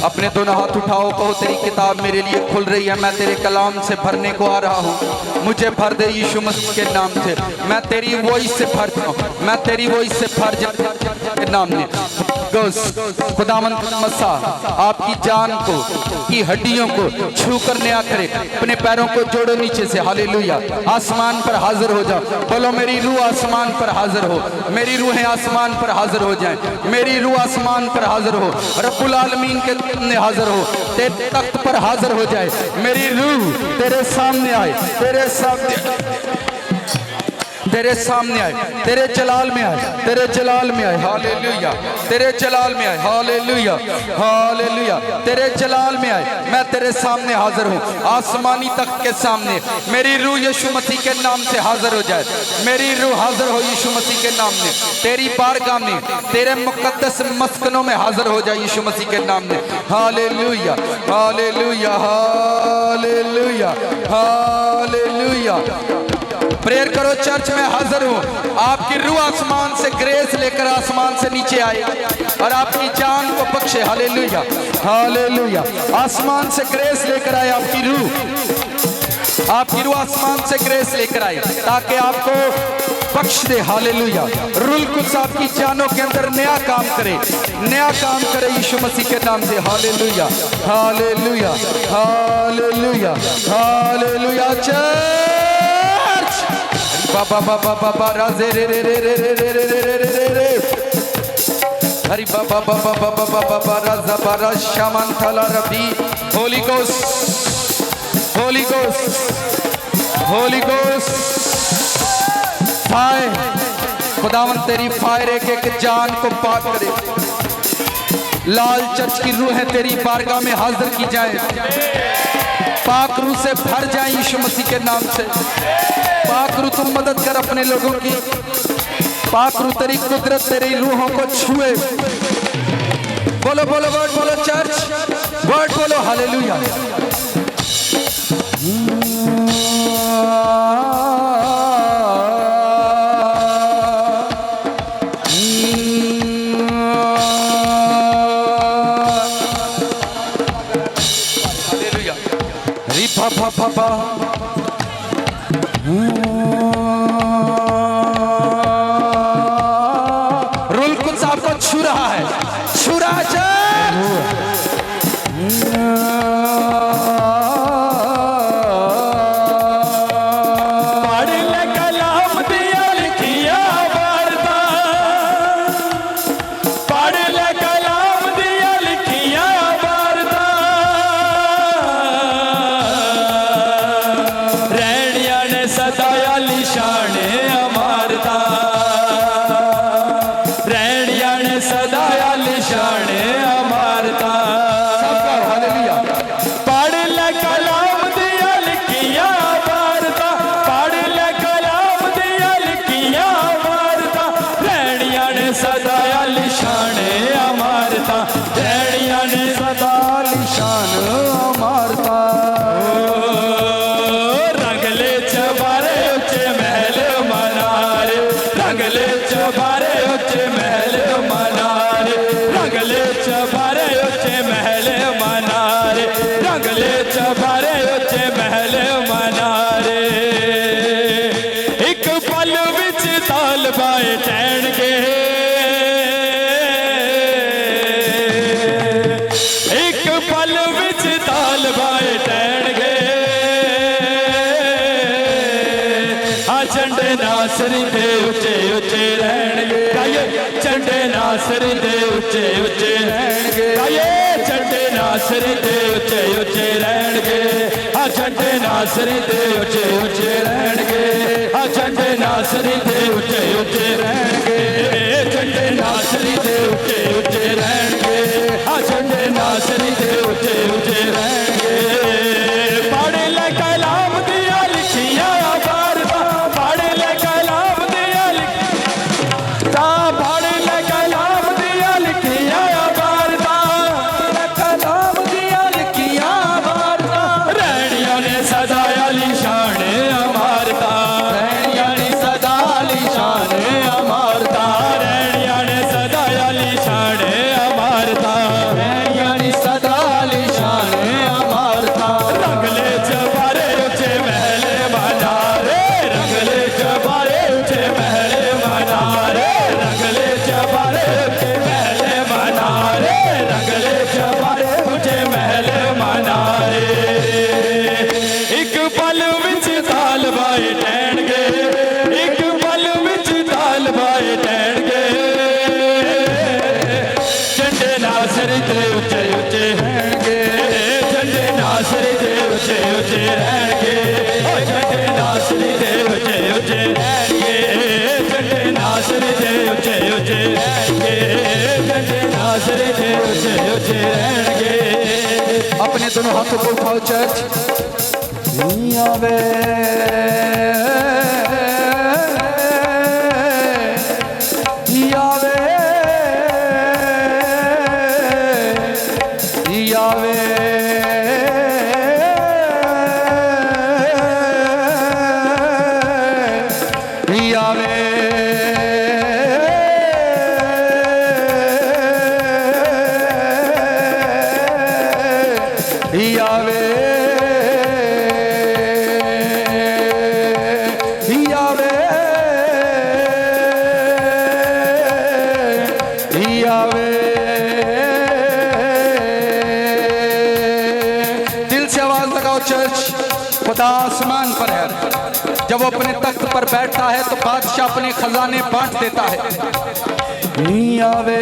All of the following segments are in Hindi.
अपने दोनों हाथ उठाओ, कहो तेरी किताब मेरे लिए खुल रही है, मैं तेरे कलाम से भरने को आ रहा हूँ, मुझे भर दे यीशु मसीह के नाम से। मैं तेरी वॉइस से भर जाऊँ, मैं तेरी वॉइस से भर जाऊँ के नाम में। खुदावंद मसा आपकी जान को, की हड्डियों को छू कर नया करे, अपने पैरों को जोड़ो नीचे से। हालेलुया। आसमान पर हाजिर हो जाओ, बोलो मेरी रूह आसमान पर हाजिर हो, मेरी रूहें आसमान पर हाजिर हो जाएं, मेरी रूह आसमान पर हाजिर हो, रब्बुल आलमीन के सामने हाजिर हो, तेरे तख्त पर हाजिर हो जाए, मेरी रूह तेरे सामने आए, तेरे सामने, तेरे सामने आए, तेरे जलाल में आए, तेरे जलाल में आए। हालेलुया। तेरे जलाल में आए। Hallelujah, hallelujah. तेरे जलाल में आए, मैं तेरे सामने हाजिर हूँ, आसमानी तख्त के सामने। मेरी रूह यीशु मसीह के नाम से हाजिर हो जाए, मेरी रूह हाजिर हो यीशु मसीह के नाम में, तेरी बारगाह में, तेरे मुकद्दस मस्कनों में हाजिर हो जाए यीशु मसीह के नाम में। Hallelujah, hallelujah, hallelujah, hallelujah. Prayer करो चर्च में हाजिर हूँ। आपकी रूह आसमान से ग्रेस लेकर आसमान से नीचे आए और आपकी जान को बख्शे। Hallelujah, hallelujah. आसमान से ग्रेस लेकर आए आपकी रूह, आपकी रूह आसमान से ग्रेस लेकर आए ताकि आपको बख्श दे। हालेलुया। रूह कुछ आपकी जानों के अंदर नया काम करे, नया काम करे यीशु मसीह के नाम से। Hallelujah, hallelujah, hallelujah, hallelujah. बाबा बाबा बाबा राजे रे रे रे रे रे रे रे रे रे रे रे हरि बाबा बाबा बाबा बाबा राजा बारा शामान थाला रबी। Holy ghost, holy ghost, holy ghost. Fire, खुदावन तेरी फायर एक एक जान को पाक करे। लाल चर्च की रूहें तेरी बारगाह में हाजिर की जाए, पाक रूह से भर जाए यीशु मसीह के नाम से। पाक रूह तुम मदद कर अपने लोगों की, पाक रूह तेरी कुदरत तेरी रूहों को छुए। बोलो बोलो वर्ड बोलो चर्च, वर्ड बोलो। हालेलुया। हालेलुया। री पा पा पा पा। रूल कुछ आपको छू रहा है, छू रहा है। नासरी दे उच्चे उच्चे रहणगे, झंडे नासरी दे उच्चे उच्चे रहणगे, झंडे नासरी दे उच्चे उच्चे रहणगे, झंडे नासरी दे उच्चे उच्चे रहणगे, झंडे नासरी दे उच्चे उच्चे रहणगे, झंडे नासरी दे उच्चे उच्चे रहणगे, झंडे नासरी दे उच्चे उच्चे रहणगे। पढ़ ले कलाम दिया लिखिया बारदा, पढ़ ले कलाम दिया लिखिया, पढ़ ले कलाम दिया लिखिया बारदा, कलाम दिया लिखिया बारदा। रहणिया ने सदा आली शान नासरी दे उचे उचे रहणगे झंडे नासरी दे उचे उचे रहणगे झंडे नासरी दे उचे उचे रहणगे अपने दोनों हाथों को उठाओ चर्च यावे यावे यावे यावे यावे यावे यावे दिल से आवाज लगाओ चर्च खुदा आसमान पर है जब वो अपने तख्त पर बैठता है तो बादशाह अपने खजाने बांट देता है यावे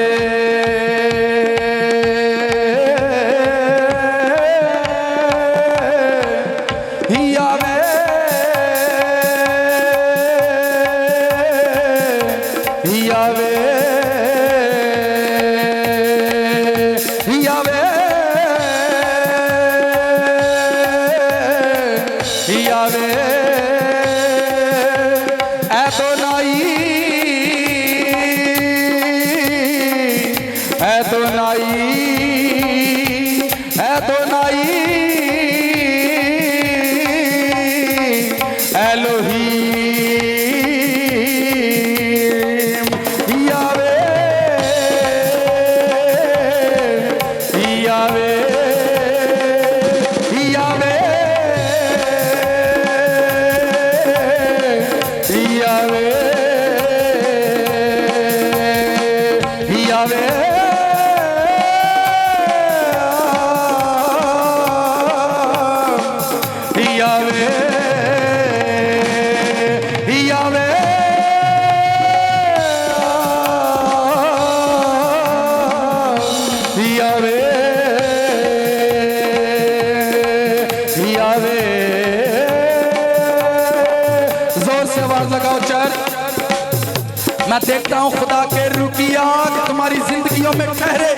मैं देखता हूं खुदा के रूह की आग तुम्हारी जिंदगियों में ठहरे,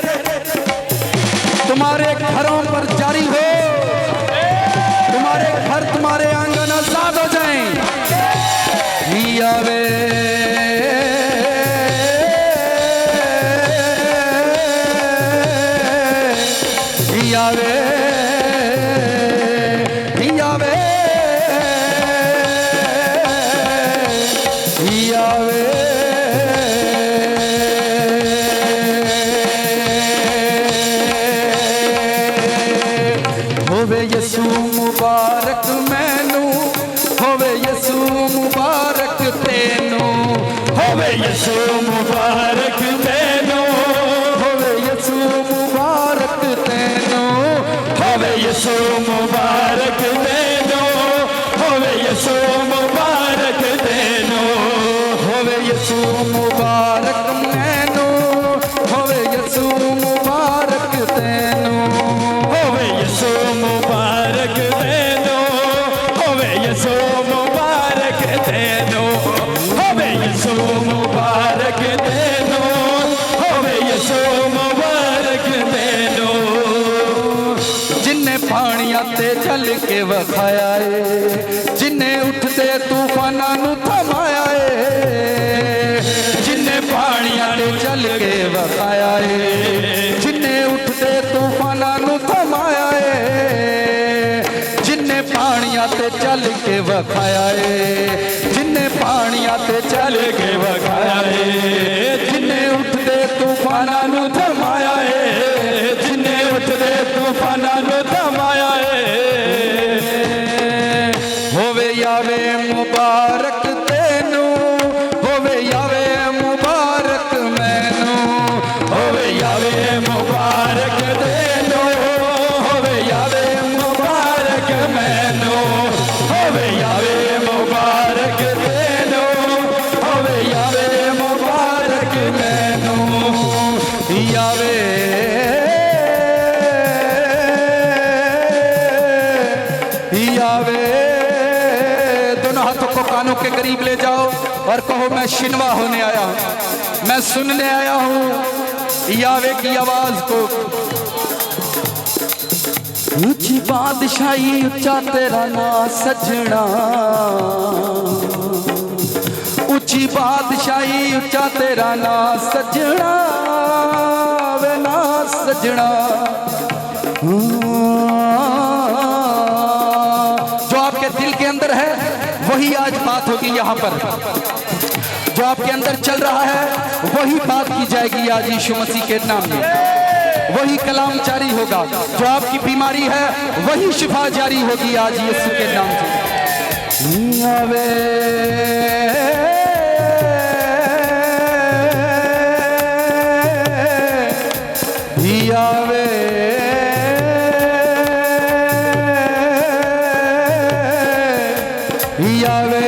तुम्हारे घरों पर जारी हो, तुम्हारे घर तुम्हारे आंगन आजाद हो जाएं। यावे यावे यावे यावे होवे यसू मुबारक मैनू, होवे यसू मुबारक तेनू, होवे यसू मुबारक मैनू, होवे यसू मुबारक तेनू, होवे यसू मुबारक मैनू, होवे यसू मुबारक तेनू, होवे यसू मुबारक मैनू, होवे यसू मुबारक तेनू, होवे यसू मुबारक तेनू, होवे यसू मुबारक तेनू, होवे यसू मुबारक तेनू, होवे यसू मुबारक तेनू। जिन्ने पानियां ते चल के वखाया है, जिन्ने उठते तूफानां नू थमाया है, जिन्ने पानियां ते चल के वखाया है, जिन्ने उठते तूफानां नू थमाया है, जिन्ने पानियां ते चल के वखाया है, जिन्ने पानियां ते चल के वखाया है, जिन्ने उठते तूफानां नू थमाया है, जिन्ने उठदे तूफानां नू थमाया है। होवे यावे मुबारक तेनू, होवे यावे मुबारक मैनू, होवे यावे मुबारक तेनू, होवे यावे मुबारक मैनू, होवे यावे मुबारक तेनू, होवे यावे मुबारक मैनू। यावे यावे दोनों दोनों हाथों को कानों के करीब ले जाओ और कहो मैं शिनवा होने आया हूँ, मैं सुनने आया हूँ यावे की आवाज को। ऊंची बादशाही ऊंचा तेरा ना सजना, ऊंची बादशाही ऊंचा तेरा ना सजना, वे ना सजना। जो आपके दिल के अंदर है वही आज बात होगी यहाँ पर, जो आपके अंदर चल रहा है वही बात की जाएगी आज यीशु मसीह के नाम में, वही कलाम जारी होगा। जो आपकी बीमारी है वही शिफा जारी होगी आज यीशु के नाम से। यावे यावे यावे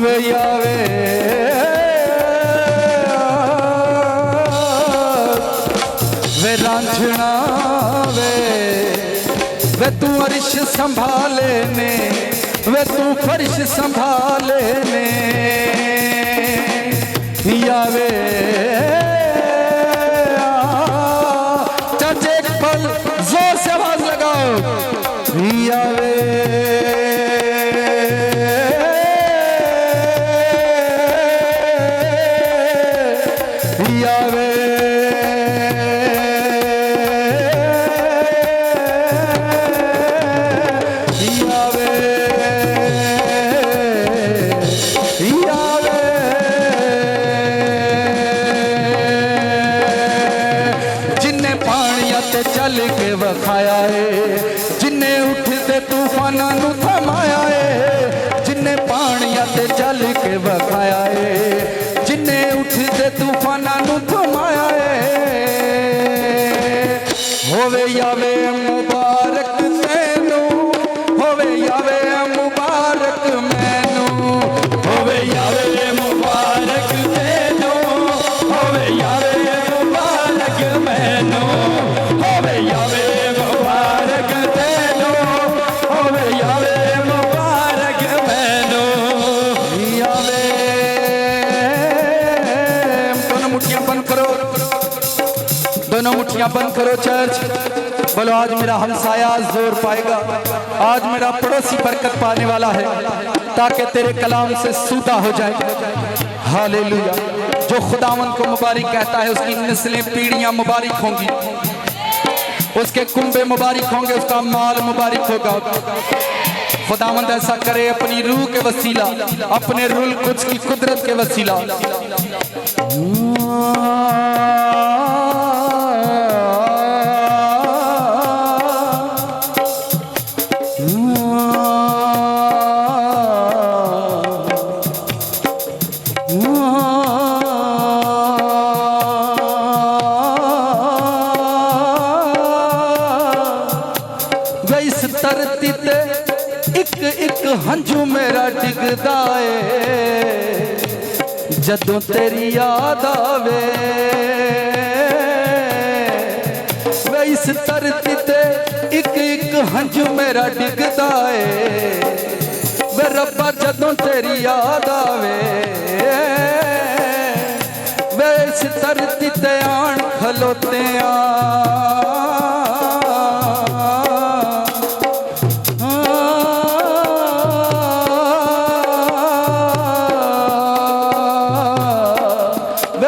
वे यावे वे रांझना वे तू अर्श संभाले ने, वे तू फर्श संभाले ने। यावे चाचे एक पल जोर से आवाज लगाओ, यावे यावे चल के वखाया है, जिन्ने उठते तूफाना नू थमाया है, जिन्ने पानिया ते चल के वखाया है, जिन्ने उठते तूफाना नू थमाया है। होवे यावे मुबारक मैनू, होवे यावे मुबारक मैनू, होवे यावे मुबारक मैनू, होवे यावे मुबारक मैनू, होवे यावे मुबारक तेनू, होवे यावे मुबारक मैनू। यावे दोनों मुट्ठियां बंद करो, दोनों मुट्ठियां बंद करो चर्च। बोलो आज मेरा हमसाया जोर पाएगा, आज मेरा पड़ोसी बरकत पाने वाला है ताकि तेरे कलाम से सूता हो जाए। हालेलुया। जो खुदावंद को मुबारक कहता है उसकी नस्लें पीढ़ियां मुबारक होंगी, उसके कुंबे मुबारक होंगे, उसका माल मुबारक होगा। खुदावंद ऐसा करे अपनी रूह के वसीला, अपने रूह कुछ की कुदरत के वसीला। इस धरती ते एक एक हंझू मेरा डिगदा है, जदों तेरी याद आवे। वे इस धरती ते एक एक हंझू मेरा डिगदा है, वे रब्बा जदों तेरी याद आवे। वे इस धरती ते आन खलोते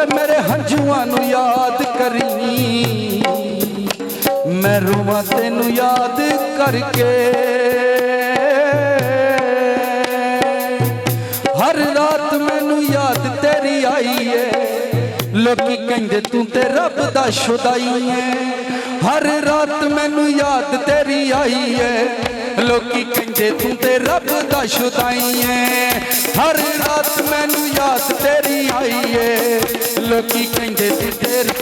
मेरे हंझुआं नू याद करी, मैं रोवां तेनू याद करके। हर रात मैनू याद तेरी आई है, लोकी कहंदे तू ते रब दा शुदाई है। हर रात मैनू याद तेरी आई है, लोकी कहंदे तू ते रब दा शुदाई है। हर रात मैनू याद तेरी आई है, लोकी कहंदे तू तेरी।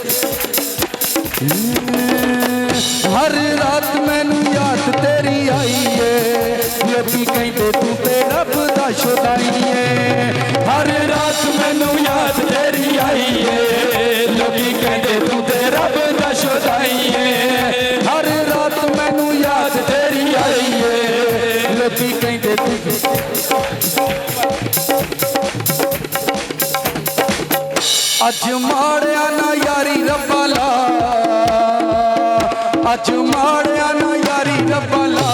हर रात मैनू याद तेरी आई है, लोकी कहंदे तू ते रब दा शुदाई है। हर रात मैनू याद तेरी आई है, लोकी कहंदे तू ते रब दा शुदाईए हर रात मैनू याद तेरी आई है लोकी कहंदे अज माड़िया ना यारी रब्बा ला अज माड़िया ना यारी रब्बा ला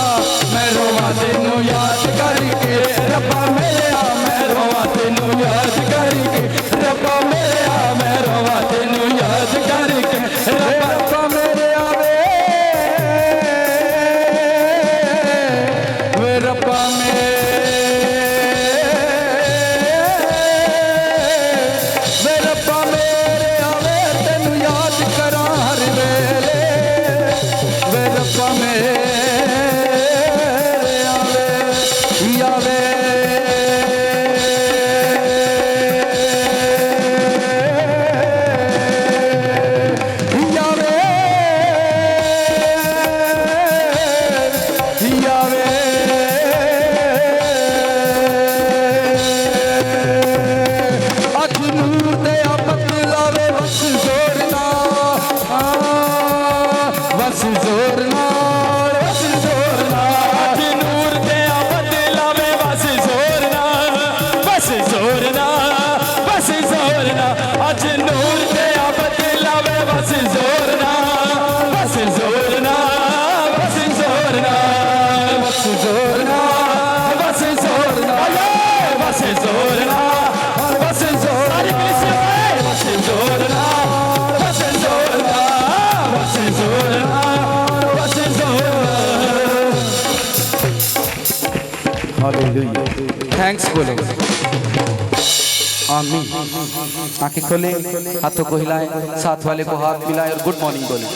मैं रोवां तेनू याद करके रब्बा मेरा मैं रोवां तेनू याद करके रब्बा मेरा मैं रोवां तेनू याद करके रब्बा मेरे आवे वे रब्बा थैंक्स बोलो आमीन। आंखें खोलें, हाथों को हिलाएं, साथ वाले को हाथ मिलाएं और गुड मॉर्निंग बोलें।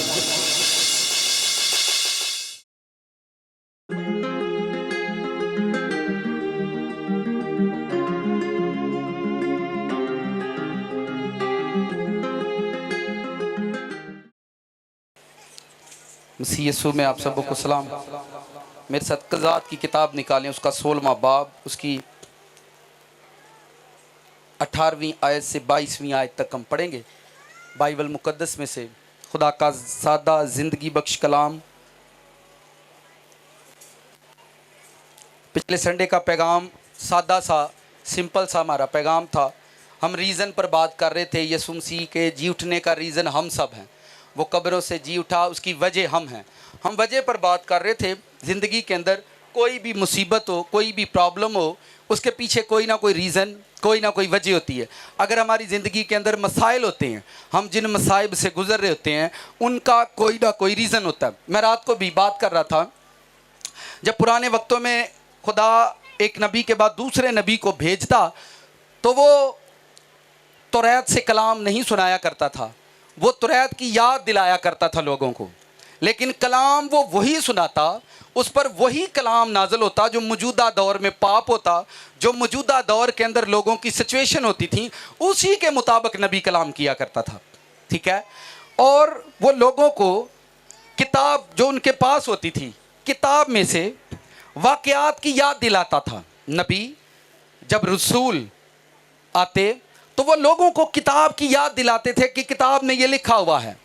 मसीह यीशु में आप सबको सलाम। मेरे साथ क़ज़ात की किताब निकालें, उसका 16वां बाब, उसकी 18वीं आयत से 22वीं आयत तक हम पढ़ेंगे बाइबल मुक़द्दस में से। खुदा का सादा ज़िंदगी बख्श कलाम। पिछले संडे का पैगाम सादा सा, सिंपल सा हमारा पैगाम था। हम रीज़न पर बात कर रहे थे। यीशु मसीह के जी उठने का रीज़न हम सब हैं। वो कब्रों से जी उठा, उसकी वजह हम हैं। हम वजह पर बात कर रहे थे। ज़िंदगी के अंदर कोई भी मुसीबत हो, कोई भी प्रॉब्लम हो, उसके पीछे कोई ना कोई रीज़न, कोई ना कोई वजह होती है। अगर हमारी ज़िंदगी के अंदर मसाइल होते हैं, हम जिन मसाइब से गुज़र रहे होते हैं, उनका कोई ना कोई रीज़न होता है। मैं रात को भी बात कर रहा था, जब पुराने वक्तों में खुदा एक नबी के बाद दूसरे नबी को भेजता तो वो तौरात से कलाम नहीं सुनाया करता था, वो तौरात की याद दिलाया करता था लोगों को। लेकिन कलाम वो वही सुनाता, उस पर वही कलाम नाज़िल होता जो मौजूदा दौर में पाप होता, जो मौजूदा दौर के अंदर लोगों की सिचुएशन होती थी, उसी के मुताबिक नबी कलाम किया करता था। ठीक है। और वो लोगों को किताब जो उनके पास होती थी, किताब में से वाक़यात की याद दिलाता था। नबी जब रसूल आते तो वो लोगों को किताब की याद दिलाते थे कि किताब में ये लिखा हुआ है।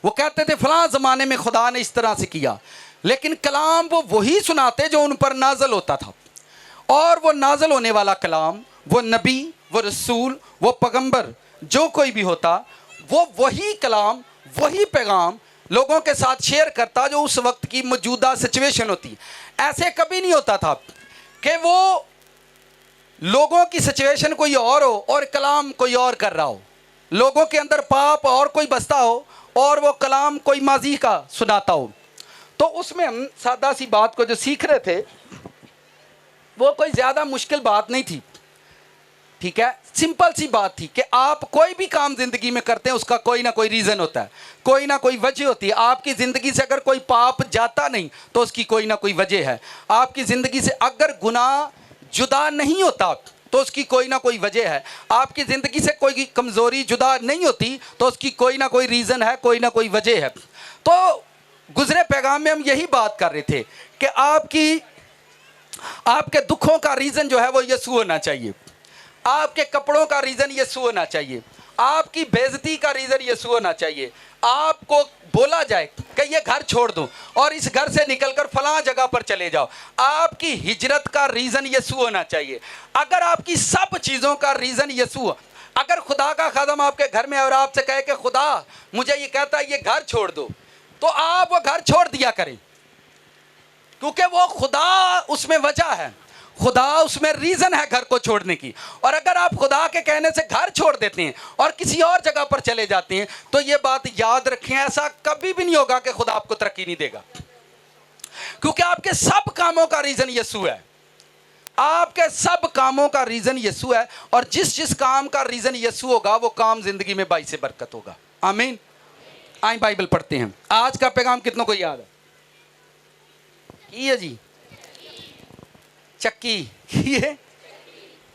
वो कहते थे फ़लाँ ज़माने में खुदा ने इस तरह से किया। लेकिन कलाम वो वही सुनाते जो उन पर नाज़िल होता था। और वो नाज़िल होने वाला कलाम, वो नबी, वो रसूल, वो पैगंबर, जो कोई भी होता, वो वही कलाम, वही पैगाम लोगों के साथ शेयर करता जो उस वक्त की मौजूदा सिचुएशन होती। ऐसे कभी नहीं होता था कि वो लोगों की सिचुएशन कोई और हो और कलाम कोई और कर रहा हो। लोगों के अंदर पाप और कोई बसता हो और वो कलाम कोई माजी का सुनाता हो। तो उसमें हम सादा सी बात को जो सीख रहे थे, वो कोई ज़्यादा मुश्किल बात नहीं थी। ठीक है, सिंपल सी बात थी कि आप कोई भी काम ज़िंदगी में करते हैं, उसका कोई ना कोई रीज़न होता है, कोई ना कोई वजह होती है। आपकी ज़िंदगी से अगर कोई पाप जाता नहीं तो उसकी कोई ना कोई वजह है। आपकी ज़िंदगी से अगर गुनाह जुदा नहीं होता तो उसकी कोई ना कोई वजह है। आपकी ज़िंदगी से कोई कमज़ोरी जुदा नहीं होती तो उसकी कोई ना कोई रीज़न है, कोई ना कोई वजह है। तो गुज़रे पैगाम में हम यही बात कर रहे थे कि आपके दुखों का रीज़न जो है वो यीशु होना चाहिए। आपके कपड़ों का रीज़न यीशु होना चाहिए। आपकी बेइज्जती का रीज़न यीशु होना चाहिए। आपको बोला जाए कि ये घर छोड़ दो और इस घर से निकलकर फलां जगह पर चले जाओ, आपकी हिजरत का रीज़न यीशु होना चाहिए। अगर आपकी सब चीज़ों का रीज़न यीशु हो, अगर खुदा का खादम आपके घर में और आपसे कहे कि खुदा मुझे ये कहता है ये घर छोड़ दो, तो आप वो घर छोड़ दिया करें, क्योंकि वो खुदा उसमें वजह है, खुदा उसमें रीज़न है घर को छोड़ने की। और अगर आप खुदा के कहने से घर छोड़ देते हैं और किसी और जगह पर चले जाते हैं, तो ये बात याद रखें, ऐसा कभी भी नहीं होगा कि खुदा आपको तरक्की नहीं देगा, क्योंकि आपके सब कामों का रीज़न यीशु है। आपके सब कामों का रीज़न यीशु है, और जिस जिस काम का रीज़न यीशु होगा वो काम जिंदगी में बाई से बरकत होगा। आमीन। आइए बाइबल पढ़ते हैं। आज का पैगाम कितनों को याद है? की है जी? ਚੱਕੀ ਕੀ ਹੈ?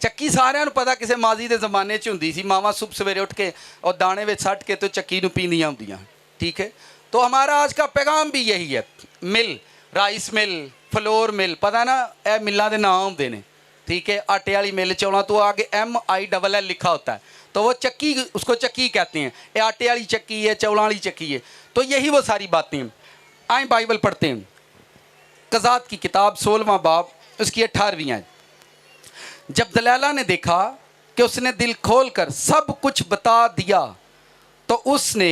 ਚੱਕੀ ਸਾਰਿਆਂ ਨੂੰ ਪਤਾ ਕਿਸੇ ਮਾਜ਼ੀ ਦੇ ਜ਼ਮਾਨੇ 'ਚ ਹੁੰਦੀ ਸੀ, ਮਾਵਾਂ ਸੁਬਹ सवेरे उठ के और दाने में सट के तो ਚੱਕੀ ਨੂੰ ਪੀਂਦੀਆਂ ਹੁੰਦੀਆਂ। ठीक है, तो हमारा आज का पैगाम भी यही है। मिल, राइस मिल, फ्लोर मिल, पता है ना, ਇਹ मिलों के नाम होंगे ने। ठीक है, आटे वाली मिल, चौलों तो आगे MILL लिखा होता है, तो वो चक्की, उसको चक्की कहते हैं। ये आटे वाली चक्की है, चौलों वाली चक्की है, तो यही वो सारी बातें हैं। आए बाइबल पढ़ते हैं। कज़ात की किताब 16वां बाब उसकी 18वीं आयत। जब दलैला ने देखा कि उसने दिल खोलकर सब कुछ बता दिया, तो उसने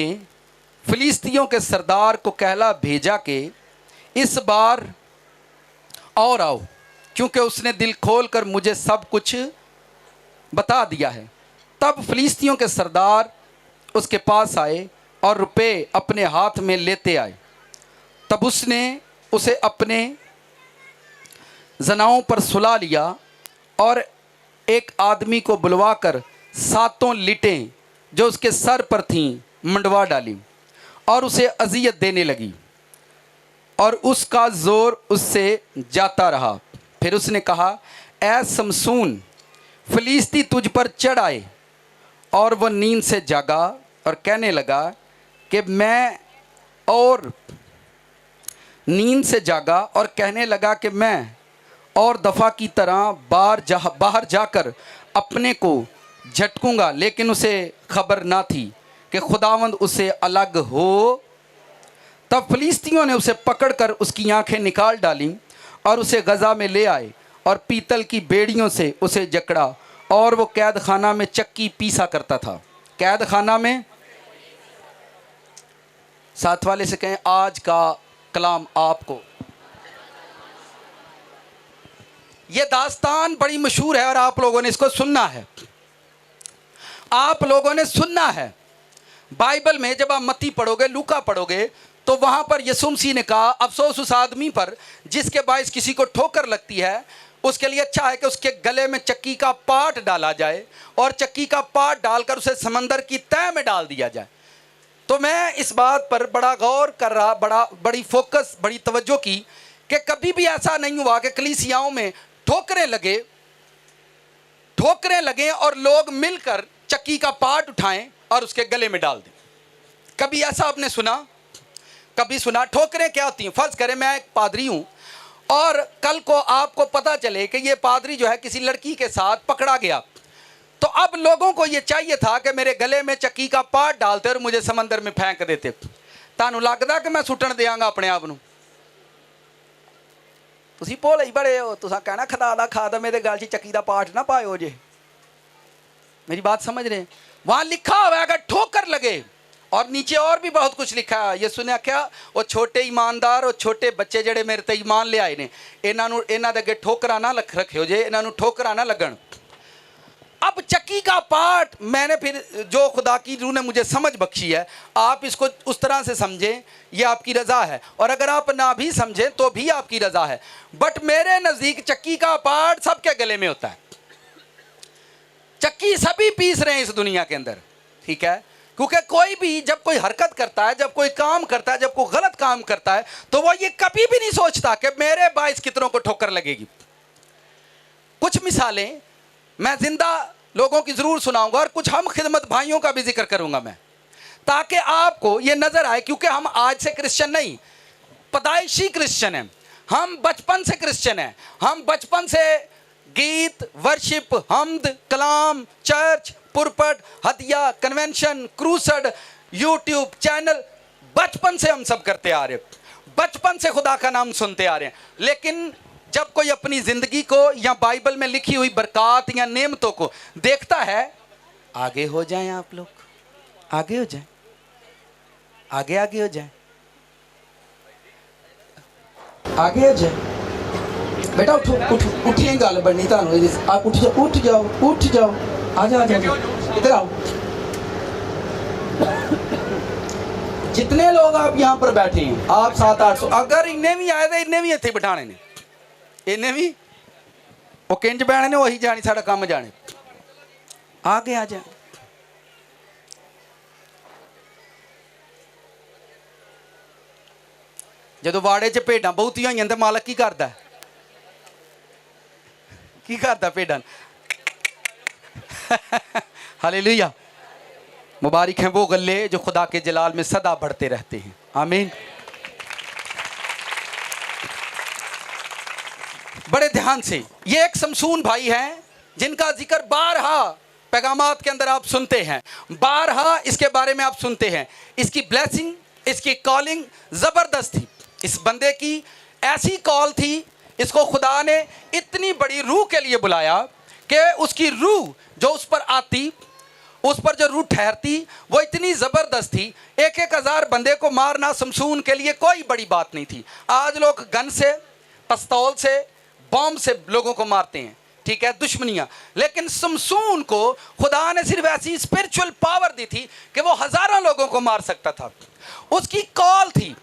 फिलिस्तियों के सरदार को कहला भेजा कि इस बार और आओ, क्योंकि उसने दिल खोलकर मुझे सब कुछ बता दिया है। तब फिलिस्तियों के सरदार उसके पास आए और रुपए अपने हाथ में लेते आए। तब उसने उसे अपने जनाओं पर सुला लिया और एक आदमी को बुलवाकर 7 लिटें जो उसके सर पर थीं मंडवा डाली और उसे अजियत देने लगी, और उसका जोर उससे जाता रहा। फिर उसने कहा, ऐ समसून, फिलिस्ती तुझ पर चढ़ आए। और वह नींद से जागा और कहने लगा कि मैं और दफ़ा की तरह बाहर जाकर अपने को झटकूंगा। लेकिन उसे खबर ना थी कि खुदावंद उसे अलग हो। तब फिलिस्तियों ने उसे पकड़कर उसकी आंखें निकाल डालीं और उसे गज़ा में ले आए और पीतल की बेड़ियों से उसे जकड़ा, और वो कैद खाना में चक्की पीसा करता था। कैद खाना में, साथ वाले से कहें, आज का कलाम आपको। ये दास्तान बड़ी मशहूर है और आप लोगों ने इसको सुनना है, आप लोगों ने सुनना है। बाइबल में जब आप मत्ती पढ़ोगे, लूका पढ़ोगे, तो वहाँ पर यीशु मसीह ने कहा, अफसोस उस आदमी पर जिसके बायस किसी को ठोकर लगती है, उसके लिए अच्छा है कि उसके गले में चक्की का पाट डाला जाए और चक्की का पाट डालकर उसे समंदर की तह में डाल दिया जाए। तो मैं इस बात पर बड़ा गौर कर रहा, बड़ी फोकस, बड़ी तवज्जो की कि कभी भी ऐसा नहीं हुआ कि कलीसियाओं में ठोकरें लगे और लोग मिलकर चक्की का पाट उठाएं और उसके गले में डाल दें। कभी ऐसा आपने सुना? कभी सुना? ठोकरें क्या होती हैं? फर्ज करें मैं एक पादरी हूं और कल को आपको पता चले कि ये पादरी जो है किसी लड़की के साथ पकड़ा गया, तो अब लोगों को ये चाहिए था कि मेरे गले में चक्की का पाट डालते और मुझे समंदर में फेंक देते। तानू लगदा कि मैं सुटन देंगा अपने आप नूं? तुसीं भोले ही बड़े हो, तुसां कहना खुदा दा खादम मेरे गल च चक्की दा पाट ना पायो जे। मेरी बात समझ रहे हैं? वहां लिखा हुआ है अगर ठोकर लगे, और नीचे और भी बहुत कुछ लिखा है। ये सुनिया क्या, वो छोटे ईमानदार और छोटे बच्चे जेडे मेरे ते ईमान ले आए ने, इन्हां दे अगे ठोकरा ना रखियो जे, इन्हां नूं ठोकरा ना लगन। अब चक्की का पाठ मैंने फिर जो खुदा की रूह ने मुझे समझ बख्शी है, आप इसको उस तरह से समझें, ये आपकी रज़ा है, और अगर आप ना भी समझें तो भी आपकी रज़ा है। बट मेरे नज़दीक चक्की का पाठ सबके गले में होता है। चक्की सभी पीस रहे हैं इस दुनिया के अंदर, ठीक है, क्योंकि कोई भी जब कोई हरकत करता है, जब कोई काम करता है, जब कोई गलत काम करता है, तो वो ये कभी भी नहीं सोचता कि मेरे बाइस कितनों को ठोकर लगेगी। कुछ मिसालें मैं जिंदा लोगों की ज़रूर सुनाऊंगा और कुछ हम खिदमत भाइयों का भी जिक्र करूंगा मैं, ताकि आपको ये नज़र आए, क्योंकि हम आज से क्रिश्चियन नहीं, पैदाइशी क्रिश्चियन हैं, हम बचपन से क्रिश्चियन हैं, हम बचपन से गीत, वर्शिप, हमद, कलाम, चर्च, पुरपट, हदिया, कन्वेंशन, क्रूसड, यूट्यूब चैनल, बचपन से हम सब करते आ रहे हैं, बचपन से खुदा का नाम सुनते आ रहे हैं। लेकिन जब कोई अपनी जिंदगी को या बाइबल में लिखी हुई बरकत या नेमतों को देखता है, आगे हो जाएं आप लोग, आगे हो जाएं, आगे आगे हो जाएं, आगे हो जाएं। बेटा उठो उठो, उठिए, गल बननी थानू, आप उठ जाओ, उठ जाओ, उठ जाओ, आ जाओ, आ जाओ, इधर आओ। जितने लोग आप यहाँ पर बैठे हैं, आप 700-800, अगर इन्हें भी आए तो इन्हें भी इतने बिठाने ने, इन्हें भी वो किंज बैठने ने, वही जानी साडा काम जाने, आगे आ जाए। जदों वाड़े च भेडां बहुतियां होईयां ते मालक की करदा है? की करदा भेडां? हालेलुया। मुबारक हैं वो गल्ले जो खुदा के जलाल में सदा बढ़ते रहते हैं। आमीन। बड़े ध्यान से, ये एक शमसून भाई हैं जिनका जिक्र बारहा पैगामात के अंदर आप सुनते हैं, बारहा इसके बारे में आप सुनते हैं। इसकी ब्लेसिंग, इसकी कॉलिंग जबरदस्त थी। इस बंदे की ऐसी कॉल थी, इसको खुदा ने इतनी बड़ी रूह के लिए बुलाया कि उसकी रूह जो उस पर आती, उस पर जो रूह ठहरती, वो इतनी ज़बरदस्त थी। 1,000 बंदे को मारना शमसून के लिए कोई बड़ी बात नहीं थी। आज लोग गन से, पिस्तौल से, बॉम्ब से लोगों को मारते हैं, ठीक है, दुश्मनियाँ। लेकिन शमसून को खुदा ने सिर्फ ऐसी स्पिरिचुअल पावर दी थी कि वो हज़ारों लोगों को मार सकता था। उसकी कॉल थी,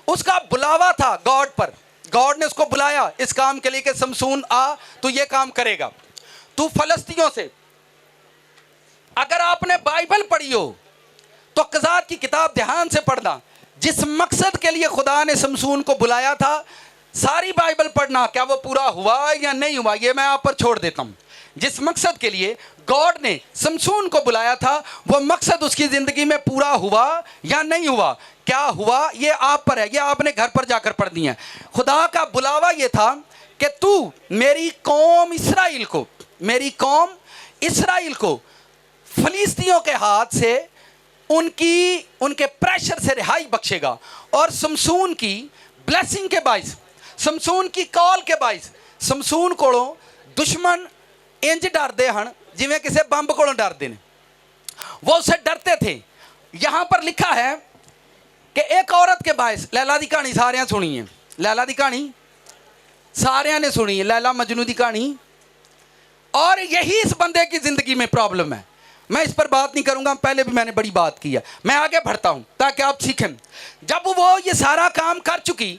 उसका बुलावा था गॉड पर। गॉड ने उसको बुलाया इस काम के लिए कि शमसून आ, तू ये काम करेगा। तू फलस्तियों से, अगर आपने बाइबल पढ़ी हो तो क़ज़ात की किताब ध्यान से पढ़ना। जिस मकसद के लिए खुदा ने शमसून को बुलाया था, सारी बाइबल पढ़ना, क्या वो पूरा हुआ या नहीं हुआ ये मैं आप पर छोड़ देता हूँ। जिस मकसद के लिए गॉड ने शमसून को बुलाया था, वो मकसद उसकी ज़िंदगी में पूरा हुआ या नहीं हुआ, क्या हुआ ये आप पर है, ये आपने घर पर जाकर पढ़नी है। खुदा का बुलावा ये था कि तू मेरी कौम इस्राइल को, मेरी कौम इस्राइल को फलिस्तियों के हाथ से, उनके प्रेशर से रिहाई बख्शेगा। और शमसून की ब्लेसिंग के बाइस, शमसून की कॉल के बाइस, शमसून को दुश्मन इंज डरते हैं जिवें किसी बंब को डरते हैं, वो उससे डरते थे। यहाँ पर लिखा है कि एक औरत के बाइस, लैला की कहानी सारे सुनी है, लैला की कहानी सारे ने सुनी है, लैला मजनू की कहानी। और यही इस बंदे की ज़िंदगी में प्रॉब्लम है। मैं इस पर बात नहीं करूंगा, पहले भी मैंने बड़ी बात की है, मैं आगे बढ़ता हूं ताकि आप सीखें। जब वो ये सारा काम कर चुकी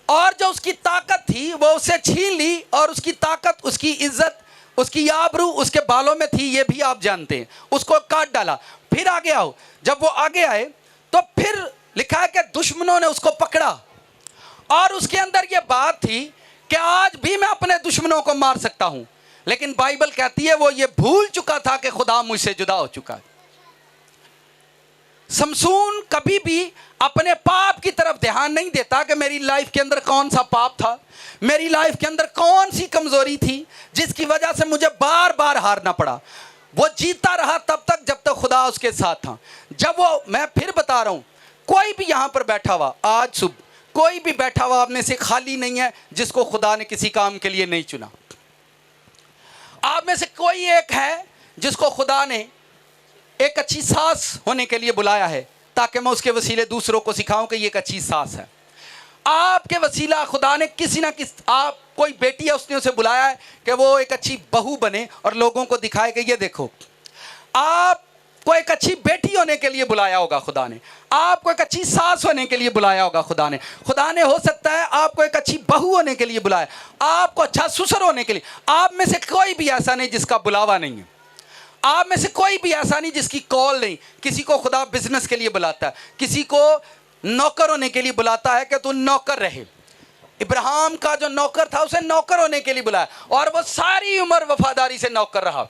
और जो उसकी ताकत थी वो उससे छीन ली, और उसकी ताकत, उसकी इज्जत, उसकी आबरू उसके बालों में थी, ये भी आप जानते हैं। उसको काट डाला। फिर आगे आओ, जब वो आगे आए तो फिर लिखा है कि दुश्मनों ने उसको पकड़ा, और उसके अंदर ये बात थी कि आज भी मैं अपने दुश्मनों को मार सकता हूं। लेकिन बाइबल कहती है वो ये भूल चुका था कि खुदा मुझसे जुदा हो चुका है। शमसून कभी भी अपने पाप की तरफ ध्यान नहीं देता कि मेरी लाइफ के अंदर कौन सा पाप था, मेरी लाइफ के अंदर कौन सी कमजोरी थी जिसकी वजह से मुझे बार बार हारना पड़ा। वो जीता रहा तब तक जब तक खुदा उसके साथ था। जब वो, मैं फिर बता रहा हूं, कोई भी यहां पर बैठा हुआ, आज सुबह कोई भी बैठा हुआ आप में से खाली नहीं है जिसको खुदा ने किसी काम के लिए नहीं चुना। आप में से कोई एक है जिसको खुदा ने एक अच्छी सास होने के लिए बुलाया है, ताकि मैं उसके वसीले दूसरों को सिखाऊं कि ये एक अच्छी सास है। आपके वसीला खुदा ने किसी ना किसी, आप कोई बेटी है उसने उसे बुलाया है कि वो एक अच्छी बहू बने और लोगों को दिखाए कि ये देखो। आपको एक अच्छी बेटी होने के लिए बुलाया होगा खुदा ने, आपको एक अच्छी सास होने के लिए बुलाया होगा खुदा ने। खुदा ने हो सकता है आपको एक अच्छी बहू होने के लिए बुलाया, आपको अच्छा ससुर होने के लिए। आप में से कोई भी ऐसा नहीं जिसका बुलावा नहीं है। आप में से कोई भी ऐसा नहीं जिसकी कॉल नहीं। किसी को खुदा बिजनेस के लिए बुलाता है, किसी को नौकर होने के लिए बुलाता है कि तू नौकर रहे। इब्राहिम का जो नौकर था उसे नौकर होने के लिए बुलाया, और वो सारी उम्र वफादारी से नौकर रहा,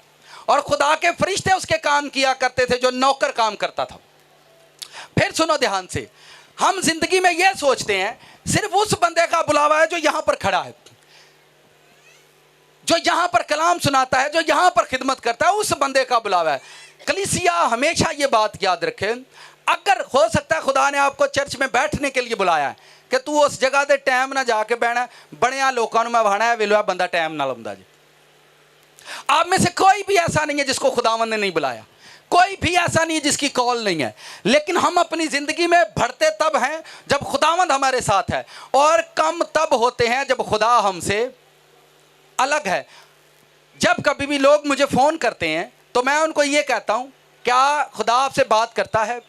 और खुदा के फरिश्ते उसके काम किया करते थे जो नौकर काम करता था। फिर सुनो ध्यान से, हम जिंदगी में यह सोचते हैं सिर्फ उस बंदे का बुलावा है जो यहां पर खड़ा है, जो यहाँ पर कलाम सुनाता है, जो यहाँ पर खिदमत करता है, उस बंदे का बुलावा है। कलीसिया हमेशा ये बात याद रखे, अगर हो सकता है खुदा ने आपको चर्च में बैठने के लिए बुलाया है कि तू उस जगह से टाइम ना जाके बहना, बड़िया लोगों मैं वहाना है वेलो बंदा टाइम ना लाता जी। आप में से कोई भी ऐसा नहीं है जिसको खुदावन ने नहीं बुलाया, कोई भी ऐसा नहीं है जिसकी कॉल नहीं है। लेकिन हम अपनी ज़िंदगी में बढ़ते तब हैं जब खुदावंद हमारे साथ है, और कम तब होते हैं जब खुदा हमसे अलग है। जब कभी भी लोग मुझे फ़ोन करते हैं तो मैं उनको ये कहता हूँ, क्या खुदा आपसे बात करता है?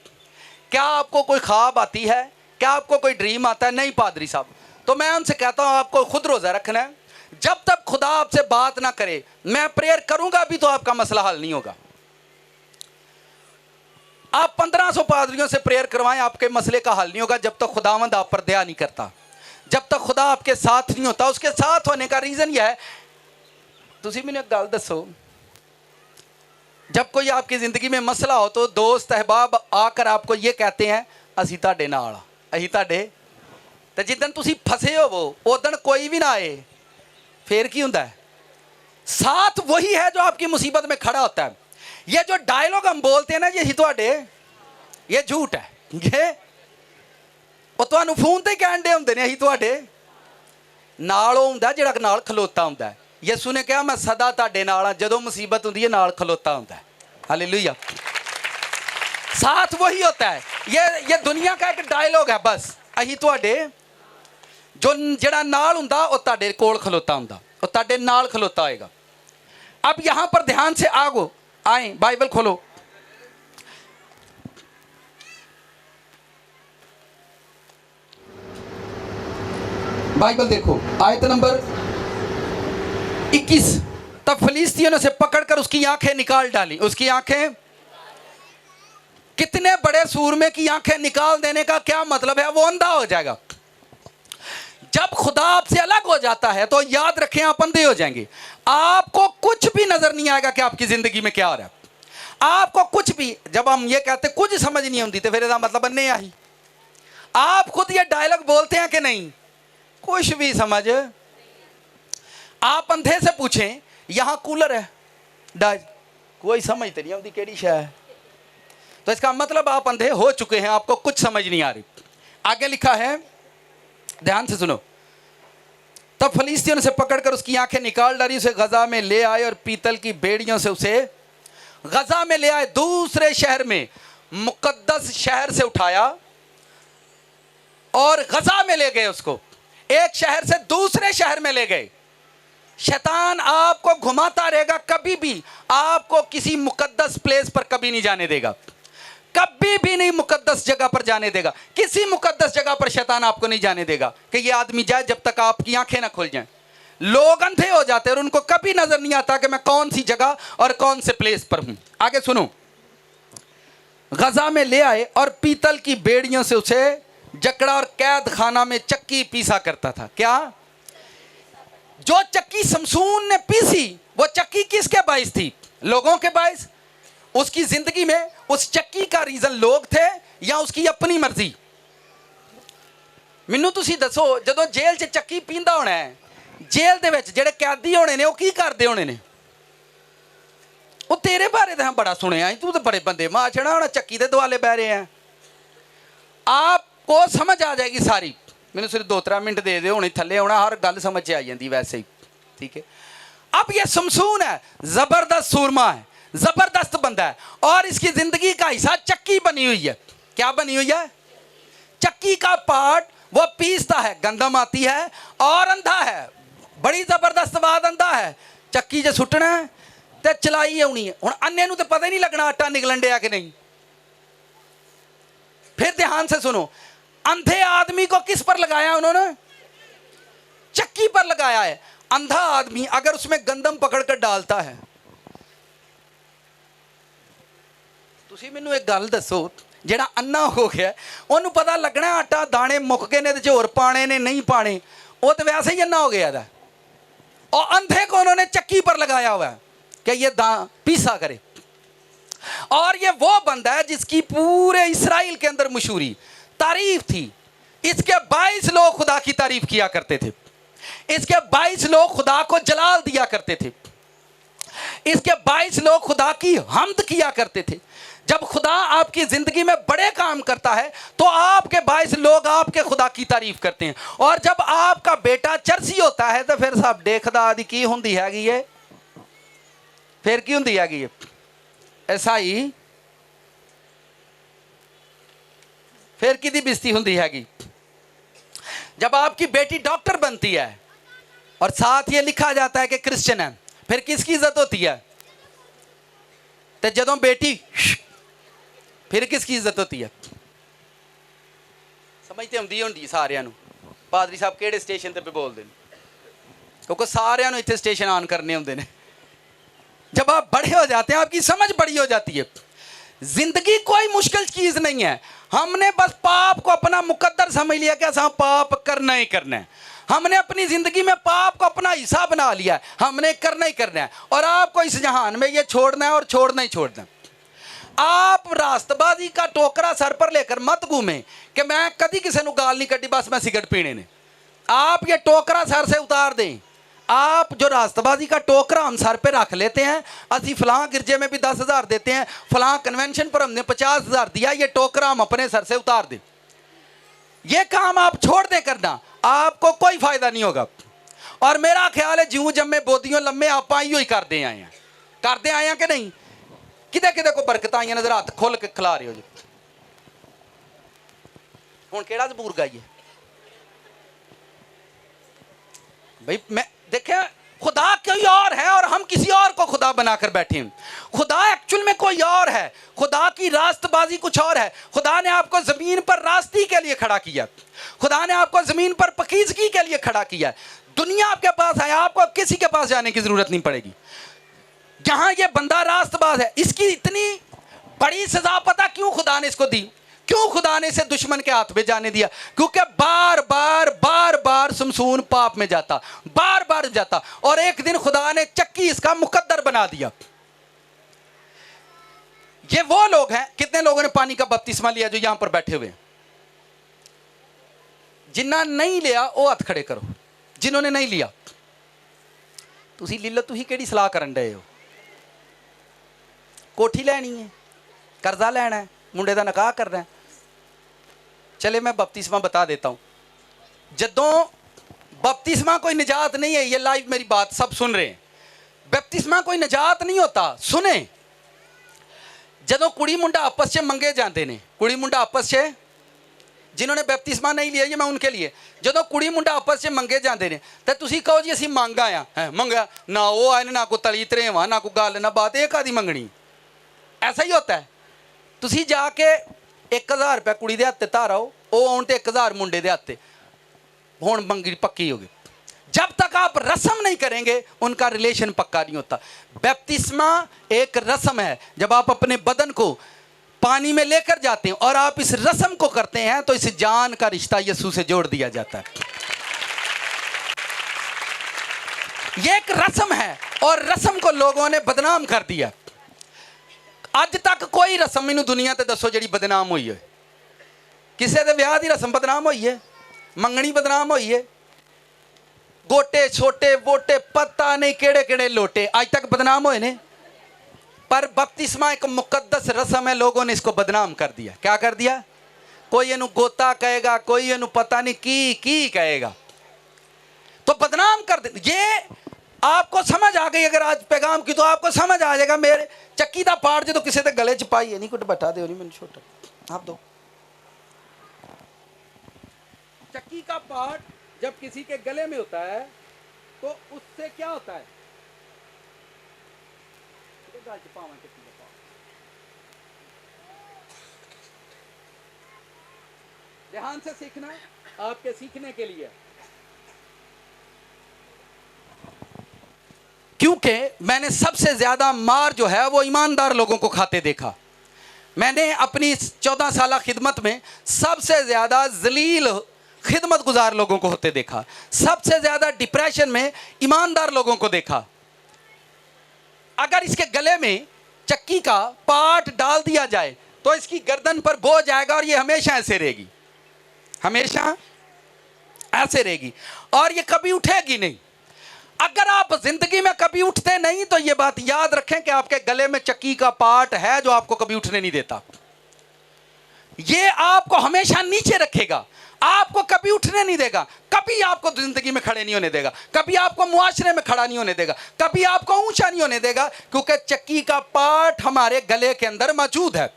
क्या आपको कोई ख्वाब आती है? क्या आपको कोई ड्रीम आता है? नहीं पादरी साहब। तो मैं उनसे कहता हूँ आपको खुद रोज़ा रखना है। जब तक खुदा आपसे बात ना करे, मैं प्रेयर करूँगा भी तो आपका मसला हल नहीं होगा। आप 1500 पादरियों से प्रेयर करवाएं, आपके मसले का हल नहीं होगा जब तक खुदावंद आप पर दया नहीं करता, जब तक खुदा आपके साथ नहीं होता। उसके साथ होने का रीज़न यह है, तुसी मैंने एक गल दसो, जब कोई आपकी ज़िंदगी में मसला हो तो दोस्त अहबाब आकर आपको ये कहते हैं असी ताडे नाल आ, असी ताडे, तो जिदन तुसी फसे हो वो उदन कोई भी ना आए, फिर की होता है? साथ वही है जो आपकी मुसीबत में खड़ा होता है। ये जो डायलॉग हम बोलते हैं ना, ये तुहाडे, ये झूठ है। ये वो तुहानू फोन ते कहण दे हुंदे ने असी तुहाडे नाल हुंदा जिहड़ा नाल खलोता हुंदा है। यसू ने कहा मैं सदा तुहाडे नाल हां, जदों मुसीबत हुंदी है नाल खलोता हुंदा है। हालेलुया। साथ वही होता है। ये दुनिया का एक डायलॉग है बस। अही तुहाडे जो जिहड़ा नाल हुंदा वो तुहाडे कोल खलोता हुंदा, वो तुहाडे नाल खलोता होएगा। अब यहां पर ध्यान से आगो आए, बाइबल खोलो। बाइबल देखो, आयत नंबर 21। तब फिलिस्तीनियों ने उसे पकड़कर उसकी आंखें निकाल डाली। उसकी आंखें, कितने बड़े सूरमे की आंखें निकाल देने का क्या मतलब है? वो अंधा हो जाएगा। जब खुदा आपसे अलग हो जाता है तो याद रखें आप अंधे हो जाएंगे। आपको कुछ भी नजर नहीं आएगा कि आपकी जिंदगी में क्या हो रहा है। आपको कुछ भी, जब हम ये कहते कुछ समझ नहीं आती तो फिर इसका मतलब नहीं आई। आप खुद ये डायलॉग बोलते हैं कि नहीं? कुछ भी समझ। आप अंधे से पूछें यहां कूलर है, कोई समझ तो नहीं आती केड़ी शय है, तो इसका मतलब आप अंधे हो चुके हैं, आपको कुछ समझ नहीं आ रही। आगे लिखा है, ध्यान से सुनो। तब फलिस्तियों ने उसे पकड़कर उसकी आंखें निकाल डाली, उसे गजा में ले आए और पीतल की बेड़ियों से उसे गजा में ले आए। दूसरे शहर में, मुकद्दस शहर से उठाया और गजा में ले गए उसको। एक शहर से दूसरे शहर में ले गए। शैतान आपको घुमाता रहेगा, कभी भी आपको किसी मुकद्दस प्लेस पर कभी नहीं जाने देगा, कभी भी नहीं मुकद्दस जगह पर जाने देगा। किसी मुकद्दस जगह पर शैतान आपको नहीं जाने देगा कि ये आदमी जाए जब तक आपकी आंखें ना खुल जाएं। लोग अंधे हो जाते हैं और उनको कभी नजर नहीं आता कि मैं कौन सी जगह और कौन से प्लेस पर हूं। आगे सुनो। गजा में ले आए और पीतल की बेड़ियों से उसे जकड़ा और कैद खाना में चक्की पीसा करता था। क्या? जो चक्की शमसून ने पीसी, वो चक्की किसके बाइस थी? लोगों के बाइस। उसकी जिंदगी में उस चक्की का रीजन लोग थे या उसकी अपनी मर्जी? मैनू तुसी दसो, जदों जेल च चक्की पींदा होना है, जेल दे विच जिहड़े कैदी होने ने, वो की करदे होने ने? वो तेरे बारे तो बड़ा सुनिया, तू तो बड़े बंदे मार छड़ा होना, चक्की दे दुआले बह रहे हैं। आपको समझ आ जाएगी सारी। मैंने सिर्फ 2-3 मिनट दे दे, होने थले होना, हर गल समझ आ जाती वैसे ही। ठीक है। अब ये शमसून है, जबरदस्त सूरमा है, जबरदस्त बंदा है, और इसकी जिंदगी का हिस्सा चक्की बनी हुई है। क्या बनी हुई है? चक्की का पार्ट। वो पीसता है, गंदम आती है, और अंधा है, बड़ी जबरदस्त बात, अंधा है। चक्की जो सुटना है तो चलाई आनी है। हुण अन्ने नूं तो पता ही नहीं लगना आटा निकलन दिया कि नहीं। फिर ध्यान से सुनो, अंधे आदमी को किस पर लगाया उन्होंने? चक्की पर लगाया है। अंधा आदमी अगर उसमें गंदम पकड़कर डालता है, तुसी मैनू एक गल दसो, जेड़ा अन्ना हो गया उन्होंने पता लगना आटा दाने मुक गए ने ते होर पाने ने नहीं पाने, वो तो वैसे ही अन्ना हो गया था। और अंधे को उन्होंने चक्की पर लगाया हुआ है कि ये पीसा करे। और ये वो बंदा है जिसकी पूरे इस्राइल के अंदर मशहूरी तारीफ थी। इसके 22 लोग खुदा की तारीफ किया करते थे। इसके 22 लोग खुदा को जलाल दिया करते थे, इसके 22 लोग खुदा की हम्द किया करते थे। जब खुदा आपकी जिंदगी में बड़े काम करता है तो आपके 22 लोग आपके खुदा की तारीफ करते हैं। और जब आपका बेटा चर्सी होता है तो फिर सब देखदा आदि की हुंदी हैगी है, फिर की हुंदी हैगी है ईसाई, फिर किदी बिस्ती हुंदी हैगी। जब आपकी बेटी डॉक्टर बनती है और साथ ये लिखा जाता है कि क्रिश्चियन है, फिर किसकी इज्जत होती है? तो जदों बेटी, फिर किसकी इज्जत होती है? समझते आउंदी होंदी सारिਆਂ ਨੂੰ। पादरी साहब ਕਿਹੜੇ स्टेशन ਤੇ बोलते हैं, क्योंकि सारिਆਂ ਨੂੰ ਇੱਥੇ स्टेशन ऑन करने होंगे ने। जब आप बड़े हो जाते हैं आपकी समझ बड़ी हो जाती है। जिंदगी कोई मुश्किल चीज नहीं है, हमने बस पाप को अपना मुकद्दर समझ लिया कि ऐसा पाप करना ही करना है। हमने अपनी जिंदगी में पाप को अपना हिस्सा बना लिया है, हमने करना ही करना है। और आपको इस जहान में ये छोड़ना है और छोड़ना ही छोड़ना है। आप रास्तबाजी का टोकरा सर पर लेकर मत घूमे कि मैं कभी किसी को गाल नहीं कटी, बस मैं सिगरेट पीने ने। आप ये टोकरा सर से उतार दें। आप जो रास्तबाजी का टोकरा हम सर पे रख लेते हैं, असी फलां गिरजे में भी 10,000 देते हैं, फलां कन्वेंशन पर हमने 50,000 दिया, ये टोकरा हम अपने सर से उतार दें। ये काम आप छोड़ दे करना, आपको कोई फायदा नहीं होगा। और मेरा ख्याल है ज्यों जम्मे बोदियों लम्मे आप ही करते आए हैं, करते आए हैं कि नहीं? किदे किदे को बरकत आई नजर हाथ खोल के खिला रहे हो जी। हुण केड़ा जबूर गाइए भाई? मैं देखे खुदा कोई और है और हम किसी और को खुदा बनाकर बैठे हैं। खुदा एक्चुअल में कोई और है, खुदा की रास्तबाजी कुछ और है। खुदा ने आपको जमीन पर रास्ती के लिए खड़ा किया, खुदा ने आपको जमीन पर पकीजगी के लिए खड़ा किया। दुनिया आपके पास है, आपको किसी के पास जाने की जरूरत नहीं पड़ेगी। जहां ये बंदा रास्तबाज है, इसकी इतनी बड़ी सजा पता क्यों खुदा ने इसको दी? क्यों खुदा ने इसे दुश्मन के हाथ में जाने दिया? क्योंकि बार बार समसून पाप में जाता, बार बार जाता, और एक दिन खुदा ने चक्की इसका मुकद्दर बना दिया। ये वो लोग हैं, कितने लोगों ने पानी का बपतिस्मा लिया जो यहां पर बैठे हुए? जिन्ना नहीं लिया वो हाथ खड़े करो। जिन्होंने नहीं लिया, तुसी ले लो। तुसी केड़ी सलाह करन डे हो? कोठी लैनी है, कर्जा लेना है, मुंडे का निकाह करना है। चले मैं बपतिस्मा बता देता हूं। जदों बपतिस्मा कोई निजात नहीं है, ये लाइव मेरी बात सब सुन रहे हैं, बपतिस्मा कोई निजात नहीं होता। सुने, जदों कुड़ी मुंडा आपस में मंगे जाते हैं, कुड़ी मुंडा आपस में, जिन्होंने बपतिस्मा नहीं लिया ये मैं उनके लिए, जदों कुड़ी मुंडा आपस में मंगे जाते हैं तो तुसी कहो जी असी मंग आया है, मंगा ना वो आए ना कोई तली त्रेवा ना कोई गल ना बात, एक आदि मंगनी। ऐसा ही होता है। तुसी जाके 1,000 रुपया कुड़ी दे हत्थे धाराओ, वो आउन ते 1,000 मुंडे दे हत्थे, हुण मंगी पक्की होगी। जब तक आप रस्म नहीं करेंगे उनका रिलेशन पक्का नहीं होता। बैप्तिस्मा एक रस्म है, जब आप अपने बदन को पानी में लेकर जाते हैं और आप इस रस्म को करते हैं तो इस जान का रिश्ता यीशु से जोड़ दिया जाता है। यह एक रस्म है और रस्म को लोगों ने बदनाम कर दिया। अज तक कोई रस्म मैनू दुनिया ते दसो जिहड़ी बदनाम हुई है? किसी दे विआह दी रस्म बदनाम हुई है? मंगनी बदनाम हुई है? गोटे छोटे वोटे पता नहीं केड़े केड़े लोटे आज तक बदनाम हुए ने। पर बपतिस्मा एक मुकद्दस रस्म है, लोगों ने इसको बदनाम कर दिया। क्या कर दिया? कोई इनू गोता कहेगा, कोई इनू पता नहीं की कहेगा, तो बदनाम कर दे। ये आपको समझ आ गई अगर आज पैगाम की, तो आपको समझ आ जाएगा। मेरे चक्की का पार्ट जो तो किसी के गले च पाई है नहीं, कुछ बता दो नहीं, मैंने छोटा आप दो। चक्की का पार्ट जब किसी के गले में होता है तो उससे क्या होता है? ध्यान से सीखना, आपके सीखने के लिए, क्योंकि मैंने सबसे ज्यादा मार जो है वो ईमानदार लोगों को खाते देखा। मैंने अपनी 14 साल खिदमत में सबसे ज्यादा जलील खिदमत गुजार लोगों को होते देखा, सबसे ज्यादा डिप्रेशन में ईमानदार लोगों को देखा। अगर इसके गले में चक्की का पार्ट डाल दिया जाए तो इसकी गर्दन पर बोझ आएगा और ये हमेशा ऐसे रहेगी, हमेशा ऐसे रहेगी और ये कभी उठेगी नहीं। अगर आप जिंदगी में कभी उठते नहीं तो ये बात याद रखें कि आपके गले में चक्की का पार्ट है जो आपको कभी उठने नहीं देता। ये आपको हमेशा नीचे रखेगा, आपको कभी उठने नहीं देगा, कभी आपको जिंदगी में खड़े नहीं होने देगा, कभी आपको मुआशरे में खड़ा नहीं होने देगा, कभी आपको ऊंचा नहीं होने देगा, क्योंकि चक्की का पार्ट हमारे गले के अंदर मौजूद है,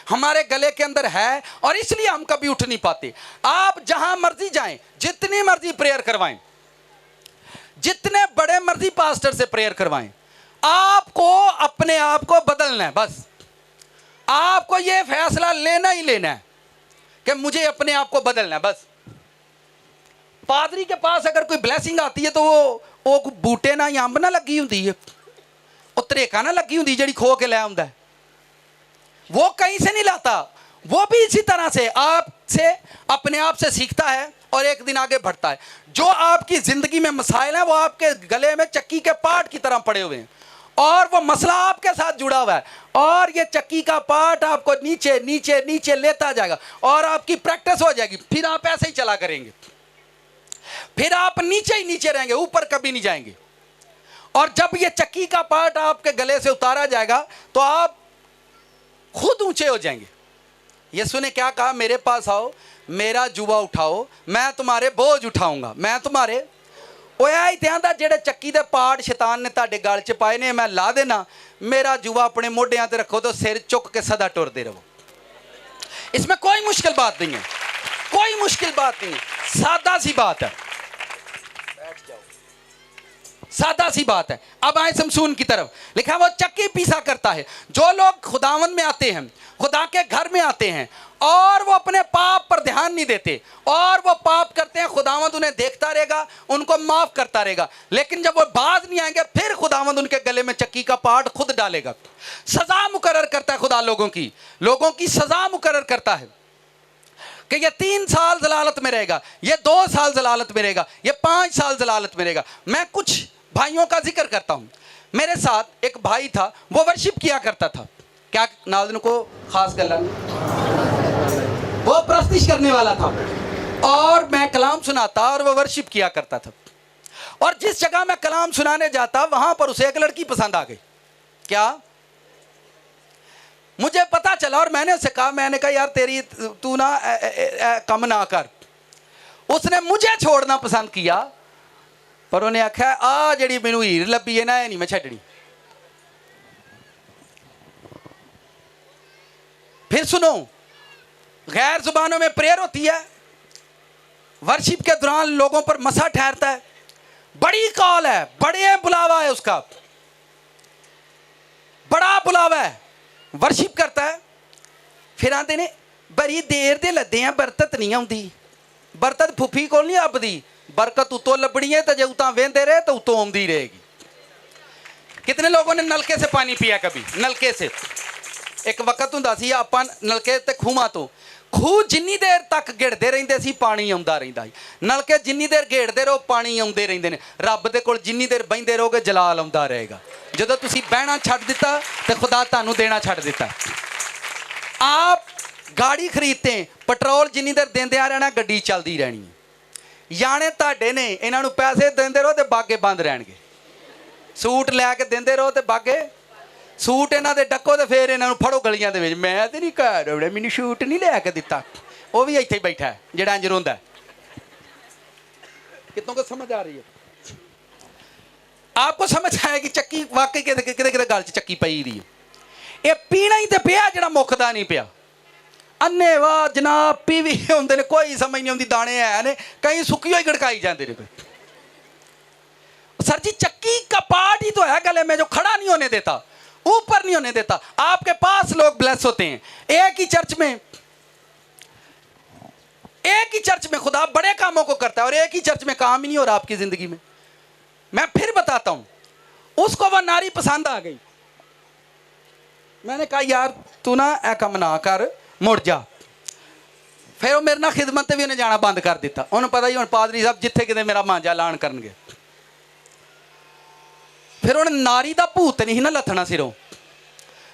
हमारे गले के अंदर है और इसलिए हम कभी उठ नहीं पाते। आप जहां मर्जी जाएं, जितनी मर्जी प्रेयर करवाएं, जितने बड़े मर्जी पास्टर से प्रेयर करवाएं, आपको अपने आप को बदलना है। बस आपको यह फैसला लेना ही लेना है कि मुझे अपने आप को बदलना है। बस पादरी के पास अगर कोई ब्लेसिंग आती है तो वो बूटे ना अंब ना लगी होंगी है, वो तरेका ना लगी होंगी जी खो के लै आंदा है, वो कहीं से नहीं लाता। वो भी इसी तरह से आपसे अपने आप से सीखता है और एक दिन आगे बढ़ता है। जो आपकी जिंदगी में मसाइल हैं वो आपके गले में चक्की के पार्ट की तरह पड़े हुए हैं और वो मसला आपके साथ जुड़ा हुआ है और ये चक्की का पार्ट आपको नीचे नीचे नीचे लेता जाएगा और आपकी प्रैक्टिस हो जाएगी। फिर आप ऐसे ही चला करेंगे, फिर आप नीचे ही नीचे रहेंगे, ऊपर कभी नहीं जाएंगे। और जब ये चक्की का पार्ट आपके गले से उतारा जाएगा तो आप खुद ऊंचे हो जाएंगे। यीशु ने क्या कहा? मेरे पास आओ, मेरा जुआ उठाओ, मैं तुम्हारे बोझ उठाऊंगा, मैं तुम्हारे ध्यान जेड़े चक्की दे पार्ट शैतान ने ताड़े गल च पाए ने मैं ला देना, मेरा जुआ अपने मोढियां ते रखो तो सिर चुक के सदा टुरदे रहो। इसमें कोई मुश्किल बात नहीं है, कोई मुश्किल बात नहीं है, सादा सी बात है, सादा सी बात है। अब आए समसून की तरफ, लिखा वो चक्की पीसा करता है। जो लोग खुदावंद में आते हैं, खुदा के घर में आते हैं और वो अपने पाप पर ध्यान नहीं देते और वो पाप करते हैं, खुदावंद उन्हें देखता रहेगा, उनको माफ करता रहेगा। लेकिन जब वो बाज नहीं आएंगे फिर खुदावंद उनके गले में चक्की का पार्ट खुद डालेगा। सजा मुकर्रर करता है खुदा, लोगों की सजा मुकर्रर करता है कि ये 3 साल जलालत में रहेगा, ये 2 साल जलालत में रहेगा, ये 5 साल जलालत में रहेगा। मैं कुछ भाइयों का जिक्र करता हूं। मेरे साथ एक भाई था, वो वर्शिप किया करता था। क्या नाज़रीन को खास गल्ला, वो प्रस्तिश करने वाला था और मैं कलाम सुनाता और वो वर्शिप किया करता था। और जिस जगह मैं कलाम सुनाने जाता वहां पर उसे एक लड़की पसंद आ गई। क्या? मुझे पता चला और मैंने उसे कहा, मैंने कहा यार तेरी तू ना कम ना कर। उसने मुझे छोड़ना पसंद किया पर उन्हें आख्या आ जी मैनू हीर लभी है ना, ये नहीं मैं छड्डनी। फिर सुनो, गैर जुबानों में प्रेयर होती है, वर्शिप के दौरान लोगों पर मसा ठहरता है, बड़ी कॉल है, बड़े बुलावा है, उसका बड़ा बुलावा है, वर्शिप करता है। फिर आते ने बड़ी देर दे लदे हैं, बरकत नहीं आती, बरकत फुफी को नहीं अपदी, बरकत उतों लभनी है तो जो उतना वेंदे रहे तो उतों आती रहेगी। कितने लोगों ने नलके से पानी पिया? कभी नलके से एक वक्त हुंदा सी आपां नलके ते खूहां तो, खूह जिन्नी देर तक घेड़ते रहिंदे सी पानी आउंदा रहिंदा, नलके जिन्नी देर घेड़ते रहो पानी आउंदे रहिंदे ने। रब दे कोल जिन्नी देर बहिंदे रहोगे जलाल आउंदा रहेगा। जदों तुसीं बहना छड्ड दिता ते खुदा तुहानूं देना छड्ड दिता। आप गाड़ी खरीदते हैं, पेट्रोल जिन्नी देर देंदे आ रहना गड्डी चलदी रहनी है। याने तुहाडे ने, इन्हां नूं पैसे देंदे रहो ते बागे बंद रहणगे, सूट लैके देंदे रहो ते बागे, सूट इन्हां दे डक्को ते फिर इन्हां नूं फड़ो गलियां दे विच, मैं ते नहीं घर आवड़े, मैनूं सूट नहीं लैके दित्ता, वो भी इत्थे ही बैठा है जिहड़ा इंज रोंदा है। कितों को समझ आ रही है? आपको समझ आया कि चक्की वाकई किते गल च चक्की पई दी है। ये पीना ही ते पिया जिहड़ा मुकदा नहीं पिया। अन्ने वाह जनाब पीवी होंदे ने, कोई समझ नहीं आती, दाने है ने कई सुक्की हुई गड़काई जाते ने। सर जी चक्की का पार्ट ही तो है गले में जो खड़ा नहीं होने देता, ऊपर नहीं होने देता। आपके पास लोग ब्लेस होते हैं, एक ही चर्च में खुदा बड़े कामों को करता है और एक ही चर्च में काम ही नहीं हो रहा आपकी जिंदगी में। मैं फिर बताता हूं, उसको वह नारी पसंद आ गई। मैंने कहा यार तू ना ऐ कम ना कर, मुड़ जा। फिर वो मेरे ना खिदमत भी उन्हें जाना बंद कर दिता। उन्हें पता ही हुण पादरी साहब जिथे किते मेरा मांझा लाण करनगे। फिर उन्हें नारी दा भूत नहीं ना लथना सिरों।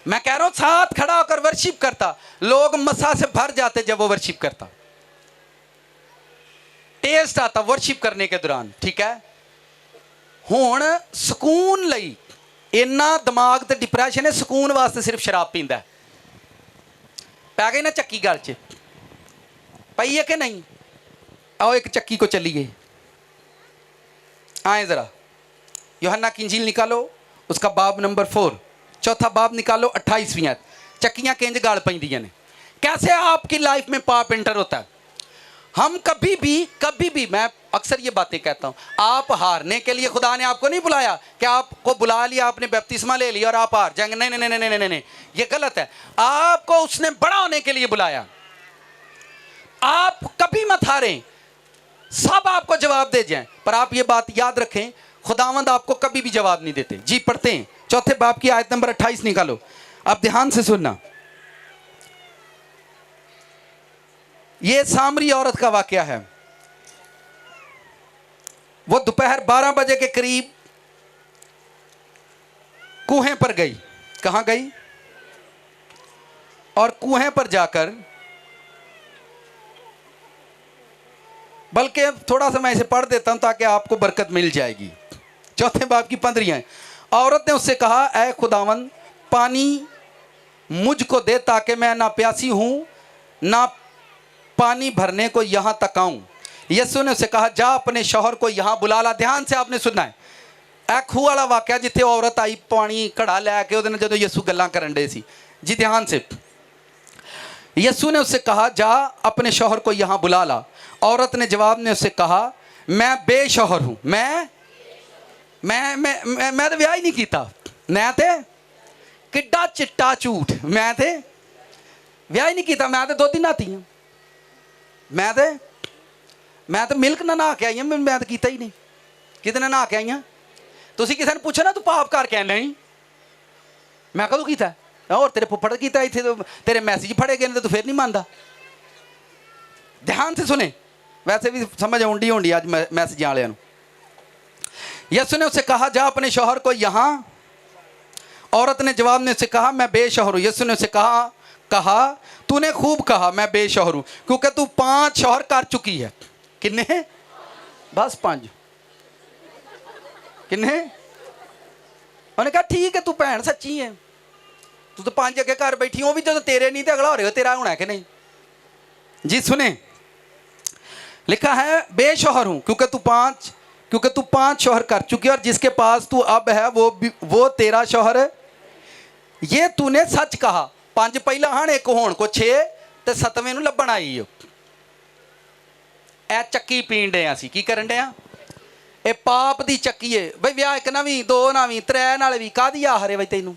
मैं कह रहा हूं साथ खड़ा होकर वर्शिप करता, लोग मसा से भर जाते जब वो वर्शिप करता। टेस्ट आता वर्शिप करने के दौरान, ठीक है। हुण सुकून लई इन्ना दिमाग ते डिप्रैशन है, सुकून वास्ते सिर्फ शराब पींदा है। पै गई ना चक्की गल च, पई है कि नहीं? आओ एक चक्की को चलिए, आए जरा। यूहन्ना की इंजील निकालो, उसका बाब नंबर 4, चौथा बाब निकालो 28वीं आयत। चक्कियां किंज गल पैंदियां ने, कैसे आपकी लाइफ में पाप एंटर होता है। हम कभी भी मैं अक्सर ये बातें कहता हूँ, आप हारने के लिए खुदा ने आपको नहीं बुलाया कि आपको बुला लिया, आपने बपतिस्मा ले लिया और आप हार जाएंगे। नहीं नहीं नहीं नहीं नहीं नहीं, ये गलत है। आपको उसने बड़ा होने के लिए बुलाया। आप कभी मत हारें, सब आपको जवाब दे जाएं, पर आप ये बात याद रखें, खुदावंद आपको कभी भी जवाब नहीं देते। जी पढ़ते हैं, चौथे बाब की आयत नंबर 28 निकालो। अब ध्यान से सुनना, ये सामरी औरत का वाकया है। वो दोपहर 12 बजे के करीब कुएं पर गई। कहां गई? और कुएं पर जाकर, बल्कि थोड़ा सा मैं इसे पढ़ देता हूं ताकि आपको बरकत मिल जाएगी। चौथे बाब की 15 है। औरत ने उससे कहा, ऐ खुदावंद, पानी मुझको दे ताकि मैं ना प्यासी हूं ना पानी भरने को यहां तक आऊं। यीशु ने उसे कहा, जा अपने शौहर को यहां बुला ला। ध्यान से आपने सुनना है, ए खूह वाला वाकया जिथे औरत आई पानी घड़ा लैके ਉਹਦੇ ਨਾਲ ਜਦੋਂ यीशु गल्लां करन दे सी। जी ध्यान से, यीशु ने उससे कहा, जा अपने शौहर को यहां बुला ला। औरत ने जवाब में उससे कहा, मैं बेशौहर हूं। मैं तो विआह ही नहीं किया। मैं ते किड्डा चिट्टा झूठ, मैं ते विआह ही नहीं किया, मैं तो दुध ही नहाती हूं, मैं तो मिल्क ना नहा के आई हूं, मैं तो किया ही नहीं। किते नहा के आई हूं? तुसीं किसी ने पूछो ना, तू पाप करके आया? नहीं, मैं कदों किया? और तेरे फुफड़ किया, इत्थे तो तेरे मैसेज फड़े गए तो तू फिर नहीं मानता। ध्यान से सुने, वैसे भी समझ आउंडी होंडी आज मैसेज वाले। यीशु ने उससे कहा, जा अपने शौहर को यहाँ। औरत ने जवाब में उससे कहा, मैं बेशौहर हूँ। यीशु ने उससे कहा, तूने खूब कहा, मैं बेशौहर हूँ, क्योंकि तू 5 शौहर कर चुकी है। किन्ने? बस 5। किन्ने? उन्हें कहा, ठीक है, तू भैन सच्ची है, तू तो 5 अगे घर बैठी, वो भी जो तेरे नहीं तो अगला हो रहे हो, तेरा होना है कि नहीं? जी सुने, लिखा है, बेशौहर हूँ क्योंकि तू 5 शौहर कर चुकी है, और जिसके पास तू अब है वो तेरा शौहर है। ये तूने सच कहा। 5 पहला हन, एक होण को 6 ते 7वें नूं लभण आई हो। ए चक्की पीण डे असीं की करन डे आ? ए पाप दी चक्की है बई। विआह 1 ना भी 2 ना भी 3 नाल भी कादी आहरे बई तैनूं?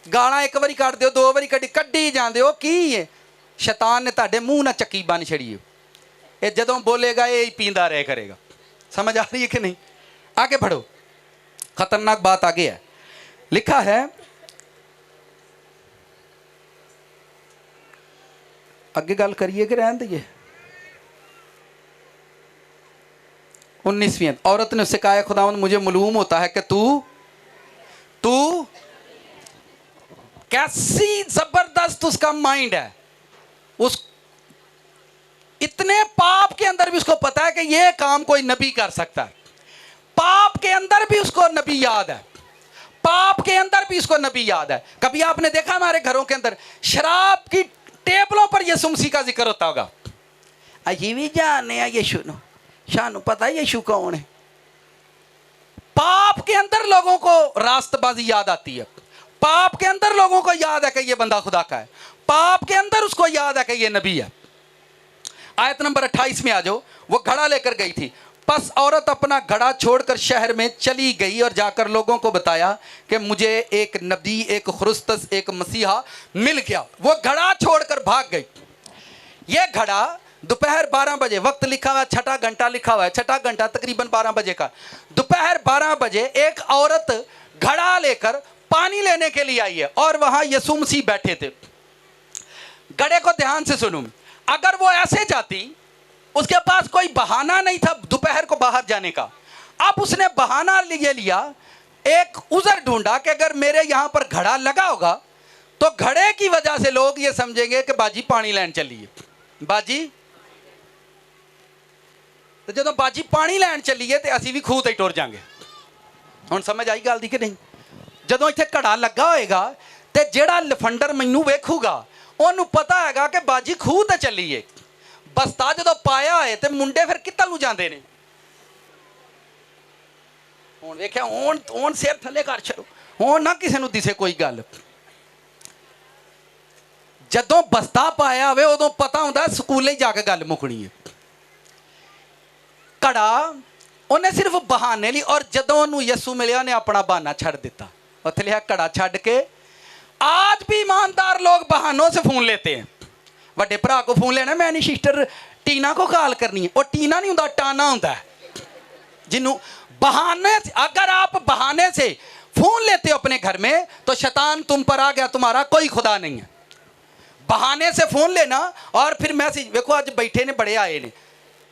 गालां 1 वारी कढ दिओ, 2 वारी कड्ढी जांदे हो, की है? शैतान ने तुहाडे मूँह नाल चक्की बन छड़ी है। ये जदों बोलेगा ये ही पींदा रह करेगा। समझ आ रही है कि नहीं? आगे बढ़ो, खतरनाक बात आगे है। लिखा है, आगे गल करिए कि रहने दीजिए? 19वीं। औरत ने उससे कहा, खुदावंद, मुझे मालूम होता है कि तू कैसी जबरदस्त उसका माइंड है। उस इतने पाप के अंदर भी उसको पता है कि यह काम कोई नबी कर सकता है। पाप के अंदर भी उसको नबी याद है। पाप के अंदर भी उसको नबी याद है। कभी आपने देखा हमारे घरों के अंदर शराब की टेबलों पर यीशु मसीह का जिक्र होता होगा? अजी भी जाने यीशु नो, शानू पता है यीशु कौन है। पाप के अंदर लोगों को रास्तबाजी याद आती है। पाप के अंदर लोगों को याद है कि यह बंदा खुदा का है। पाप के अंदर उसको याद है कि यह नबी है। आयत नंबर 28 में आ जाओ। वो घड़ा लेकर गई थी। बस औरत अपना घड़ा छोड़कर शहर में चली गई और जाकर लोगों को बताया कि मुझे एक नबी, एक खुरुस्तस, एक मसीहा मिल गया। वो घड़ा छोड़कर भाग गई। ये घड़ा दोपहर 12 बजे, वक्त लिखा हुआ 6ठा घंटा लिखा हुआ है, 6ठा घंटा तकरीबन 12 बजे का। दोपहर 12 बजे एक औरत घड़ा लेकर पानी लेने के लिए आई है और वहां यीशु मसीह बैठे थे। घड़े को ध्यान से सुनो, अगर वो ऐसे जाती, उसके पास कोई बहाना नहीं था दोपहर को बाहर जाने का। अब उसने बहाना लिया, एक उज़र ढूंढा कि अगर मेरे यहां पर घड़ा लगा होगा तो घड़े की वजह से लोग ये समझेंगे कि बाजी पानी लेने चली है। बाजी तो जो बाजी पानी लैन चलीए तो असी भी खूह ते टुर जाएंगे। हुण समझ आई गल दी कि नहीं? जदों इत्थे घड़ा लगा होएगा तो जिहड़ा लफंडर मैनू वेखूगा उन्होंने पता हैगा कि बाजी खूह ते चलीए। बस्ता जो पाया है तो मुंडे फिर कित्थां नूं जांदे ने। हुण वेख्या हुण सिर थले कर छड़ो, हुण ना किसी नूं दिसे कोई गल। जदों बस्ता पाया होवे उदों पता हुंदा स्कूले जाके गल मुकनी है। घड़ा उन्हें सिर्फ बहाने ली, और जदों उन्होंने यसू मिलिया उन्हें अपना बहाना छड़ दिता। उत्थे लिखा घड़ा छड़ के। आज भी ईमानदार लोग बहानों से फोन लेते हैं। वड्डे भरा को फोन लेना, मैं नहीं सिस्टर टीना को कॉल करनी है। वो टीना नहीं होंदा, टाना होंदा है। जिन्हों बहाने से, अगर आप बहाने से फोन लेते हो अपने घर में तो शैतान तुम पर आ गया, तुम्हारा कोई खुदा नहीं है। बहाने से फोन लेना और फिर मैसेज देखो अज बैठे ने बड़े आए ने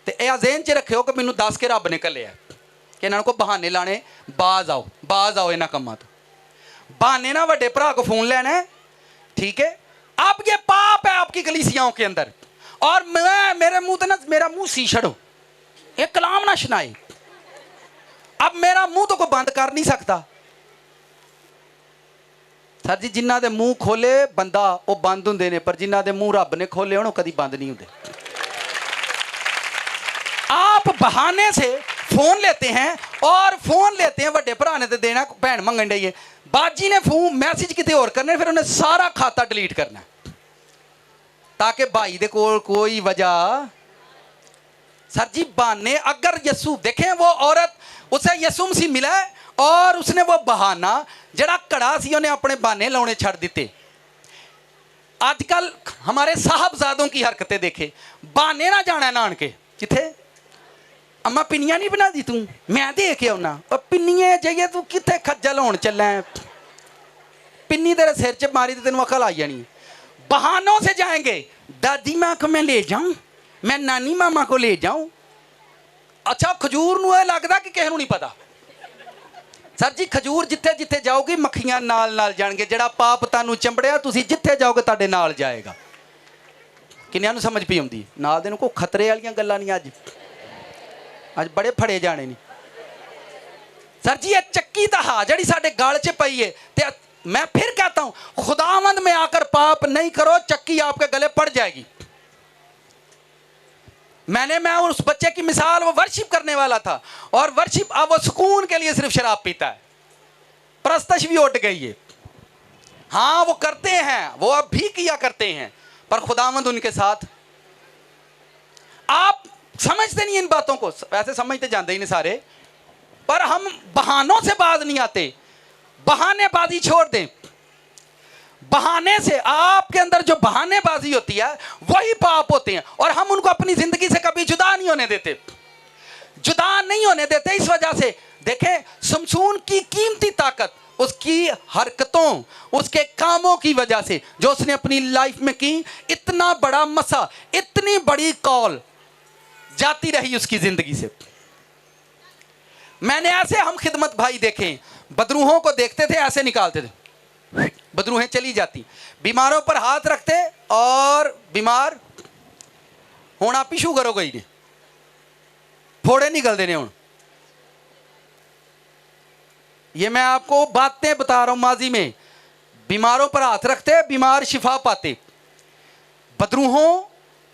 तो यह जेहन च रखियो कि मैनू दस के रब ने घल्लिया कि इन्होंने को बहाने लाने, बाज आओ इन्होंने कमां तो। बहाने ना वड्डे भरा को फोन लेना है, ठीक है। अब ये पाप है आपकी कलीसियाओं के अंदर, और मैं मेरे मुंह ना मेरा मुंह सी छड़ो, ये कलाम ना सुनाए। अब मेरा मुंह तो कोई बंद कर नहीं सकता। सर जी जिन्हों के मुंह खोले बंदा वो बंद होंगे ने, पर जिन्हों के मुंह रब ने खोले उन्होंने कभी बंद नहीं होंगे। आप बहाने से फोन लेते हैं, और फोन लेते हैं वड्डे भरा ने तो देना, भैन मंगन डई है, बाजी ने फोन मैसेज किते होर करने, फिर उन्हें सारा खाता डिलीट करना ताकि भाई दे कोल कोई वजह। सर जी बहाने, अगर यसू देखें वो औरत उसे यसू मसीह मिला है और उसने वो बहाना जड़ा घड़ा सी उन्हें अपने बहाने लाने छड़ दिते। आजकल हमारे साहबजादों की हरकतें देखे, बहाने ना जाना नानके किथे, अम्मा पिन्नियां नहीं बना दी तू, मैं दे के आना। पिन्नियां जाइए तू किथे खज्जल होन चला है, पिन्नी तेरे सिर च मारी तो तेन अकल आ जानी। बहानों से जाएंगे, दादी माँ को मैं ले जाऊं, मैं नानी मामा को ले जाऊं। अच्छा खजूर नूं लगता कि किसी नूं नहीं पता। सर जी खजूर जिथे जिथे जाओगी मक्खियां नाल नाल जाणगे, जिहड़ा पाप तुहानूं चंबड़िया तुसीं जिथे जाओगे तुहाडे नाल जाएगा। किन्नियां नूं समझ पई आउंदी? नाल दे नूं कोई खतरे वालियां गल्लां नहीं, अज बड़े फड़े जाने नहीं। सर जी ये चक्की तो हा जी साडे गल च पई है, ते मैं फिर कहता हूं खुदावंद में आकर पाप नहीं करो, चक्की आपके गले पड़ जाएगी। मैं उस बच्चे की मिसाल, वो वर्शिप करने वाला था और वर्शिप अब वो सुकून के लिए सिर्फ शराब पीता है, प्रस्तश भी उठ गई है। हाँ वो करते हैं, वो अब भी किया करते हैं, पर खुदावंद उनके साथ। आप समझते नहीं इन बातों को, वैसे समझते जानते ही नहीं सारे, पर हम बहानों से बाज नहीं आते। बहानेबाजी छोड़ दें। बहाने से आपके अंदर जो बहानेबाजी होती है वही पाप होते हैं, और हम उनको अपनी जिंदगी से कभी जुदा नहीं होने देते, जुदा नहीं होने देते। इस वजह से देखें समसून की कीमती ताकत उसकी हरकतों, उसके कामों की वजह से जो उसने अपनी लाइफ में की, इतना बड़ा मसा, इतनी बड़ी कॉल जाती रही उसकी जिंदगी से। मैंने ऐसे हम खिदमत भाई देखे, बदरूहों को देखते थे ऐसे निकालते थे, बदरूहें चली जाती, बीमारों पर हाथ रखते और बीमार होना भी शुगर हो गई ने, फोड़े निकलते ने। हुण ये मैं आपको बातें बता रहा हूं, माजी में बीमारों पर हाथ रखते, बीमार शिफा पाते, बदरूहों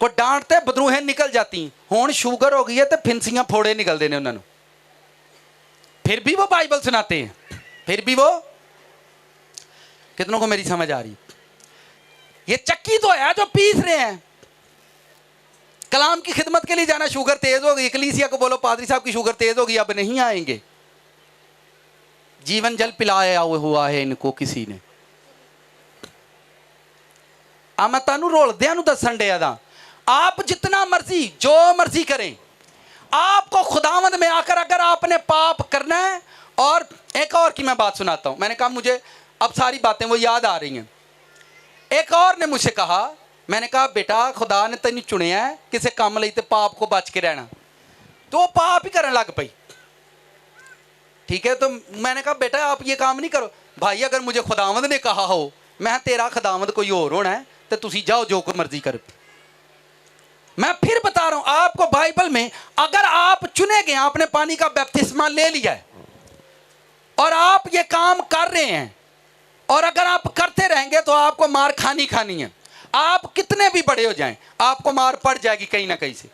को डांटते, बदरूहें निकल जाती। हुण शुगर हो गई है तो फिंसियां फोड़े निकलते ने उन्होंने, फिर भी वो बाइबल सुनाते हैं, फिर भी वो। कितनों को मेरी समझ आ रही? ये चक्की तो है जो पीस रहे हैं। कलाम की खिदमत के लिए जाना, शुगर तेज हो गई, कलीसिया को बोलो पादरी साहब की शुगर तेज हो गई, अब नहीं आएंगे। जीवन जल पिलाया हुआ है इनको किसी ने। आ मैं तुहानू रोलदियां नू दसन डिया दा, आप जितना मर्जी जो मर्जी करें, आपको खुदावंद में आकर अगर आपने पाप करना है। और एक और की मैं बात सुनाता हूं, मैंने कहा मुझे अब सारी बातें वो याद आ रही हैं। एक और ने मुझसे कहा, मैंने कहा बेटा खुदा ने तेन चुनिया है किसी काम लई ते पाप को बच के रहना, तो पाप ही करने लग पई। ठीक है, तो मैंने कहा बेटा आप ये काम नहीं करो। भाई अगर मुझे खुदावंद ने कहा हो, मैं तेरा खुदावंद कोई और होना है, तो तुसी जाओ जो कोई मर्जी कर। मैं फिर बता रहा हूं आपको, बाइबल में अगर आप चुने गए, आपने पानी का बपतिस्मा ले लिया है और आप ये काम कर रहे हैं, और अगर आप करते रहेंगे तो आपको मार खानी है। आप कितने भी बड़े हो जाएं, आपको मार पड़ जाएगी कहीं ना कहीं से।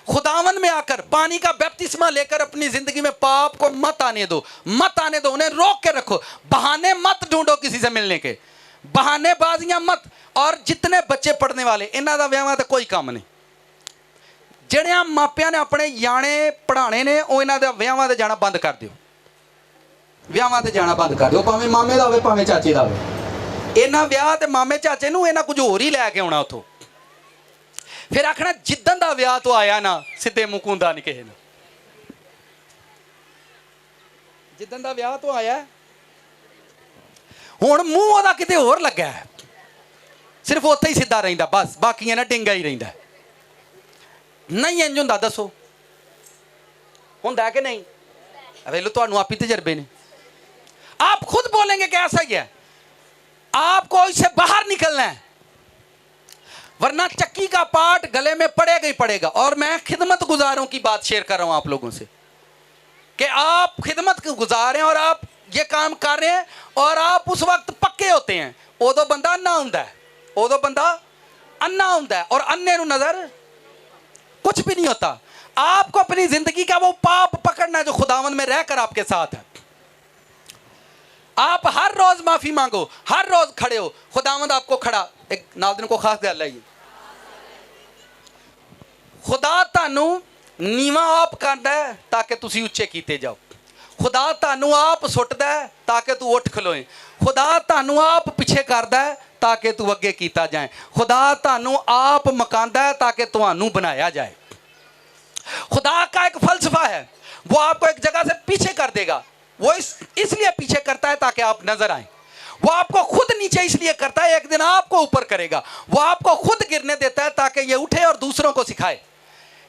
खुदावन में आकर पानी का बपतिस्मा लेकर अपनी जिंदगी में पाप को मत आने दो, मत आने दो, उन्हें रोक के रखो। बहाने मत ढूंढो किसी से मिलने के, बहानेबाजियां मत। और जितने बच्चे पढ़ने वाले, इन्हों का विआहां ते कोई काम नहीं। ਜਿਹੜੇ ਮਾਪਿਆਂ ਨੇ ਆਪਣੇ याने पढ़ाने ने, ਉਹ ਇਹਨਾਂ ਦੇ ਵਿਆਹਾਂ ਤੇ ਜਾਣਾ ਬੰਦ ਕਰ ਦਿਓ। ਵਿਆਹਾਂ ਤੇ ਜਾਣਾ ਬੰਦ ਕਰ ਦਿਓ, ਭਾਵੇਂ ਮਾਮੇ ਦਾ ਹੋਵੇ ਭਾਵੇਂ ਚਾਚੇ ਦਾ ਹੋਵੇ। ਇਹਨਾਂ ਵਿਆਹ ਤੇ ਮਾਮੇ ਚਾਚੇ ਨੂੰ ਇਹਨਾਂ ਕੁਝ ਹੋਰ ਹੀ ਲੈ ਕੇ ਆਉਣਾ ਉੱਥੋਂ। ਫਿਰ ਆਖਣਾ ਜਿੱਦਣ ਦਾ ਵਿਆਹ ਤੋਂ ਆਇਆ ਨਾ, ਸਿੱਧੇ ਮੂੰਹ ਕੁੰਦਾ ਨਹੀਂ ਕਿਸੇ ਨੂੰ। ਜਿੱਦਣ ਦਾ ਵਿਆਹ ਤੋਂ ਆਇਆ, ਹੁਣ ਮੂੰਹ ਉਹਦਾ ਕਿਤੇ ਹੋਰ ਲੱਗਾ, ਸਿਰਫ ਉੱਥੇ ਹੀ ਸਿੱਧਾ ਰਹਿੰਦਾ ਬਸ, ਬਾਕੀਆਂ ਨਾਲ ਡਿੰਗਾ ਹੀ ਰਹਿੰਦਾ। नहीं इंज हुंदा, दसो हुंदा कि नहीं? वेलो तुहानू आप ही तजर्बे ने, आप खुद बोलेंगे कि ऐसा ही है। आपको इससे बाहर निकलना है, वरना चक्की का पार्ट गले में पड़ेगा ही पड़ेगा। और मैं खिदमत गुजारों की बात शेयर कर रहा हूं आप लोगों से कि आप खिदमत गुजार हैं और आप ये काम कर रहे हैं, और आप उस वक्त पक्के होते हैं। उदो बंदा अन्ना हुंदा है, उदो बंदा अन्ना हुंदा है, और अन्ने नूं नजर कुछ भी नहीं होता। आपको अपनी जिंदगी का वो पाप पकड़ना है जो खुदावन में रहकर आपके साथ है। आप हर रोज माफी मांगो, हर रोज खड़े हो, खुदावंद आपको खड़ा। एक नाज़रीन को खास गल है, खुदा तानू नीवा आप करदा है ताकि तुसी उच्चे कीते जाओ। खुदा तानू आप सुटदा है ताकि तू उठ खलोए। खुदा तानू आप पिछे करदा है ताकि तू अगे कीता जाए। खुदा तानू आप मकांदा है ताकि तुहानू बनाया जाए। खुदा का एक फलसफा है, वो आपको एक जगह से पीछे कर देगा। वो इसलिए पीछे करता है ताकि आप नजर आए। वो आपको खुद नीचे इसलिए करता है, एक दिन आपको ऊपर करेगा। वो आपको खुद गिरने देता है ताकि ये उठे और दूसरों को सिखाए,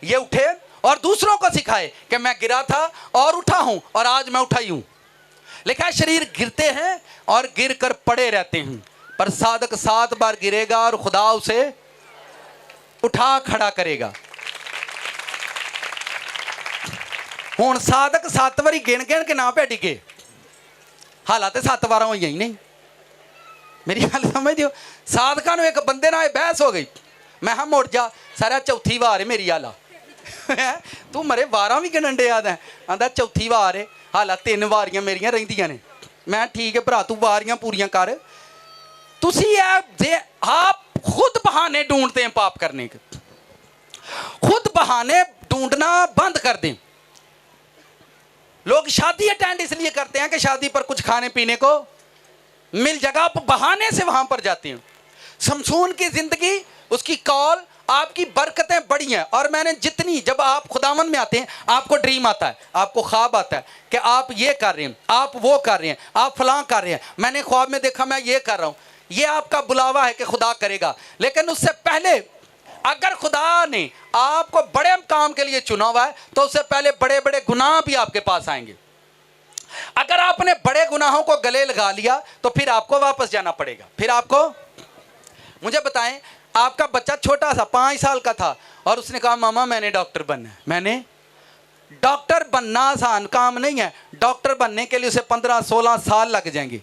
ये उठे और दूसरों को सिखाए कि मैं गिरा था और उठा हूं, और आज मैं उठा ही हूं। लिखा है शरीर गिरते हैं और गिर कर पड़े रहते हैं, पर साधक 7 बार गिरेगा और खुदा उसे उठा खड़ा करेगा। हुण साधक 7 बारी गिन गिन के ना पे डिगे, हालात 7 बार हुई ही नहीं। मेरी गल समझ दियो। साधका नूं एक बंदे नाल बहस हो गई, मैं हाँ मुड़ जा, सारा चौथी वार है मेरी हाला। तू मरे 12 भी गिनन डे आदा, आंदा चौथी वार है, हाला 3 वारियां मेरियां रहिंदियां ने। मैं ठीक है भरा, तू वारियां पूरियां कर। तुसी आप खुद बहाने ढूंढते हैं पाप करने के, खुद बहाने ढूंढना बंद कर दें। लोग शादी अटेंड इसलिए करते हैं कि शादी पर कुछ खाने पीने को मिल जाएगा, आप बहाने से वहां पर जाते हैं। शमशून की जिंदगी, उसकी कॉल, आपकी बरकतें बड़ी हैं। और मैंने जितनी, जब आप खुदावन में आते हैं आपको ड्रीम आता है, आपको ख्वाब आता है कि आप ये कर रहे हैं, आप वो कर रहे हैं, आप फलां कर रहे हैं। मैंने ख्वाब में देखा मैं ये कर रहा हूं, ये आपका बुलावा है कि खुदा करेगा। लेकिन उससे पहले अगर खुदा ने आपको बड़े काम के लिए चुना हुआ है तो उससे पहले बड़े बड़े गुनाह भी आपके पास आएंगे। अगर आपने बड़े गुनाहों को गले लगा लिया तो फिर आपको वापस जाना पड़ेगा। फिर आपको, मुझे बताएं, आपका बच्चा छोटा सा 5 साल का था और उसने कहा मामा मैंने डॉक्टर बनना है। मैंने डॉक्टर बनना आसान काम नहीं है, डॉक्टर बनने के लिए उसे 15-16 साल लग जाएंगे।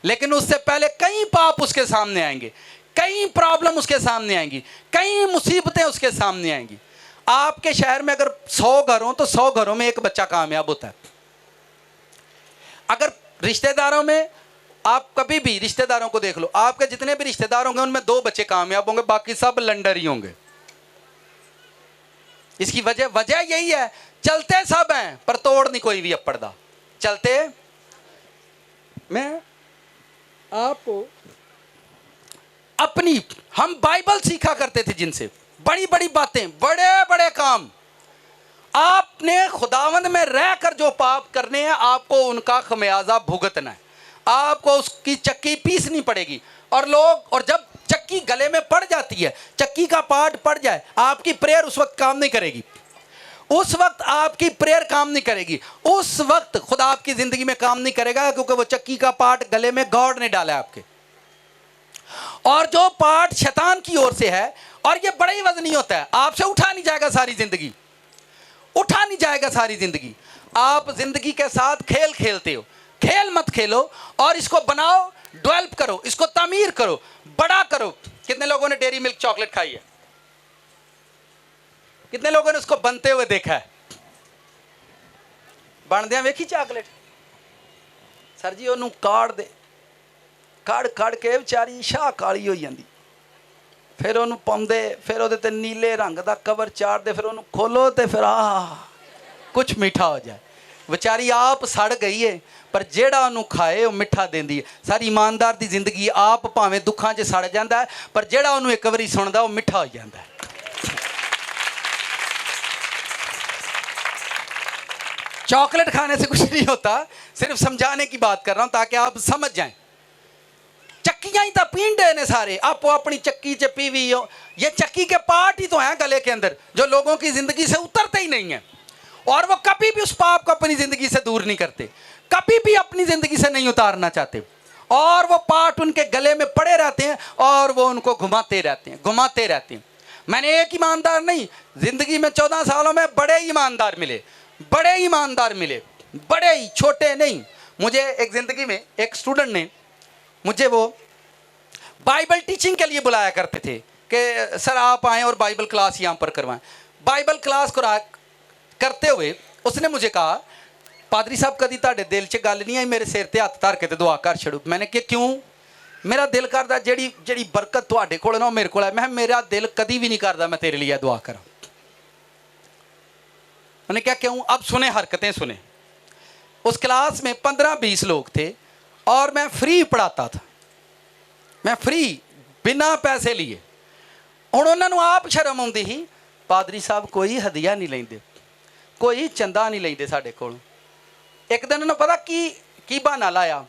लेकिन उससे पहले कई पाप उसके सामने आएंगे, कई प्रॉब्लम उसके सामने आएंगी, कई मुसीबतें उसके सामने आएंगी। आपके शहर में अगर 100 घर हों तो 100 घरों में एक बच्चा कामयाब होता है। अगर रिश्तेदारों में, आप कभी भी रिश्तेदारों को देख लो, आपके जितने भी रिश्तेदार होंगे उनमें 2 बच्चे कामयाब होंगे, बाकी सब लंडर ही होंगे। इसकी वजह यही है, चलते सब हैं पर तोड़ नहीं कोई भी अपड़दा। चलते, मैं आपको अपनी, हम बाइबल सीखा करते थे जिनसे, बड़ी बड़ी बातें, बड़े बड़े काम। आपने खुदावंद में रहकर जो पाप करने हैं आपको उनका खमियाजा भुगतना है। आपको उसकी चक्की पीसनी पड़ेगी। और लोग, और जब चक्की गले में पड़ जाती है, चक्की का पार्ट पड़ जाए, आपकी प्रेयर उस वक्त काम नहीं करेगी। उस वक्त आपकी प्रेयर काम नहीं करेगी, उस वक्त खुदा आपकी जिंदगी में काम नहीं करेगा, क्योंकि वो चक्की का पार्ट गले में गॉड ने डाला है आपके। और जो पार्ट शैतान की ओर से है, और ये बड़ा ही वजनी होता है, आपसे उठा नहीं जाएगा सारी जिंदगी। उठा नहीं जाएगा सारी जिंदगी। आप जिंदगी के साथ खेल खेलते हो, खेल मत खेलो और इसको बनाओ, डेवलप करो, इसको तामीर करो, बड़ा करो। कितने लोगों ने डेयरी मिल्क चॉकलेट खाई है? कितने लोगों ने उसको बनते हुए देखा है? बनदे वेखी चॉकलेट? सर जी ਉਹਨੂੰ ਕਾੜ ਦੇ, ਕੜ ਕੇ ਵਿਚਾਰੀ ਸ਼ਾਹ ਕਾਲੀ ਹੋ ਜਾਂਦੀ, फिर ਉਹਨੂੰ ਪਾਉਂਦੇ, फिर ਉਹਦੇ ਤੇ नीले रंग ਦਾ कवर ਚਾੜਦੇ, फिर ਉਹਨੂੰ खोलो तो फिर कुछ मीठा हो जाए। ਵਿਚਾਰੀ आप सड़ गई है पर ਜਿਹੜਾ ਉਹਨੂੰ खाए वो मिठा देंदी है। सारी ईमानदार की जिंदगी आप भावें दुखों 'ਚ सड़ जाता है पर ਜਿਹੜਾ ਉਹਨੂੰ एक बारी सुनता वो मिठा हो जाता है। चॉकलेट खाने से कुछ नहीं होता, सिर्फ समझाने की बात कर रहा हूं ताकि आप समझ जाएं। चक्कियां ही तो पींडे ने सारे, आपो अपनी चक्की च पीवी हो, ये चक्की के पार्ट ही तो हैं गले के अंदर जो लोगों की जिंदगी से उतरते ही नहीं है और वो कभी भी उस पाप को अपनी जिंदगी से दूर नहीं करते, कभी भी अपनी जिंदगी से नहीं उतारना चाहते और वो पार्ट उनके गले में पड़े रहते हैं और वो उनको घुमाते रहते हैं। मैंने एक ईमानदार नहीं, जिंदगी में 14 सालों में बड़े ईमानदार मिले, बड़े ही, छोटे नहीं। मुझे एक ज़िंदगी में एक स्टूडेंट ने मुझे वो बाइबल टीचिंग के लिए बुलाया करते थे कि सर आप आएँ और बाइबल क्लास यहाँ पर करवाएं। बाइबल क्लास करते हुए उसने मुझे कहा, पादरी साहब कभी ਤੁਹਾਡੇ दिल 'ਚ गल नहीं आई मेरे सिर ते हत्थ धर के ते दुआ कर छड़ो? मैंने कहा क्यों? मेरा दिल करदा ਜਿਹੜੀ बरकत ਤੁਹਾਡੇ ਕੋਲ ना मेरे को है। मैं मेरा दिल कभी भी नहीं करता मैं तेरे लिए दुआ करा। मैंने क्या क्यों? अब सुने, हरकतें सुने। उस क्लास में 15-20 लोग थे और मैं फ्री पढ़ाता था, मैं फ्री, बिना पैसे लिए। हुण उन्होंने आप शर्म आउंदी ही, पादरी साहब कोई हदिया नहीं लेंदे, कोई चंदा नहीं लेंदे साडे कोल। एक दिन उन्होंने पता की बहाना लाया,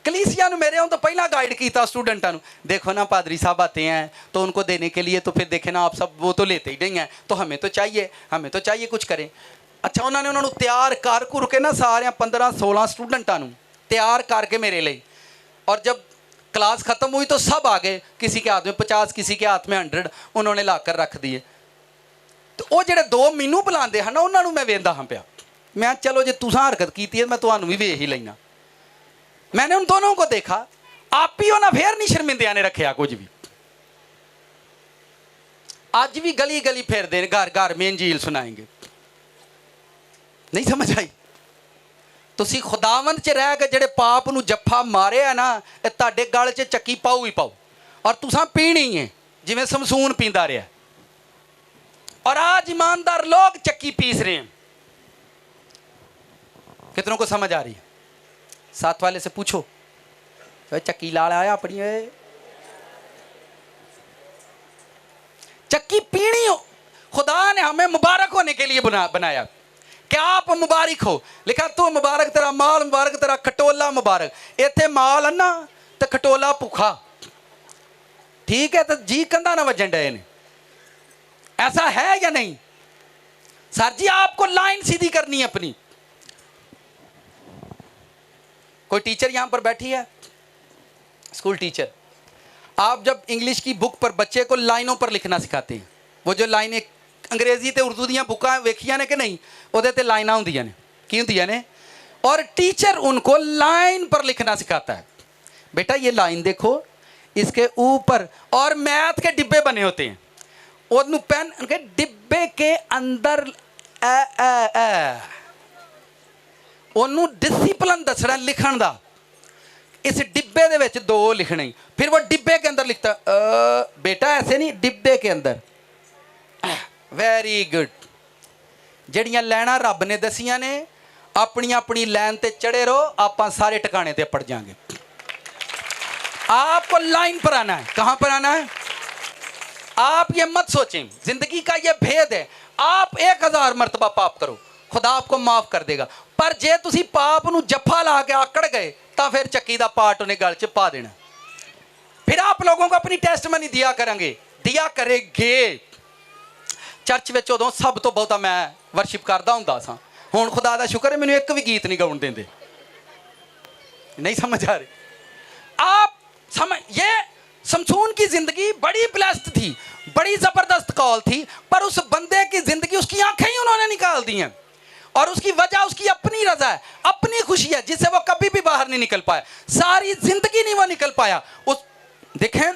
कलीसिया ने मेरे तो पहला गाइड किया स्टूडेंटा, देखो ना पादरी साहब आते हैं तो उनको देने के लिए, तो फिर देखे ना आप सब वो तो लेते ही नहीं हैं, तो हमें तो चाहिए कुछ करें। अच्छा, उन्होंने उन्होंने तैयार कर के ना सारे 15-16 स्टूडेंटा तैयार करके मेरे लिए, और जब क्लास ख़त्म हुई तो सब आ गए, किसी के हाथ में 50, किसी के हाथ में 100 उन्होंने ला कर रख दिए। तो वो जो 2 मैनू बुलाते हैं ना उन्होंने मैं वेंदा हाँ पिया, मैं चलो जो तुसां हरकत की है मैं तुहानू भी वेख ही लेना। मैंने उन दोनों को देखा, आप ही उन्हें फिर नहीं शर्मिंदिया ने रखा कुछ भी। आज भी गली गली फिरते घर घर में इंजील सुनाएंगे। नहीं समझ आई? तुसी खुदावंद च रह के जेड़े पाप नू जफ्फा मारे है ना, ये तुहाडे गल च चक्की पाऊ ही पाऊ और तुसां पीनी है जिवें समसून पींदा रहा। और आज ईमानदार लोग चक्की पीस रहे हैं। कितनों को समझ आ रही है? साथ वाले से पूछो, चक्की ला आया अपनी, चक्की पीनी हो। खुदा ने हमें मुबारक होने के लिए बनाया कि आप मुबारक हो। लिखा तू मुबारक तेरा माल मुबारक तेरा खटोला मुबारक। इत्थे माल है ना तो खटोला भुखा, ठीक है? तो जी कंधा ना वजन डे ने, ऐसा है या नहीं? सर जी आपको लाइन सीधी करनी है अपनी। कोई टीचर यहां पर बैठी है, स्कूल टीचर, आप जब इंग्लिश की बुक पर बच्चे को लाइनों पर लिखना सिखाते हैं, वो जो लाइनें अंग्रेजी ते उर्दू दियां बुकां वेखियां ने कि नहीं, उहदे ते लाइनां हुंदियां ने, की हुंदियां ने, और टीचर उनको लाइन पर लिखना सिखाता है। बेटा ये लाइन देखो, इसके ऊपर, और मैथ के डिब्बे बने होते हैं, उन्होंने पेन के डिब्बे के अंदर उन्होंने डिसिप्लिन दसना लिखण दा। इस डिब्बे दे विच 2 लिखने, फिर वो डिब्बे के अंदर लिखता, बेटा ऐसे नहीं, डिब्बे के अंदर। Very good. जड़ियाँ लैना रब ने दसियां ने, अपनी अपनी लैन ते चढ़े रहो, आप सारे ठिकाने ते पड़ जाएंगे। आपको लाइन पर आना है। कहाँ पर आना है? आप ये मत सोचें, जिंदगी का ये भेद है। आप 1000 मरतबा पाप करो, खुदा आपको माफ कर देगा, पर जे तुसी पाप नू जफ्फा ला के आकड़ गए तो फिर चक्की का पार्ट उन्हें गल च पा देना। फिर आप लोगों को अपनी टेस्टमनी दिया करेंगे। चर्च में उदों सब तो बहुता मैं वर्शिप करता हुंदा सा, हुण खुदा दा शुक्र है मैनूं एक भी गीत नहीं गाउण देंदे। नहीं समझ आ रही? आप समझ, ये समसून की जिंदगी बड़ी ब्लेस्ड थी, बड़ी जबरदस्त कॉल थी, पर उस बंदे की जिंदगी, उसकी आंखें ही उन्होंने निकाल दी। दी हैं, और उसकी वजह उसकी अपनी रजा है, अपनी खुशी है, जिससे वो कभी भी बाहर नहीं निकल पाया, सारी जिंदगी नहीं वो निकल पाया। उस देखें,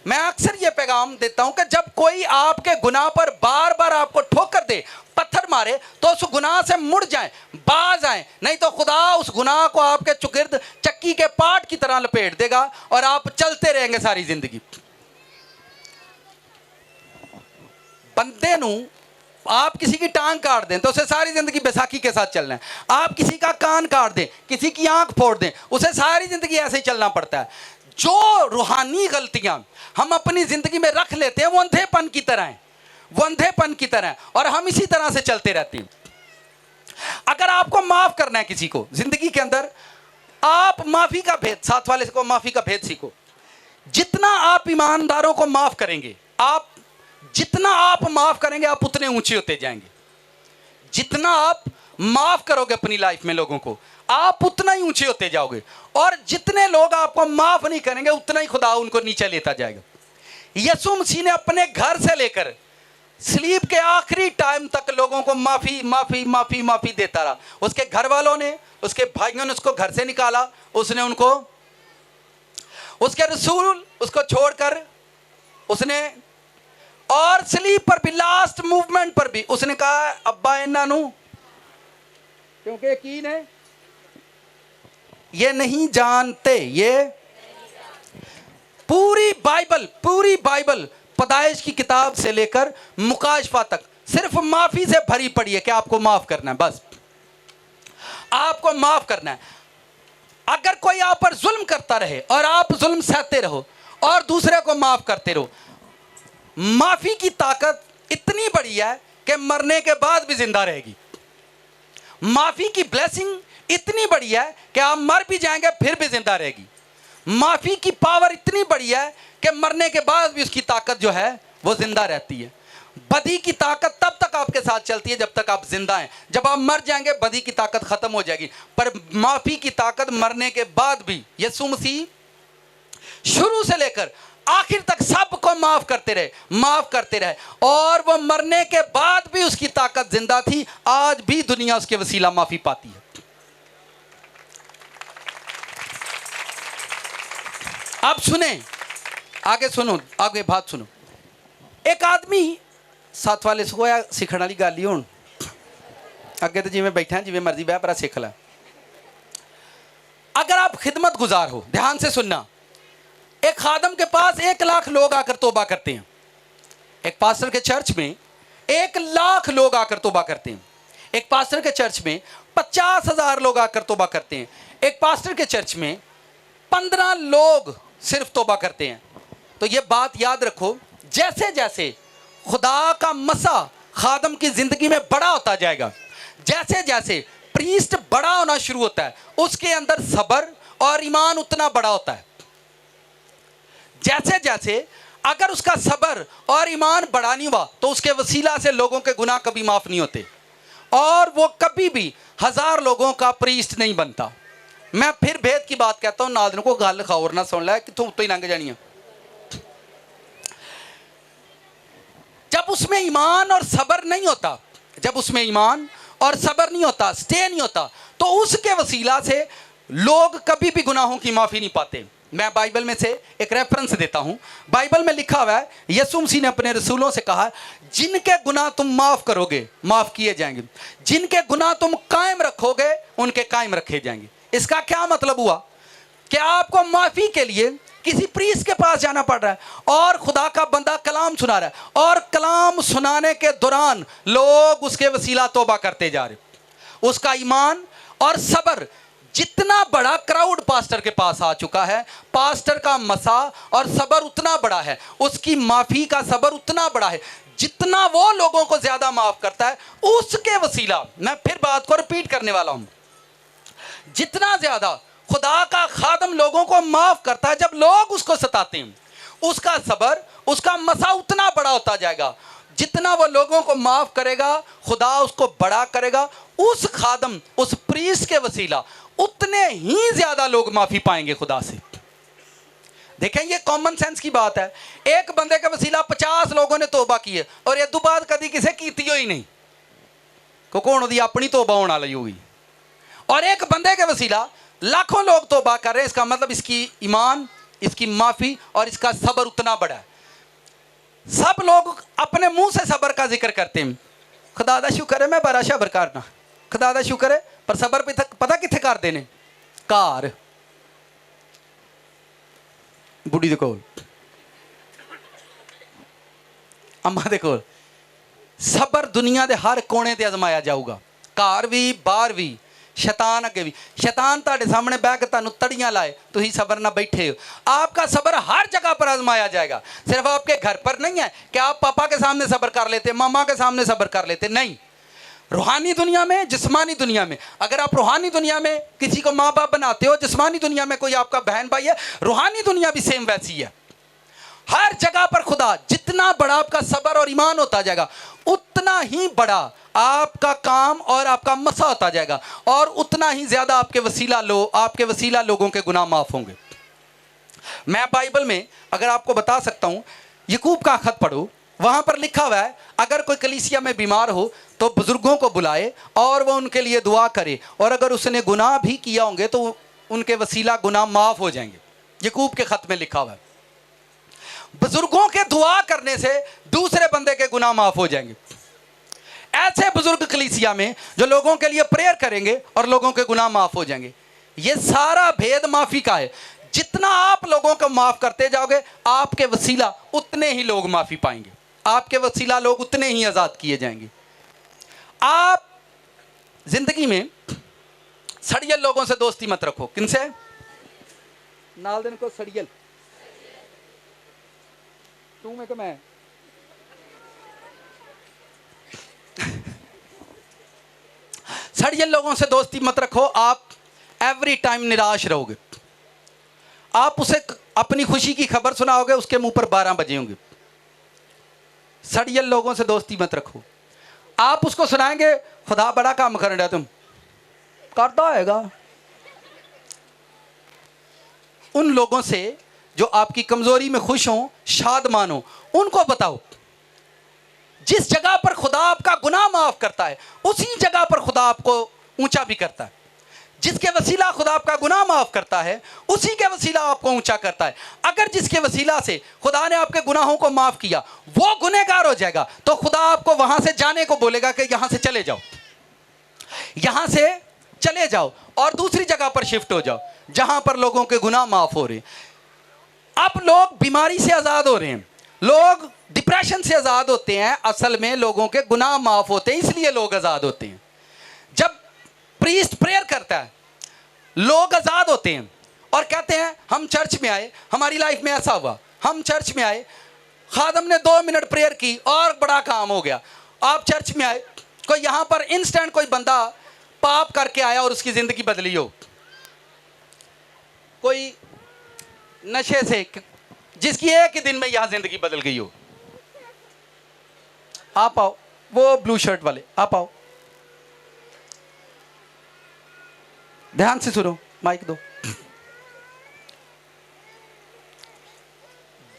मैं अक्सर ये पैगाम देता हूं कि जब कोई आपके गुनाह पर बार बार आपको ठोकर दे, पत्थर मारे, तो उस गुनाह से मुड़ जाएं, बाज आएं, नहीं तो खुदा उस गुनाह को आपके चुगिर्द चक्की के पाट की तरह लपेट देगा और आप चलते रहेंगे सारी जिंदगी। बंदे नू आप किसी की टांग काट दें तो उसे सारी जिंदगी बैसाखी के साथ चलना है। आप किसी का कान काट दें, किसी की आंख फोड़ दें, उसे सारी जिंदगी ऐसे ही चलना पड़ता है। जो रूहानी गलतियां हम अपनी जिंदगी में रख लेते हैं वो अंधेपन की तरह है, वो अंधेपन की तरह है, और हम इसी तरह से चलते रहते हैं। अगर आपको माफ करना है किसी को जिंदगी के अंदर, आप माफी का भेद, साथ वाले को माफी का भेद सीखो। जितना आप ईमानदारों को माफ करेंगे, जितना आप माफ करेंगे, आप उतने ऊंचे होते जाएंगे। जितना आप माफ करोगे अपनी लाइफ में लोगों को, आप उतना ही ऊंचे होते जाओगे, और जितने लोग आपको माफ नहीं करेंगे उतना ही खुदा उनको नीचे लेता जाएगा। यीशु मसीह ने अपने घर से लेकर स्लीप के आखिरी टाइम तक लोगों को माफी माफी माफी माफी देता रहा। उसके घर वालों ने, उसके भाइयों ने उसको घर से निकाला, उसने उनको, उसके रसूल उसको छोड़कर उसने, और स्लीप पर भी, लास्ट मूवमेंट पर भी उसने कहा अब्बा इन्ना नू, क्योंकि यकीन है ये नहीं जानते। ये पूरी बाइबल पैदाइश की किताब से लेकर मुकाशफा तक सिर्फ माफी से भरी पड़ी है कि आपको माफ करना है, बस आपको माफ करना है। अगर कोई आप पर जुल्म करता रहे और आप जुल्म सहते रहो और दूसरे को माफ करते रहो, माफी की ताकत इतनी बड़ी है कि मरने के बाद भी जिंदा रहेगी। माफी की ब्लेसिंग इतनी बड़ी है कि आप मर भी जाएंगे फिर भी जिंदा रहेगी। माफी की पावर इतनी बड़ी है कि मरने के बाद भी उसकी ताकत जो है वो जिंदा रहती है। बदी की ताकत तब तक आपके साथ चलती है जब तक आप जिंदा हैं। जब आप मर जाएंगे बदी की ताकत खत्म हो जाएगी, पर माफी की ताकत मरने के बाद भी, यीशु मसीह शुरू से लेकर आखिर तक सबको माफ करते रहे, और वो मरने के बाद भी उसकी ताकत जिंदा थी। आज भी दुनिया उसके वसीला माफी पाती है। अब सुने, आगे सुनो, आगे बात सुनो। एक आदमी साथ वाले सोया सीखने वाली गल ही हुण अगे तो जिवें बैठा जिवें मर्जी बह पर सीख ला। अगर आप खिदमत गुजार हो, ध्यान से सुनना, एक खादम के पास 1 लाख लोग आकर तौबा करते हैं। एक पास्टर के चर्च में 1 लाख लोग आकर तौबा करते हैं। एक पास्टर के चर्च में 50,000 लोग आकर तौबा करते हैं। एक पास्टर के चर्च में 15 लोग सिर्फ तौबा करते हैं। तो ये बात याद रखो, जैसे जैसे खुदा का मसा खादम की जिंदगी में बड़ा होता जाएगा, जैसे जैसे प्रीस्ट बड़ा होना शुरू होता है, उसके अंदर सब्र और ईमान उतना बड़ा होता है। जैसे जैसे अगर उसका सब्र और ईमान बड़ा नहीं हुआ तो उसके वसीला से लोगों के गुनाह कभी माफ नहीं होते, और वो कभी भी 1000 लोगों का प्रीस्ट नहीं बनता। मैं फिर भेद की बात कहता हूं, नादन को गल खौर ना सुन ला कि तू उत्तो ही लंघ जानी है। जब उसमें ईमान और सब्र नहीं होता, जब उसमें ईमान और सब्र नहीं होता, स्टे नहीं होता, तो उसके वसीला से लोग कभी भी गुनाहों की माफी नहीं पाते। मैं बाइबल में से एक रेफरेंस देता हूं। बाइबल में लिखा हुआ है, यीशु मसीह ने अपने रसूलों से कहा, जिनके गुनाह तुम माफ करोगे माफ किए जाएंगे, जिनके गुनाह तुम कायम रखोगे उनके कायम रखे जाएंगे। इसका क्या मतलब हुआ कि आपको माफी के लिए किसी प्रीस्ट के पास जाना पड़ रहा है, और खुदा का बंदा कलाम सुना रहा है, और कलाम सुनाने के दौरान लोग उसके वसीला तौबा करते जा रहे। उसका ईमान और सब्र, जितना बड़ा क्राउड पास्टर के पास आ चुका है, पास्टर का मसा और सब्र उतना बड़ा है, उसकी माफी का सब्र उतना बड़ा है, जितना वो लोगों को ज्यादा माफ करता है उसके वसीला, मैं फिर बात को रिपीट करने वाला हूं, जितना ज्यादा खुदा का खादम लोगों को माफ करता है, जब लोग उसको सताते हैं, उसका सब्र, उसका मसा उतना बड़ा होता जाएगा। जितना वो लोगों को माफ करेगा खुदा उसको बड़ा करेगा। उस खादम, उस प्रीस्ट के वसीला उतने ही ज्यादा लोग माफी पाएंगे खुदा से। देखें, ये कॉमन सेंस की बात है। एक बंदे के वसीला 50 लोगों ने तौबा की है और ये दोबारा कभी किसे कीती ही नहीं। क्योंकि उन्होंने अपनी तौबा होने वाली होगी। और एक बंदे के वसीला लाखों लोग तौबा कर रहे हैं, इसका मतलब इसकी ईमान, इसकी माफ़ी और इसका सब्र उतना बड़ा है। सब लोग अपने मुंह से सब्र का जिक्र करते हैं, खुदा दा शुक्र है मैं बड़ा सब्र करना, खुदा दा शुक्र है, पर सब्र पे पता कित्थे कर देने, घर बुढ़ी दे कोल, अम्मा दे कोल। सबर दुनिया के हर कोने ते आजमाया जाऊगा, घर भी बाहर भी, शैतान अगे भी। शैतान तुहाडे सामने बह के तुहानू तड़ियां लाए, तुसीं सबर ना बैठे हो। आपका सबर हर जगह पर आजमाया जाएगा, सिर्फ आपके घर पर नहीं है कि आप पापा के सामने सबर कर लेते, मामा के सामने सबर कर लेते, नहीं। रूहानी दुनिया में, जिस्मानी दुनिया में, अगर आप रूहानी दुनिया में किसी को माँ बाप बनाते हो, जिस्मानी दुनिया में कोई आपका बहन भाई है, रूहानी दुनिया भी सेम वैसी है। हर जगह पर खुदा, जितना बड़ा आपका सबर और ईमान होता जाएगा उतना ही बड़ा आपका काम और आपका मसा होता जाएगा, और उतना ही ज्यादा आपके वसीला लोगों के गुनाह माफ होंगे। मैं बाइबल में अगर आपको बता सकता हूं, याकूब का खत पढ़ो, वहां पर लिखा हुआ है अगर कोई कलीसिया में बीमार हो तो बुजुर्गों को बुलाए और वो उनके लिए दुआ करे, और अगर उसने गुनाह भी किया होंगे तो उनके वसीला गुनाह माफ हो जाएंगे। याकूब के खत में लिखा हुआ है बुजुर्गों के दुआ करने से दूसरे बंदे के गुनाह माफ हो जाएंगे। ऐसे बुजुर्ग कलीसिया में जो लोगों के लिए प्रेयर करेंगे और लोगों के गुनाह माफ हो जाएंगे। ये सारा भेद माफी का है। जितना आप लोगों को माफ करते जाओगे, आपके वसीला उतने ही लोग माफी पाएंगे, आपके वसीला लोग उतने ही आजाद किए जाएंगे। आप जिंदगी में सड़ियल लोगों से दोस्ती मत रखो। किनसे? नाल दिन को सड़ियल तू में मैं सड़ियल लोगों से दोस्ती मत रखो। आप एवरी टाइम निराश रहोगे। आप उसे अपनी खुशी की खबर सुनाओगे, उसके मुंह पर 12 बजे होंगे। सड़ियल लोगों से दोस्ती मत रखो। आप उसको सुनाएंगे खुदा बड़ा काम कर रहा, तुम करता होगा। उन लोगों से जो आपकी कमजोरी में खुश हो, शादमान हो, उनको बताओ। जिस जगह पर खुदा आपका गुनाह माफ करता है उसी जगह पर खुदा आपको ऊंचा भी करता है। जिसके वसीला खुदा आपका गुनाह माफ करता है उसी के वसीला आपको ऊंचा करता है। अगर जिसके वसीला से खुदा ने आपके गुनाहों को माफ किया वो गुनहगार हो जाएगा, तो खुदा आपको वहां से जाने को बोलेगा कि यहां से चले जाओ, यहां से चले जाओ और दूसरी जगह पर शिफ्ट हो जाओ जहां पर लोगों के गुनाह माफ हो रहे हैं। अब लोग बीमारी से आजाद हो रहे हैं, लोग डिप्रेशन से आजाद होते हैं। असल में लोगों के गुनाह माफ होते हैं, इसलिए लोग आजाद होते हैं। जब प्रीस्ट प्रेयर करता है लोग आजाद होते हैं और कहते हैं हम चर्च में आए, हमारी लाइफ में ऐसा हुआ, हम चर्च में आए, खादम ने 2 मिनट प्रेयर की और बड़ा काम हो गया। आप चर्च में आए, कोई यहां पर इंस्टेंट कोई बंदा पाप करके आया और उसकी जिंदगी बदली हो, कोई नशे से जिसकी एक ही दिन में यहां जिंदगी बदल गई हो, आप आओ। वो ब्लू शर्ट वाले आप आओ, ध्यान से सुनो, माइक दो।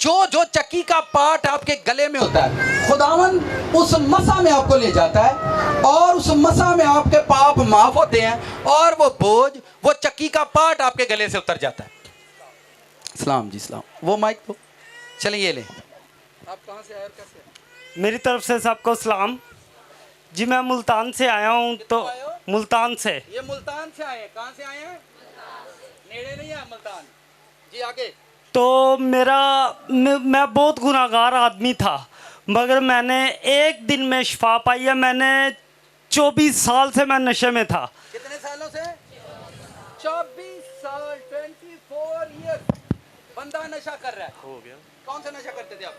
जो जो चक्की का पार्ट आपके गले में होता है खुदावन उस मसा में आपको ले जाता है और उस मसा में आपके पाप माफ होते हैं और वो बोझ, वो चक्की का पार्ट आपके गले से उतर जाता है। सलाम जी सलाम। वो माइक दो। चलिए ये ले। आप कहाँ से आए और कैसे? मेरी तरफ से सबको सलाम जी। मैं मुल्तान से आया हूँ। तो मुल्तान से। ये मुल्तान से आए हैं। कहाँ से आए हैं? नेड़े नहीं है मुल्तान जी। आगे तो मैं बहुत गुनाहगार आदमी था, मगर मैंने एक दिन में शिफा पाई है। मैंने 24 साल से मैं नशे में था। कितने सालों से? 24 साल, 24 ईयर्स बंदा नशा कर रहा है। हो गया। कौन सा नशा करते थे आप?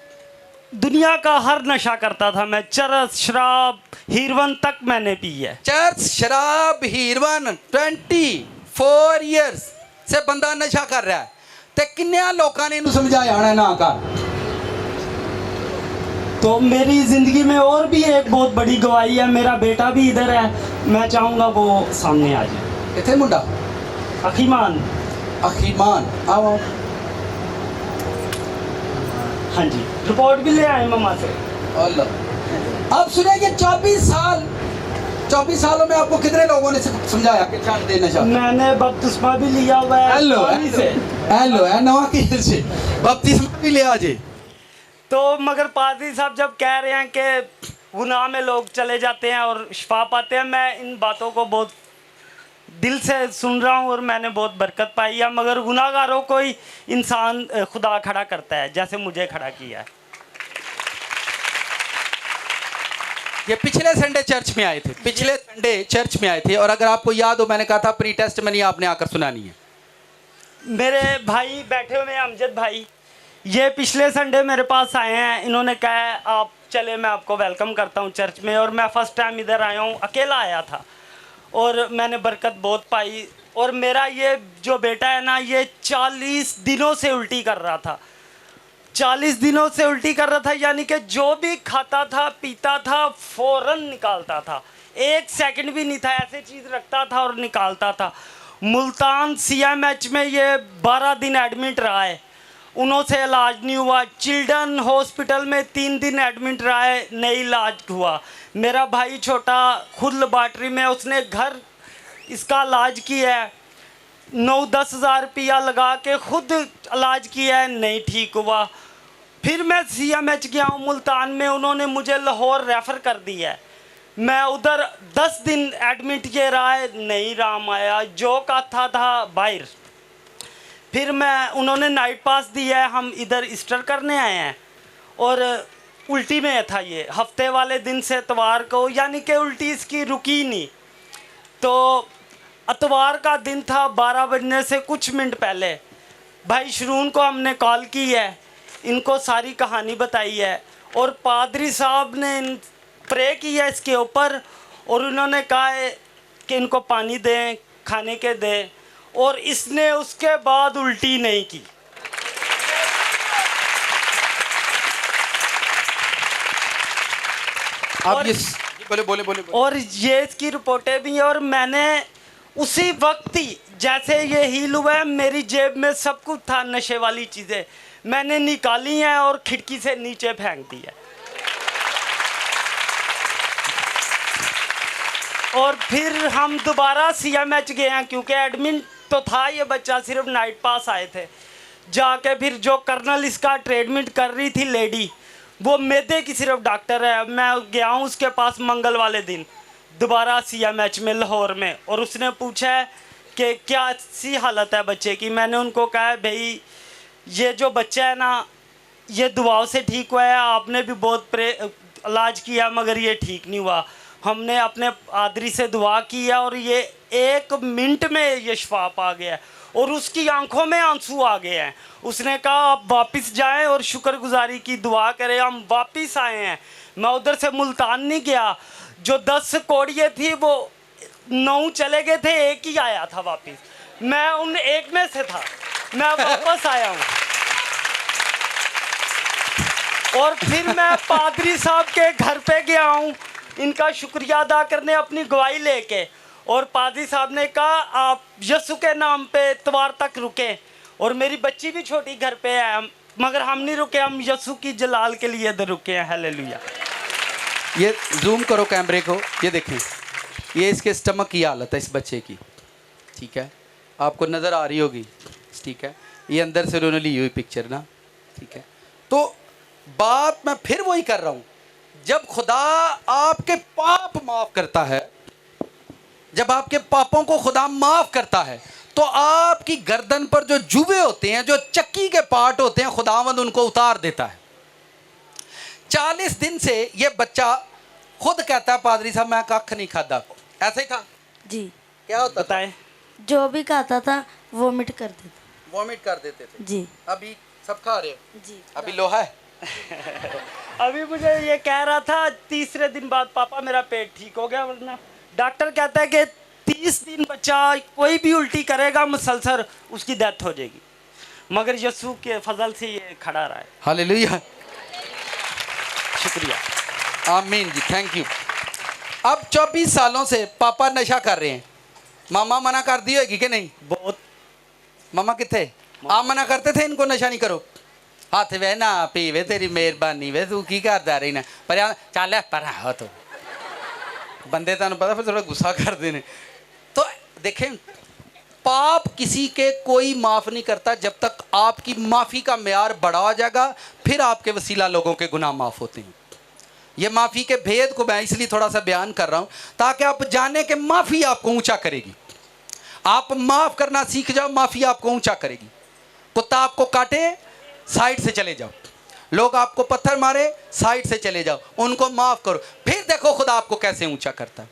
दुनिया का हर नशा करता था मैं। चरस, शराब, हीरोइन तक मैंने पी है। चरस, शराब, हीरोइन 24 ईयर्स से बंदा नशा कर रहा है। ते किन्ने लोगों ने इन्हें समझाया होना ना कर। तो मेरी जिंदगी में और भी एक बहुत बड़ी गवाही है। मेरा बेटा भी इधर है, मैं चाहूँगा वो सामने आ जाए। कितने मुंडा? अखीमान। अखीमान आओ। हाँ जी, रिपोर्ट भी ले आए मम्मा से। अल्लाह। अब सुने कि 24 साल 24 सालों में आपको कितने लोगों ने समझाया कि छाड़ दे नशा? मैंने बपतिस्मा भी लिया हुआ है हेलो पानी से। हेलो है नवा की से बपतिस्मा भी लिया जी। तो मगर पादरी साहब जब कह रहे हैं कि गुनाह में लोग चले जाते हैं और शिफा पाते हैं, मैं इन बातों को बहुत दिल से सुन रहा हूँ और मैंने बहुत बरकत पाई है। मगर गुनाहगारों को ही इंसान खुदा खड़ा करता है, जैसे मुझे खड़ा किया है। ये पिछले संडे चर्च में आए थे, पिछले संडे चर्च में आए थे, और अगर आपको याद हो मैंने कहा था प्री टेस्ट में नहीं आपने आकर सुनानी है। मेरे भाई बैठे हुए हैं, अमजद भाई, ये पिछले संडे मेरे पास आए हैं। इन्होंने कहा है आप चले, मैं आपको वेलकम करता हूँ चर्च में। और मैं फर्स्ट टाइम इधर आया हूँ, अकेला आया था और मैंने बरकत बहुत पाई। और मेरा ये जो बेटा है ना, ये 40 दिनों से उल्टी कर रहा था, 40 दिनों से उल्टी कर रहा था। यानी कि जो भी खाता था पीता था फौरन निकालता था, 1 सेकंड भी नहीं था, ऐसे चीज़ रखता था और निकालता था। मुल्तान CMH में ये 12 दिन एडमिट रहा है, उनसे इलाज नहीं हुआ। चिल्ड्रन हॉस्पिटल में 3 दिन एडमिट रहा है, नहीं इलाज हुआ। मेरा भाई छोटा खुद लेबॉर्ट्री में, उसने घर इसका इलाज किया है, 9-10 हज़ार रुपया लगा के खुद इलाज किया है, नहीं ठीक हुआ। फिर मैं CMH गया हूँ मुल्तान में, उन्होंने मुझे लाहौर रेफ़र कर दिया है। मैं उधर 10 दिन एडमिट किए रहा है, नहीं राम आया, जो का था बाहर। फिर मैं उन्होंने नाइट पास दिया है, हम इधर ईस्टर करने आए हैं। और उल्टी में था ये हफ्ते वाले दिन से इतवार को, यानी कि उल्टी इसकी रुकी नहीं। तो इतवार का दिन था, 12 बजने से कुछ मिनट पहले भाई शरून को हमने कॉल की है, इनको सारी कहानी बताई है और पादरी साहब ने प्रे किया इसके ऊपर। और उन्होंने कहा है कि इनको पानी दें, खाने के दें, और इसने उसके बाद उल्टी नहीं की। आप ये बोले बोले बोले बोले। और ये इसकी रिपोर्टें भी हैं। और मैंने उसी वक्त ही जैसे ये हील हुआ है, मेरी जेब में सब कुछ था, नशे वाली चीज़ें मैंने निकाली हैं और खिड़की से नीचे फेंक दी है। और फिर हम दोबारा CMH गए हैं, क्योंकि एडमिट तो था ये बच्चा, सिर्फ नाइट पास आए थे। जाके फिर जो कर्नल इसका ट्रीटमेंट कर रही थी लेडी, वो मैदे की सिर्फ डॉक्टर है, मैं गया हूँ उसके पास मंगल वाले दिन दोबारा CMH में लाहौर में। और उसने पूछा है कि क्या सी हालत है बच्चे की। मैंने उनको कहा भाई ये जो बच्चा है ना, ये दुआओं से ठीक हुआ है, आपने भी बहुत इलाज किया मगर ये ठीक नहीं हुआ। हमने अपने पादरी से दुआ की है और ये 1 मिनट में ये शिफा पा गया है और उसकी आंखों में आंसू आ गए हैं। उसने कहा आप वापस जाएं और शुक्रगुजारी की दुआ करें। हम वापस आए हैं, मैं उधर से मुल्तान नहीं गया। जो 10 कोड़िए थी वो 9 चले गए थे, 1 ही आया था वापस, मैं उन 1 में से था, मैं वापस आया हूँ। और फिर मैं पादरी साहब के घर पे गया हूँ इनका शुक्रिया अदा करने, अपनी गवाही लेके। और पादरी साहब ने कहा आप यीशु के नाम पे इतवार तक रुके। और मेरी बच्ची भी छोटी घर पे है, मगर हम नहीं रुके, हम यीशु की जलाल के लिए इधर रुके हैं। हालेलुया। ये जूम करो कैमरे को, ये देखें, ये इसके स्टमक की हालत है इस बच्चे की, ठीक है, आपको नज़र आ रही होगी, ठीक है, ये अंदर से उन्होंने ली हुई पिक्चर ना, ठीक है। तो बात मैं फिर वही कर रहा हूँ, जब खुदा आपके पाप माफ करता है, जब आपके पापों को खुदा माफ करता है, तो आपकी गर्दन पर जो जुए होते हैं, जो चक्की के पार्ट होते हैं, खुदावंद उनको उतार देता है। 40 दिन से ये बच्चा खुद कहता है पादरी साहब मैं कख नहीं खाता, ऐसे ही था जी। क्या होता था? बताएं। जो भी खाता था वोमिट कर देता। वॉमिट कर देते थे। जी अभी सब खा रहे हो? जी। अभी लोहा है? अभी मुझे ये कह रहा था 3रे दिन बाद पापा मेरा पेट ठीक हो गया, वरना डॉक्टर कहता है कि 30 दिन बच्चा कोई भी उल्टी करेगा मुसलसल उसकी डेथ हो जाएगी, मगर यीशु के फजल से ये खड़ा रहा है। हालेलुया, शुक्रिया, आमीन जी, थैंक यू। अब 24 सालों से पापा नशा कर रहे हैं, मामा मना कर दी होगी कि नहीं? बहुत। मामा कितने? आप मना करते थे इनको नशा नहीं करो, हाथ वे ना पीवे तेरी मेहरबानी वे तू की करता रही ना पर चल पर हो तो बंदे तुहानूं पता फिर थोड़ा गुस्सा करते हैं। तो देखें, पाप किसी के कोई माफ़ नहीं करता जब तक आपकी माफ़ी का म्यार बड़ा हो जाएगा, फिर आपके वसीला लोगों के गुनाह माफ़ होते हैं। ये माफ़ी के भेद को मैं इसलिए थोड़ा सा बयान कर रहा हूँ ताकि आप जाने कि माफ़ी आपको ऊंचा करेगी। आप माफ़ करना सीख जाओ, माफ़ी आपको ऊंचा करेगी। कुत्ता आपको काटे, साइड से चले जाओ। लोग आपको पत्थर मारे, साइड से चले जाओ, उनको माफ़ करो, फिर देखो खुदा आपको कैसे ऊंचा करता है।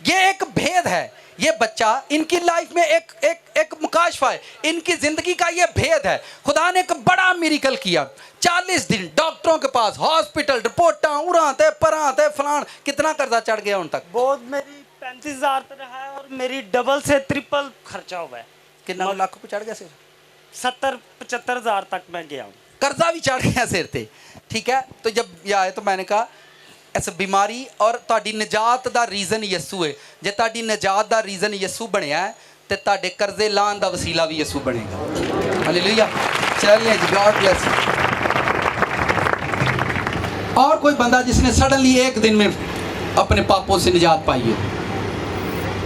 ये एक भेद है। ये बच्चा इनकी लाइफ में एक मुकाशफा है, इनकी ज़िंदगी का ये भेद है। खुदा ने एक बड़ा मिरेकल किया। 40 दिन डॉक्टरों के पास, हॉस्पिटल, रिपोर्टा उड़ाते पराते फलान, कितना कर्जा चढ़ गया उन तक। बहुत, मेरी 35,000 रहा है और मेरी डबल से ट्रिपल खर्चा हुआ है। कितना लाख को चढ़ गया सिर? 70-75,000 तक मैं गया हूँ। कर्जा भी चढ़ गया सिर ते। ठीक है, तो जब ये आए तो मैंने कहा इस बीमारी और तुहाडी निजात दा रीज़न यसू है। जे तुहाडी निजात दा रीज़न यसू बनया है तो तुहाडे कर्जे लाने दा वसीला भी यसू बनेगा। हालेलुया। चलिए जी, गॉड ब्लेस। और कोई बंदा जिसने सडनली एक दिन में अपने पापों से निजात पाई हो,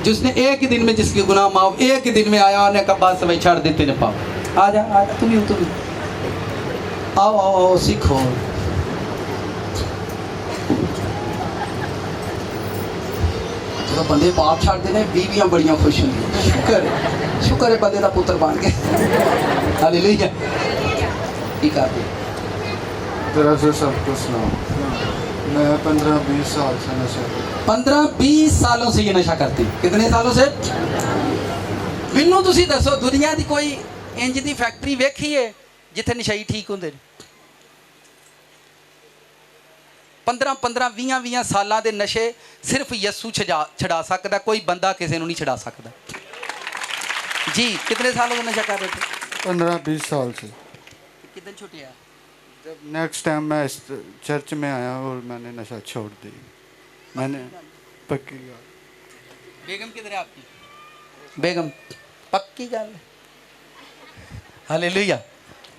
जिसने एक ही दिन में जिसके गुनाह माफ, एक ही दिन में आया आने का बाद सब छाड़ देते ने पाप। आ जा तुम आओ आओ आओ, सीखो। जो बंदे पाप छाड़ देने, बीवियां बड़ियां खुश होंगी। शुक्र है बंदे का पुत्र बन गए। हालेलुया। ठीक है, तेरा से सब कुछ सुनाओ। मैं 15-20 साल से नशा 15-20 सालों से ये नशा करती। कितने सालों से? मैनू तुसी दसो, दुनिया की कोई इंज दी फैक्ट्री वेखी है जिथे नशाई ठीक होंगे? 15-20 सालों के नशे सिर्फ यसू छड़ा सकता, कोई बंदा किसी को नहीं छड़ा सकता। जी, कितने सालों से नशा कर रहे थे? 15-20 साल से। कितने छुटे हैं? जब नेक्स्ट टाइम मैं इस चर्च में आया और मैंने नशा छोड़ दी। मैंने पक्की गल। बेगम किधर है आपकी? बेगम पक्की गल। हालेलुया।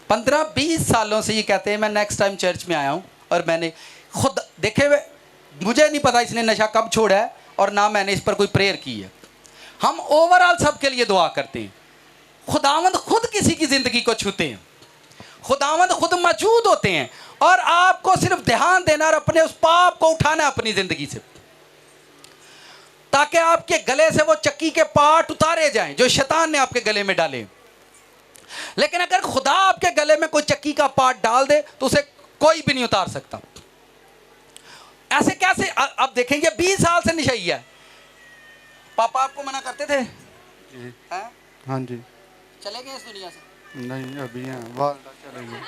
15-20 सालों से ये कहते हैं मैं नेक्स्ट टाइम चर्च में आया हूँ और मैंने खुद देखे हुए, मुझे नहीं पता इसने नशा कब छोड़ा है और ना मैंने इस पर कोई प्रेयर की है। हम ओवरऑल सबके लिए दुआ करते हैं। खुदावंद खुद किसी की ज़िंदगी को छूते हैं, खुदावंद खुद मौजूद होते हैं और आपको सिर्फ ध्यान देना और अपने उस पाप को उठाना अपनी ज़िंदगी से, ताकि आपके गले से वो चक्की के पार्ट उतारे जाएं जो शैतान ने आपके गले में डाले। लेकिन अगर खुदा आपके गले में कोई चक्की का पार्ट डाल दे तो उसे कोई भी नहीं उतार सकता। ऐसे कैसे? अब देखेंगे 20 साल से नशाई है। पापा आपको मना करते थे? जी। हैं? हाँ जी। चले गए इस दुनिया से? नहीं, अभी हैं, वालदा चले गए।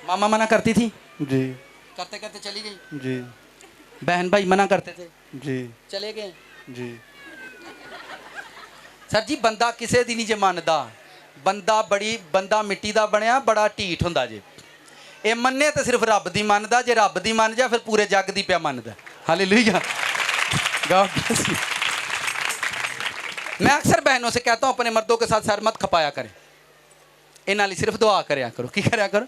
मामा मना करती थी? जी। करते करते चली गई? जी। बहन भाई मना करते थे? जी। चले गए? जी। सर जी, बंदा किसे दी नहीं जे मनदा। बंदा मिट्टी दा बनया, बड़ा ढीठ हुंदा जे। ये मन्ने तो सिर्फ रब दी मनदा, जे रब दी मन जा फिर पूरे जग दी पिया मनदा। हालेलुया। God bless you. मैं अक्सर बहनों से कहता हूँ अपने मर्दों के साथ सर मत खपाया करें, इन्हां लई सिर्फ दुआ करया करो। की करया करो?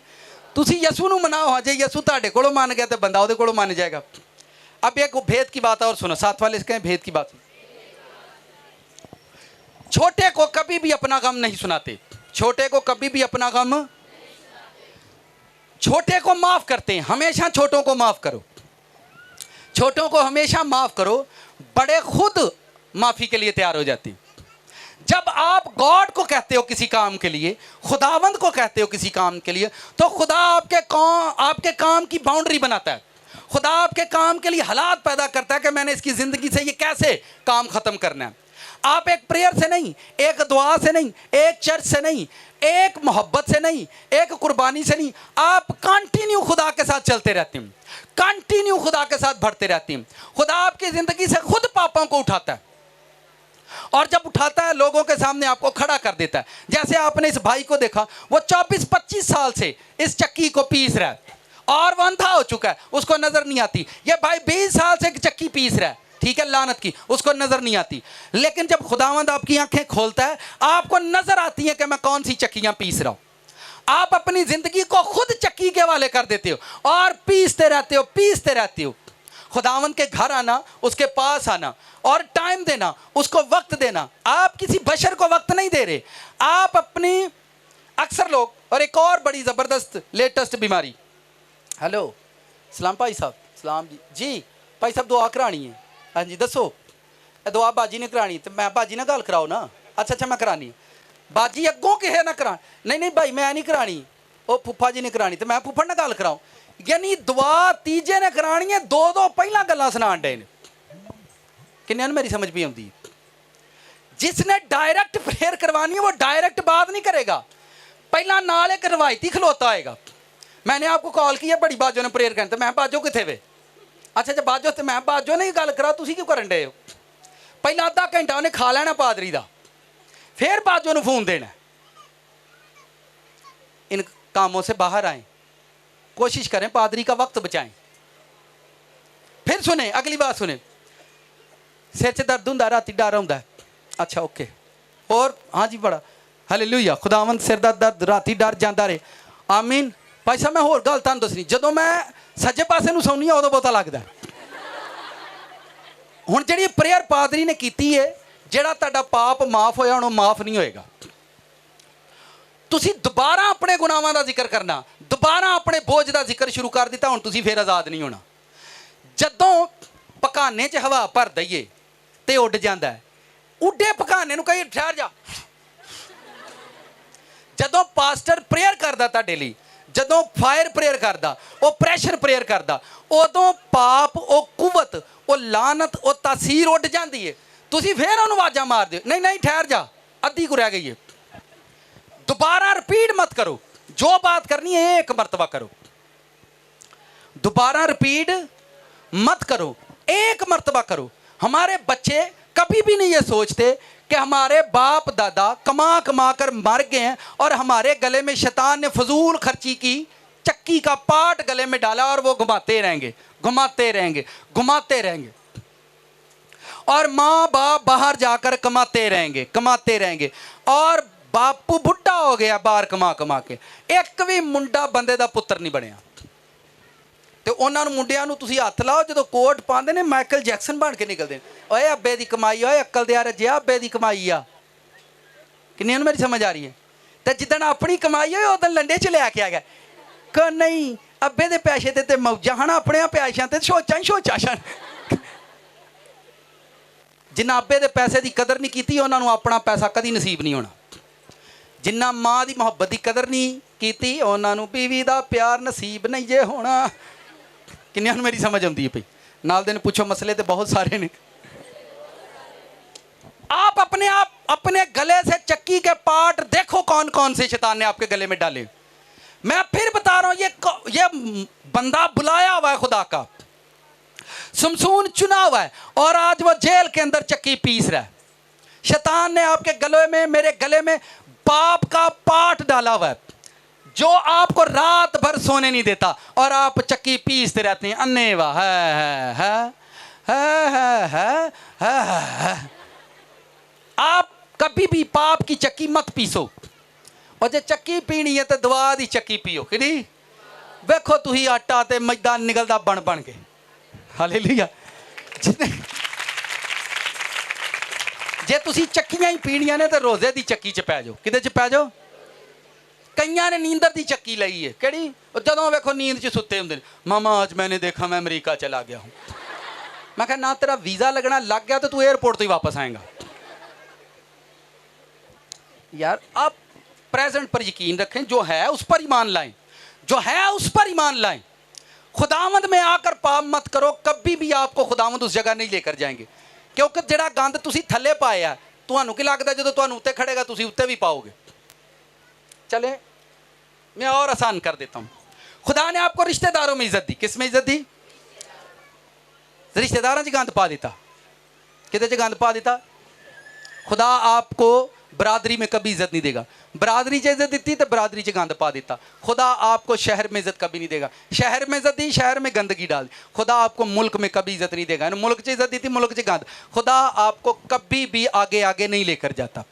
तुसी यसू नूं मनाओ। हाँ, जे यसू तुहाडे कोलों मान गया तो बंदा उहदे कोलों मान जाएगा। अब एक भेद की बात और सुनो, साथ वाले इसके भेद की बात। छोटे को कभी भी अपना गम नहीं सुनाते, छोटे को कभी भी अपना गम, छोटे को माफ करते हैं। हमेशा छोटों को माफ करो, छोटों को हमेशा माफ करो। बड़े खुद माफी के लिए तैयार हो जाते हैं। जब आप गॉड को कहते हो किसी काम के लिए, खुदावंद को कहते हो किसी काम के लिए, तो खुदा आपके काम की बाउंड्री बनाता है। खुदा आपके काम के लिए हालात पैदा करता है कि मैंने इसकी ज़िंदगी से ये कैसे काम ख़त्म करना है। आप एक प्रेयर से नहीं, एक दुआ से नहीं, एक चर्च से नहीं, एक मोहब्बत से नहीं, एक कुर्बानी से नहीं, आप कंटिन्यू खुदा के साथ चलते रहते हैं, कंटिन्यू खुदा के साथ बढ़ते रहते हैं। खुदा आपकी ज़िंदगी से खुद पापों को उठाता है और जब उठाता है लोगों के सामने आपको खड़ा कर देता है। जैसे आपने इस भाई को देखा, वो 24-25 साल से इस चक्की को पीस रहा है और वो अंधा हो चुका है, उसको नजर नहीं आती। ये भाई 20 साल से चक्की पीस रहा है, ठीक है, लानत की, उसको नजर नहीं आती। लेकिन जब खुदावंद आपकी आंखें खोलता है, आपको नजर आती है कि मैं कौन सी चक्कियां पीस रहा हूं। आप अपनी जिंदगी को खुद चक्की के वाले कर देते हो और पीसते रहते हो, पीसते रहते हो। खुदावंद के घर आना, उसके पास आना और टाइम देना, उसको वक्त देना। आप किसी बशर को वक्त नहीं दे रहे, आप अपनी, अक्सर लोग, और एक और बड़ी ज़बरदस्त लेटेस्ट बीमारी, हेलो सलाम भाई साहब, सलाम जी, जी भाई साहब दुआ करानी है, हाँ जी दसो, दुआ बाजी ने करानी, तो मैं बाजी ना गल कराओ ना, अच्छा अच्छा मैं करानी, बाजी अगों किसे ना करा, नहीं नहीं भाई मैं नहीं करानी, वो फुफा जी ने करानी, तो मैं फुफड़ ना गल कराऊं, यानी दुआ तीजे ने करानी है, दो दो पहला गल्लां सुनाण डे ने। किन्ने मेरी समझ भी आती, जिसने डायरेक्ट प्रेयर करवानी है वो डायरेक्ट बात नहीं करेगा, पहला नाल एक रवायती खलोता आएगा। मैंने आपको कॉल किया, बड़ी बाजो ने प्रेयर करनी, तो मैं बाजो किथे वे, अच्छा अच्छा बाजो, तो मैं बाजो ने गल करा, तुसीं क्यों करन डे हो? पहला आधा घंटा उन्हें खा लेना पादरी का, फिर बाजो ने फोन देना। इन कामों से बाहर आए, कोशिश करें पादरी का वक्त बचाएं। फिर सुने अगली बात, सुने सिर च दर्द होंदा, राती डर होंदा, अच्छा ओके, और हाँ जी बड़ा हालेलुया, खुदावंद सिर दा दर्द राती डर जाता रहे, आमीन। भाई साहब मैं होर गल तुहानूं दसनी, जदों मैं सज्जे पासे नूं सौनी उदों पता लगदा। हुण जिहड़ी प्रेयर पादरी ने कीती है, जिहड़ा तुहाडा पाप माफ होया हुण माफ नहीं होएगा। तुसीं दोबारा अपने गुनाहां दा जिक्र करना, दोबारा अपने बोझ दा जिक्र शुरू कर दिता, हुण तुसीं फिर आज़ाद नहीं होना। जदों पकाने च हवा भर दईए ते उड जांदा है, उड्डे पकाने नूं कही ठहर जा। जदों पास्टर प्रेयर करदा तुहाडे लई, जदों फायर प्रेयर करदा, वो प्रैशर प्रेयर करदा, उदों पाप, वो कुवत, वो लानत, वो तासीर उड जाती है। तुसीं फिर उन्होंने आवाज़ां मार दो, नहीं नहीं ठहर जा, अद्धी को रह गई है, दोबारा रिपीट मत करो, जो बात करनी है एक मरतबा करो, दोबारा रिपीट मत करो, एक मरतबा करो। हमारे बच्चे कभी भी नहीं ये सोचते कि हमारे बाप दादा कमा कमा कर मर गए हैं और हमारे गले में शैतान ने फजूल खर्ची की चक्की का पाट गले में डाला और वो घुमाते रहेंगे, घुमाते रहेंगे, घुमाते रहेंगे, और माँ बाप बाहर जाकर कमाते रहेंगे, कमाते रहेंगे, और बापू बुढ़ा हो गया बाहर कमा कमा के, एक भी मुंडा बंदे दा पुत्र नहीं बनया। तो उन्होंने मुंडियां नूं तुसीं हत्थ लाओ, जो कोट पाते हैं माइकल जैक्सन बन के निकलते हैं, ओए अब्बे दी कमाई, ओए अक्ल दे रजिया अब्बे दी कमाई आ। किन्नी मेरी समझ आ रही है? तो जिदन अपनी कमाई हो उदन लंडे च लैके आ गया, क नहीं अब्बे दे पैसे ते मौजा हन, अपने पैसों ते सोचा ही सोचा सन। जिन्ना अब्बे दे पैसे की कदर नहीं की, उन्होंने अपना पैसा कभी नसीब नहीं होना। जिन्ना माँ की मुहब्बत की कदर नहीं की, उन्होंने बीवी का प्यार नसीब नहीं जे होना। किन्नियां नूं मेरी समझ आती है पई? नाल दे पूछो, मसले तो बहुत सारे ने। आप अपने गले से चक्की के पार्ट देखो कौन कौन से शैतान ने आपके गले में डाले। मैं फिर बता रहा हूं, ये बंदा बुलाया हुआ है खुदा का, सुमसून चुना हुआ है, और आज वो जेल के अंदर चक्की पीस रहा है। शैतान ने आपके गले में, मेरे गले में पाप का पाठ डाला हुआ है, जो आपको रात भर सोने नहीं देता, और आप चक्की पीसते रहते हैं अन्नेवा। है। आप कभी भी पाप की चक्की मत पीसो, और जो चक्की पीनी है तो दवा दी चक्की पियो। कि नहीं? वेखो तुही आटा ते मैदा निकलदा बन बन के। हालेलुया। जे तुसी चक्कियां ही पीनियां ने तो रोजे दी चक्की च पै जाओ। किदे च पै जाओ? कईयां ने नींदर दी चक्की लई है। किहड़ी? जदों वेखो नींद च सुते हुंदे, मामा आज मैंने देखा मैं अमेरिका चला गया हूं। मैं कहा ना तेरा वीज़ा लगना लग गया तो तू एयरपोर्ट तो ही वापस आएगा। यार आप प्रेजेंट पर यकीन रखें, जो है उस पर ईमान लाएं, जो है उस पर ईमान लाएं। खुदावंद में आकर पाप मत करो, कभी भी आपको खुदावंद उस जगह नहीं लेकर जाएंगे, क्योंकि जिहड़ा गंद तुसी थल्ले पाया तुहानू की लगता जो तुहानू उत्ते खड़ेगा तुसी उत्ते भी पाओगे। चले मैं और आसान कर देता हूं। खुदा ने आपको रिश्तेदारों में इज्जत दी। किस में इज्जत दी? रिश्तेदारों च गंद पा दिता। किते च गंद पा दिता? खुदा आपको बरादरी में कभी इज्जत नहीं देगा। बरादरी च इज्जत दी तो बरादरी च गंद पा दिता। खुदा आपको शहर में इज्जत कभी नहीं देगा। शहर में इज्जत दी, शहर में गंदगी डाल दी। खुदा आपको मुल्क में कभी इज्जत नहीं देगा। मुल्क च इज्जत दी थी, मुल्क च गंद। खुदा आपको कभी भी आगे आगे नहीं लेकर जाता,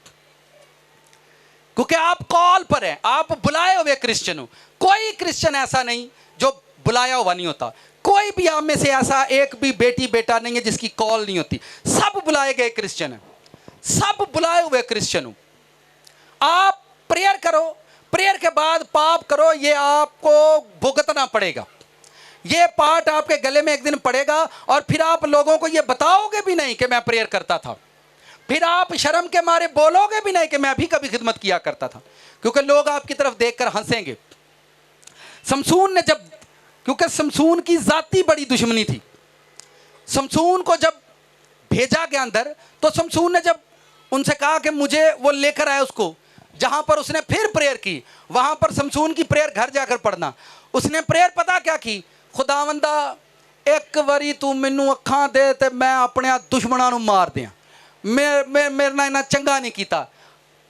क्योंकि आप कॉल पर हैं, आप बुलाए हुए क्रिश्चियन हो। कोई क्रिश्चियन ऐसा नहीं जो बुलाया हुआ नहीं होता। कोई भी आप में से ऐसा एक भी बेटी बेटा नहीं है जिसकी कॉल नहीं होती। सब बुलाए गए क्रिश्चियन हैं, सब बुलाए हुए क्रिश्चियन हो। आप प्रेयर करो, प्रेयर के बाद पाप करो, ये आपको भुगतना पड़ेगा। ये पाठ आपके गले में एक दिन पड़ेगा और फिर आप लोगों को ये बताओगे भी नहीं कि मैं प्रेयर करता था। फिर आप शर्म के मारे बोलोगे भी नहीं कि मैं भी कभी खिदमत किया करता था, क्योंकि लोग आपकी तरफ देखकर हंसेंगे। शमसून ने जब, क्योंकि शमसून की जाती बड़ी दुश्मनी थी, शमसून को जब भेजा गया अंदर, तो शमसून ने जब उनसे कहा कि मुझे वो लेकर आए उसको, जहां पर उसने फिर प्रेयर की, वहां पर शमसून की प्रेयर घर जाकर पढ़ना। उसने प्रेयर पता क्या की? खुदावंदा एक बारी तू मैनू अखां दे ते मैं अपने दुश्मनों को मार दियां, मेरे ना इन्ना चंगा नहीं किया।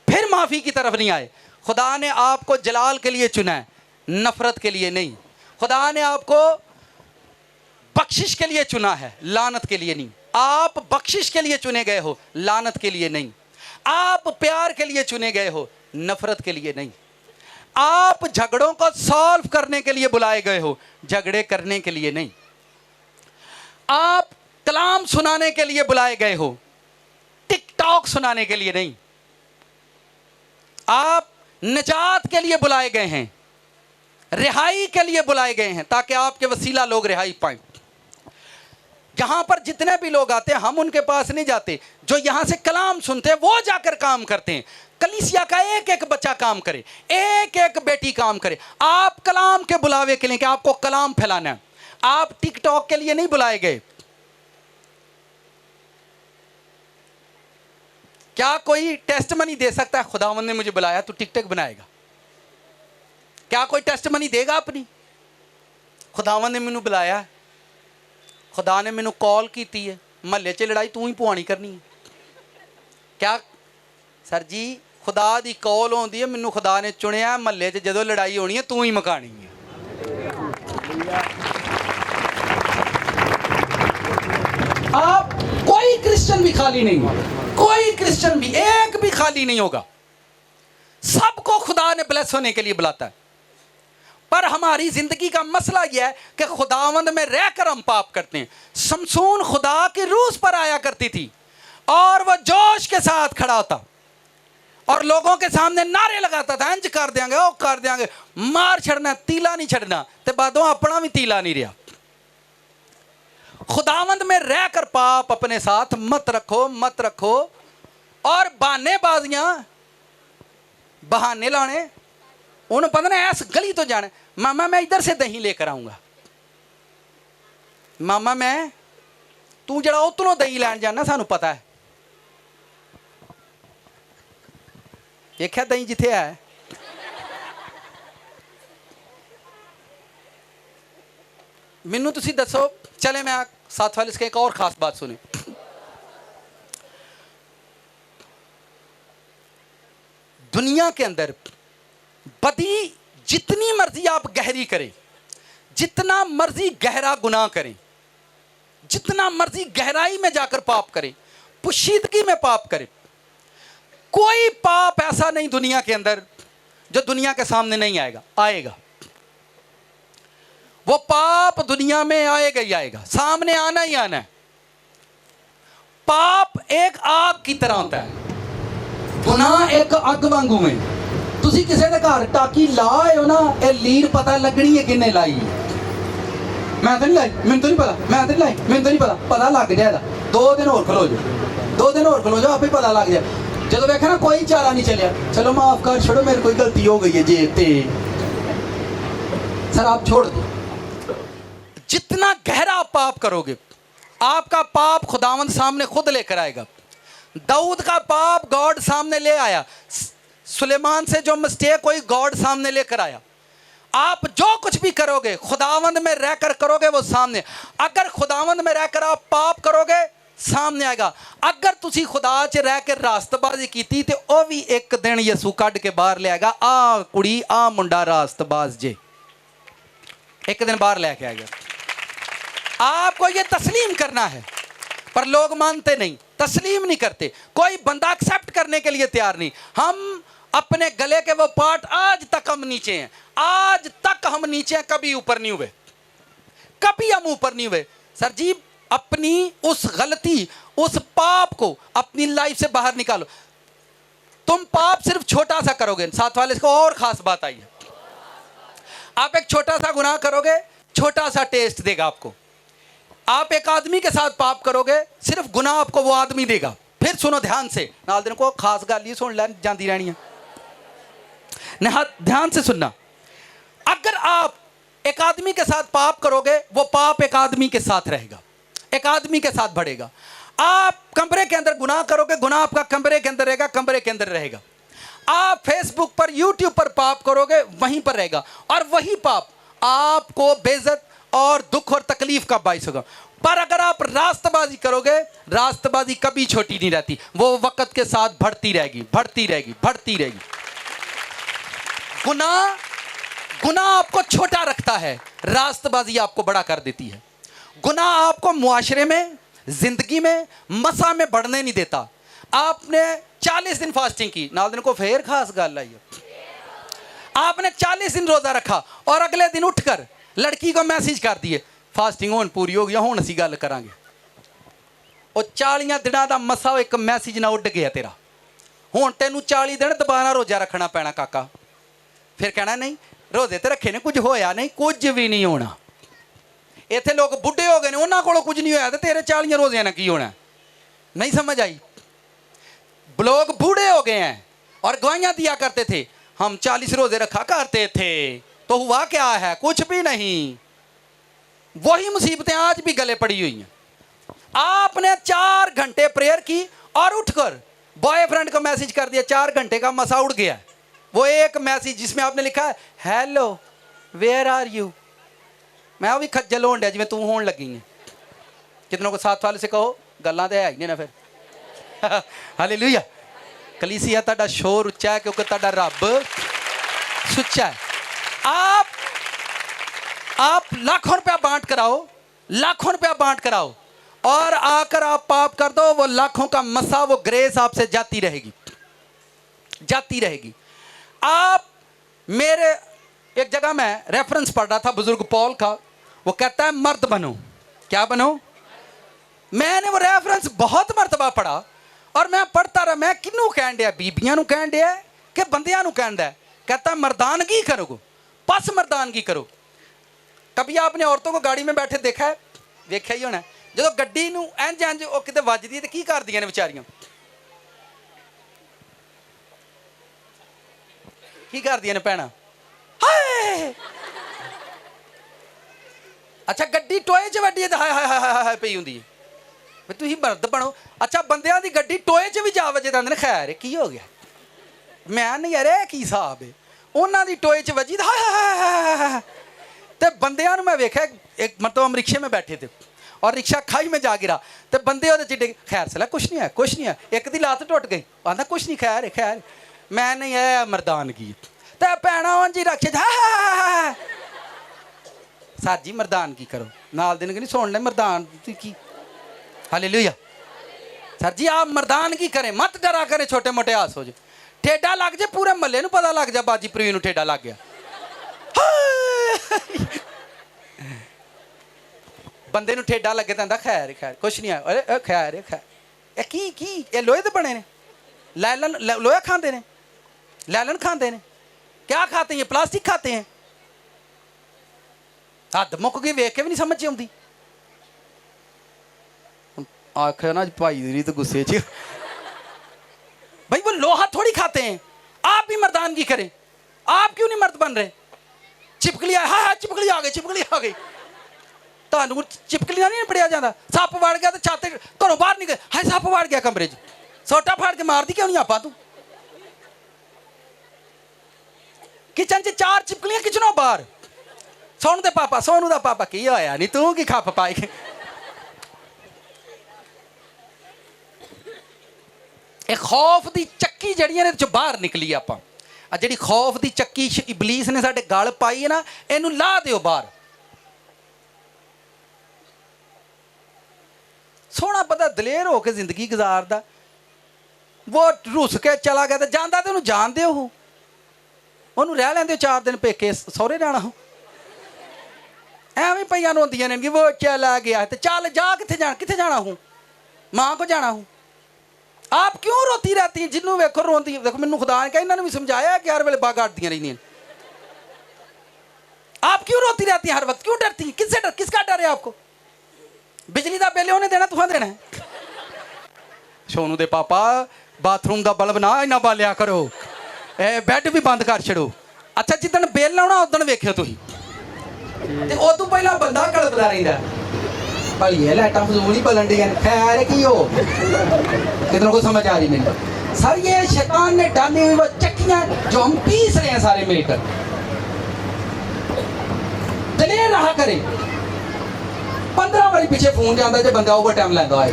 फिर माफ़ी की तरफ नहीं आए। खुदा ने आपको जलाल के लिए चुना है, नफरत के लिए नहीं। खुदा ने आपको बख्शिश के लिए चुना है, लानत के लिए नहीं। आप बख्शिश के लिए चुने गए हो, लानत के लिए नहीं। आप प्यार के लिए चुने गए हो, नफरत के लिए नहीं। आप झगड़ों को सॉल्व करने के लिए बुलाए गए हो, झगड़े करने के लिए नहीं। आप कलाम सुनाने के लिए बुलाए गए हो, टिकटॉक सुनाने के लिए नहीं। आप निजात के लिए बुलाए गए हैं, रिहाई के लिए बुलाए गए हैं, ताकि आपके वसीला लोग रिहाई पाएं। जहां पर जितने भी लोग आते हैं, हम उनके पास नहीं जाते। जो यहां से कलाम सुनते हैं वो जाकर काम करते हैं। कलीसिया का एक एक बच्चा काम करे, एक एक बेटी काम करे। आप कलाम के बुलावे के लिए, कि आपको कलाम फैलाना है। आप टिकटॉक के लिए नहीं बुलाए गए। क्या कोई टेस्टमनी दे सकता है खुदावंद ने मुझे बुलाया तो टिकटॉक बनाएगा? क्या कोई टेस्टमनी देगा अपनी? खुदावंद ने मैनू बुलाया, खुदा ने मैनू कॉल की है, महल्ले च लड़ाई तू ही पुआनी करनी है। क्या सर जी, खुदा दी कॉल होंदी है, मैनू खुदा ने चुनिया, महल्ले च जदों लड़ाई होनी है तू ही मकानी है। आप कोई क्रिश्चियन भी खाली नहीं होगा, कोई क्रिश्चियन भी एक भी खाली नहीं होगा। सबको खुदा ने ब्लेस होने के लिए बुलाता है। पर हमारी जिंदगी का मसला यह है कि खुदावंद में रहकर हम पाप करते हैं। शमसून खुदा की रूस पर आया करती थी और वह जोश के साथ खड़ा होता और लोगों के सामने नारे लगाता था, इंज कर देंगे, ओ कर देंगे, मार छड़ना, तीला नहीं छड़ना, ते बादों अपना भी तीला नहीं रहा। खुदावंद में रहकर पाप अपने साथ मत रखो, मत रखो। और बहानेबाजियां, बहाने लाने, उन्हें पता ना ऐस गली तो जाने, मामा मैं इधर से दही लेकर आऊंगा, मामा मैं, तू जरा उतरों दही लैन जाना, सानू पता है। देखा दही जिथे है। मैनू तुसी दसो, चले मैं साथ वाले इसके एक और खास बात सुनी। दुनिया के अंदर बदी जितनी मर्जी आप गहरी करें, जितना मर्जी गहरा गुनाह करें, जितना मर्जी गहराई में जाकर पाप करें, पुशीदगी में पाप करें, कोई पाप ऐसा नहीं दुनिया के अंदर जो दुनिया के सामने नहीं आएगा। आएगा वो पाप, दुनिया में आएगा ही आएगा, सामने आना ही आना है। पाप एक आग की तरह होता है, गुनाह एक अग वांगू में। तुसी किसी के घर टाकी लाए हो ना, ये लीर पता लगनी है किन्ने लाई। मैं तो नहीं लाई, मैंने तो नहीं पता, मैं तो नहीं लाई, मैंने तो नहीं पता, पता लग जाएगा। 2 दिन और खलो जाओ, 2 दिन और खलो जाओ, आप ही पता लग जाए। जो देखा ना कोई चारा नहीं चलिया, चलो माफ कर छोड़ो, मेरी कोई गलती हो गई है जी, सर आप छोड़ दो। जितना गहरा पाप करोगे, आपका पाप खुदावंद सामने खुद लेकर आएगा। दाऊद का पाप गॉड सामने ले आया, सुलेमान से जो मिस्टेक हुई गॉड सामने लेकर आया। आप जो कुछ भी करोगे खुदावंद में रहकर करोगे, वो सामने। अगर खुदावंद में रहकर आप पाप करोगे, सामने आएगा। अगर तुसी खुदा च रह के रास्तबाजी की तो वह भी एक दिन यसू कढ़ के बाहर ले आएगा, आ कुड़ी आ मुंडा रास्तबाज जे, एक दिन बाहर लेके आएगा। आपको ये तस्लीम करना है, पर लोग मानते नहीं, तस्लीम नहीं करते। कोई बंदा एक्सेप्ट करने के लिए तैयार नहीं। हम अपने गले के वो पार्ट आज तक हम नीचे हैं, आज तक हम नीचे हैं, कभी ऊपर नहीं हुए, कभी हम ऊपर नहीं हुए। सर जी अपनी उस गलती, उस पाप को अपनी लाइफ से बाहर निकालो। तुम पाप सिर्फ छोटा सा करोगे, साथ वाले को और खास बात आई है, आप एक छोटा सा गुनाह करोगे, छोटा सा टेस्ट देगा आपको। आप एक आदमी के साथ पाप करोगे, सिर्फ गुनाह आपको वो आदमी देगा। फिर सुनो ध्यान से, नाल दिन को खास गल ही सुन लैन जाती रहनी है, ध्यान से सुनना। अगर आप एक आदमी के साथ पाप करोगे, वो पाप एक आदमी के साथ रहेगा, एक आदमी के साथ बढ़ेगा। आप कमरे के अंदर गुनाह करोगे, गुनाह आपका कमरे के अंदर रहेगा, कमरे के अंदर रहेगा। आप फेसबुक पर, यूट्यूब पर पाप करोगे, वहीं पर रहेगा, और वही पाप आपको बेइज्जत और दुख और तकलीफ का बाइस होगा। पर अगर आप रास्तबाजी करोगे, रास्तबाजी कभी छोटी नहीं रहती, वो वक्त के साथ बढ़ती रहेगी, बढ़ती रहेगी, बढ़ती रहेगी। गुनाह आपको छोटा रखता है, रास्तबाजी आपको बड़ा कर देती है। गुनाह आपको मुआशरे में, जिंदगी में, मसा में बढ़ने नहीं देता। आपने 40 दिन फास्टिंग की, नाल दिन को फिर खास गल आई, आपने 40 दिन रोजा रखा और अगले दिन उठकर लड़की को मैसेज कर दिए फास्टिंग होन पूरी हो गई, हुण असीं गल करांगे। ਉਹ 40 ਦਿਨਾਂ ਦਾ ਮਸਾ ਇੱਕ ਮੈਸੇਜ ਨਾ ਉੱਡ ਗਿਆ ਤੇਰਾ, ਹੁਣ ਤੈਨੂੰ 40 ਦਿਨ ਦੁਬਾਰਾ ਰੋਜ਼ਾ ਰੱਖਣਾ ਪੈਣਾ ਕਾਕਾ। ਫਿਰ ਕਹਿਣਾ ਨਹੀਂ ਰੋਜ਼ੇ ਤੇ ਰੱਖੇ ਨੇ, ਕੁਝ ਹੋਇਆ ਨਹੀਂ, ਕੁਝ ਵੀ ਨਹੀਂ ਹੋਣਾ। ਇੱਥੇ ਲੋਕ ਬੁੱਢੇ ਹੋ ਗਏ ਨੇ, ਉਹਨਾਂ ਕੋਲੋਂ ਕੁਝ ਨਹੀਂ ਹੋਇਆ ਤੇ ਤੇਰੇ 40 रोज़ियां ਨਾਲ ਕੀ होना? नहीं समझ आई? लोग बूढ़े हो गए हैं और गवाहियां दिया करते थे, हम 40 रोजे रखा करते थे, तो हुआ क्या है? कुछ भी नहीं। वही मुसीबतें आज भी गले पड़ी हुई हैं। आपने 4 घंटे प्रेयर की और उठकर बॉयफ्रेंड को मैसेज कर दिया, 4 घंटे का मसा उड़ गया। वो एक मैसेज जिसमें आपने लिखा है हेलो वेयर आर यू, मैं भी खज्जल होन डया जिवें तू होन लगी है। कितनों को साथ वाले से कहो गल्लां ते है ही नहीं ना फिर। हालेलुया। कलीसिया तुहाडा शोर उच्चा है क्योंकि तुहाडा रब सुच्चा है। आप लाखों रुपया बांट कराओ, लाखों रुपया बांट कराओ और आकर आप पाप कर दो, वो लाखों का मसा, वो ग्रेस आपसे जाती रहेगी, जाती रहेगी। आप मेरे एक जगह मैं रेफरेंस पढ़ रहा था बुजुर्ग पॉल का, वो कहता है मर्द बनो। क्या बनो? मैंने वो रेफरेंस बहुत मरतबा पढ़ा और मैं पढ़ता रहा, मैं किनू कहन दिया, बीबियां नू कहन दिया कि बंदियां नू कहन दिया? कहता मर्दानगी करो, बस मर्दानगी करो। कभी आपने औरतों को गाड़ी में बैठे देखा है? वेख्या ही होना। जो गड्डी नू इंज इंज वो किते वजदी ते की करदियां ने बेचारियां, की करदियां ने भैणां? हाय अच्छा गड्डी टोए च वड्डी ते हाय हाय हाय हाय पई हुंदी है। भी तुसीं मर्द बनो। अच्छा बंदियां दी गड्डी टोए च भी जा वजे तां ने खैर की हो गया? मैं नहीं यार की हिसाब है, उन्हां दी टोए च वजी हाय हाय हाय। ते बंदियां नू मैं वेख्या, एक मतलब हम रिक्शे में बैठे थे और रिक्शा खाई में जा गिरा, तो बंदे ओहदे च डिग, खैर सला कुछ नहीं है, कुछ नहीं है। एक दी लात टुट गई, आंदा कुछ नहीं, खैर खैर। मैं नहीं है मर्दानगी ते भैणा जी रखे सर जी मर्दानगी करो। नाल दिन नहीं सुन ले मर्दान की। हालेलुया। सर जी आप मर्दानगी करें, मत डरा करें छोटे मोटे हास हो जाए, ठेडा लग जाए पूरे महल्ले नू पता लग जाए बाजी प्रवीण नू ठेडा लग गया। बंदे नू ठेडा लगे तो खैर खैर कुछ नहीं है, अरे खैर खैर। की ये लोहे दे बने ने? लैलन लोहा खाते हैं, लैलन खाते हैं, क्या खाते हैं? प्लास्टिक खाते हैं। हद मुक गई, वेख के भी नहीं समझ आती। आखे ना भाई तो गुस्से च भाई वो लोहा थोड़ी खाते हैं। आप भी मर्दानगी करें, आप क्यों नहीं मर्द बन रहे? चिपकली हाँ हाँ चिपकली आ गई, चिपकली आ गई। तुहानू चिपकलियां नहीं पड़िया जाता? सप वड़ गया तो छाते घरों बाहर निकल, हाय सप वड़ गया कमरे च, सोटा फाड़ के मार दी क्यों नहीं आपा? तू किचन च 4 चिपकलियां किचनों बाहर। सोनू दे पापा, सोनू दा पापा की होया नहीं, तू की खप पाई? एक खौफ दी चक्की जड़ियां ने बाहर निकली आपां। जी खौफ दी चक्की इबलीस ने साडे गल पाई है ना, इनू ला दिओ बाहर। सोहना पता दलेर होके जिंदगी गुजारदा, वो रुस के चला गया तो जांदा ते उन्हूं जान दिओ, उन्हूं रह लैंदे 4 दिन पेके सौरे जाना हो। ਐਵੇਂ ਪਈਆਂ ਰੋਂਦੀਆਂ ਨੇ ਕਿ ਉਹ ਚਲਾ ਗਿਆ ਤੇ ਚੱਲ ਜਾ ਕਿੱਥੇ ਜਾਣਾ ਹੂੰ ਮਾਂ ਕੋ ਜਾਣਾ ਹੂੰ आप क्यों रोती रहती हैं जिन्हों वेखो रोंदी देखो मैंने खुदा ने कहा इन्होंने भी समझाया कि हर वेले बाग आटदियां रहिंदियां आप क्यों रोती रहती हैं हर वक्त क्यों डरती हैं किसका डर है आपको बिजली का बिल उन्हें देना तुहां देना है सोनू दे पापा बाथरूम का बल्ब ना इन्ना बालिया करो बैड भी बंद कर छड़ो अच्छा जिदन बिल आना उदन वेखियो तुसीं ते उस तों पहला बंदा कड़कदा रहिंदा भलिए लाइटां फजूल ही बलन दी खैर की हो कितनों को समझ आ रही मेरी सर ये शैतान ने डाली हुई वो चक्कियां जो हम पीस रहे हैं सारे मिलकर दलेर रहा करे 15 बारी पीछे फोन जाता जो बंदा ओवर टाइम लैंदा है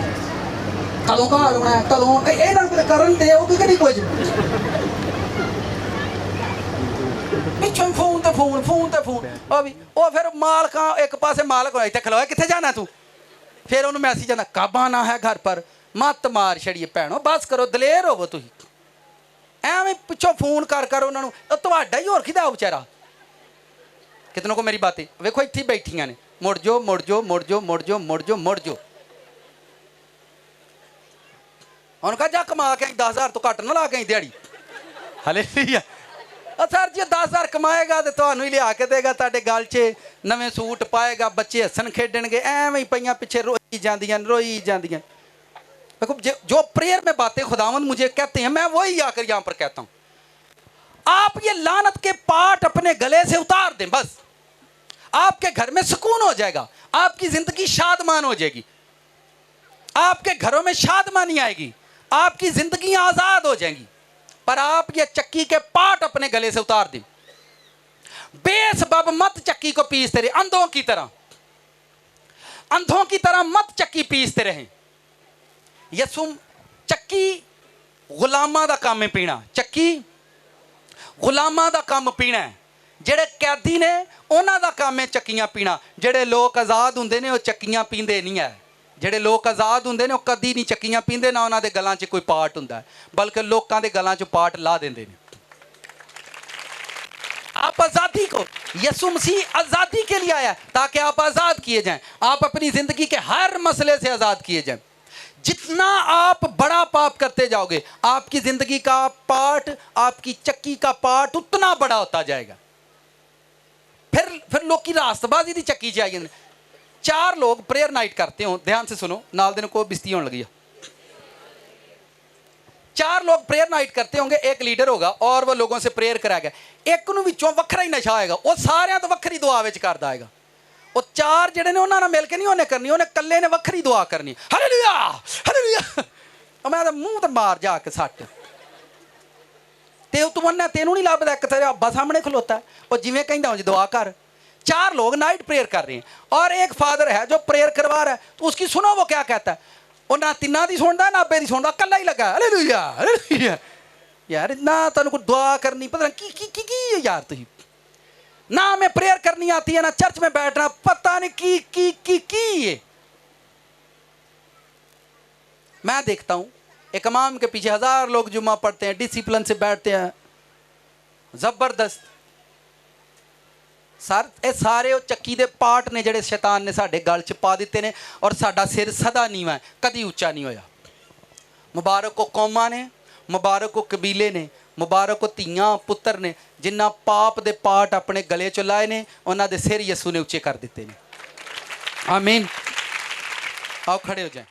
कदों घर आना है कदों ये करन दे वो भी कभी कुछ पिछों फोन ते फोन अभी वो फिर मालक एक पासे मालक होया इत्थे खलोया कित्थे जाना तू फिर उन्होंने मैसेज आना कब आना है घर पर मत मार छड़िए भैनों बस करो दलेर होवो तुसीं एवें पिछों फोन कर उन्होंने तुहाडा ही होर किहदा बेचारा कितनों को मेरी बातें वेखो इत्थे बैठियां ने मुड़ जो उन्होंने कहा जा कमा के 10,000 तो घट ना ला के दिहाड़ी हालेलुया सर जी 10,000 कमाएगा तो तुहानू ही लिया के देगा तुहाडे गल च नवे सूट पाएगा बच्चे हसन खेडणगे एवें ही पईयां पिछे रोई जांदियां देखो जो प्रेयर में बातें खुदावंद मुझे कहते हैं मैं वही आकर यहाँ पर कहता हूँ आप ये लानत के पाठ अपने गले से उतार दें बस आपके घर में सुकून हो जाएगा आपकी जिंदगी शादमान हो जाएगी आपके घरों में शादमानी आएगी आपकी जिंदगी आजाद हो जाएंगी पर आप ये चक्की के पाठ अपने गले से उतार दें बेसबब मत चक्की को पीसते रहे अंधों की तरह मत चक्की पीसते रहें यसु चक्की गुलामां दा काम पीना चक्की गुलामां दा काम पीना है जेड़े कैदी ने उन्हां दा काम है चक्कियां पीना जेड़े लोग आजाद हुंदे ने वो चक्कियां पींदे नहीं है ਜਿਹੜੇ ਲੋਕ ਆਜ਼ਾਦ ਹੁੰਦੇ ਨੇ ਉਹ ਕਦੀ ਨਹੀਂ ਚੱਕੀਆਂ ਪੀਂਦੇ ਨਾ ਉਹਨਾਂ ਦੇ ਗਲਾਂ 'ਚ ਕੋਈ ਪਾਟ ਹੁੰਦਾ ਬਲਕਿ ਲੋਕਾਂ ਦੇ ਗਲਾਂ 'ਚ ਪਾਟ ਲਾ ਦਿੰਦੇ ਨੇ आप आज़ादी को यसु मसीह आज़ादी के लिए आया ताकि आप आज़ाद किए जाएं आप अपनी ज़िंदगी के हर मसले से आज़ाद किए जाएं जितना आप बड़ा पाप करते जाओगे आपकी ज़िंदगी का पार्ट आपकी चक्की का पार्ट उतना बड़ा होता जाएगा फिर लोग की रास्तबाजी की चक्की च आई जाते 4 लोग प्रेयर नाइट करते हो ध्यान से सुनो नाल दिन को बिस्ती होने लगी 4 लोग प्रेयर नाइट करते होंगे एक लीडर होगा और वो लोगों से प्रेयर कराएगा एक नूं विचों वखरा ही नशा आएगा वो सारियां तो वखरी दुआ विच करदा आएगा वो 4 जिहड़े ने उन्हां नाल मिल के नहीं उन्हें करनी उन्हें कल्ले ने वखरी दुआ करनी हालेलुया हालेलुया मैं तो मूँह तो मार जाके सट ते तू अन्ना तेनू नहीं लभदा एक तेरा अब्बा सामने खलोता है वो जिवें कहिंदा उंज दुआ कर 4 लोग नाइट प्रेयर कर रहे हैं और एक फादर है जो प्रेयर करवा रहा है तो उसकी सुनो वो क्या कहता है वो ना तिन्ना दी सुनता ना अब्बे दी सुनता कल्ला ही लगा हालेलुया हालेलुया यार ना तेन कोई दुआ करनी पता नहीं की यार तुम ना हमें प्रेयर करनी आती है ना चर्च में बैठना पता नहीं की ये मैं देखता हूँ एक इमाम के पीछे 1000 लोग जुम्मा पढ़ते हैं डिसिप्लिन से बैठते हैं जबरदस्त सर ये सारे चक्की के पार्ट ने जोड़े शैतान ने साढ़े गल च पा दिते ने और साडा सिर सदा नीवा है कभी उच्चा नहीं होया मुबारक को कौमां ने मुबारक को कबीले ने मुबारक को धीआं पुत्र ने जिन्ना पाप दे पार्ट अपने गले च लाए ने उन्हां दे सिर यसू ने उच्चे कर दिते ने आमीन आओ खड़े हो जाए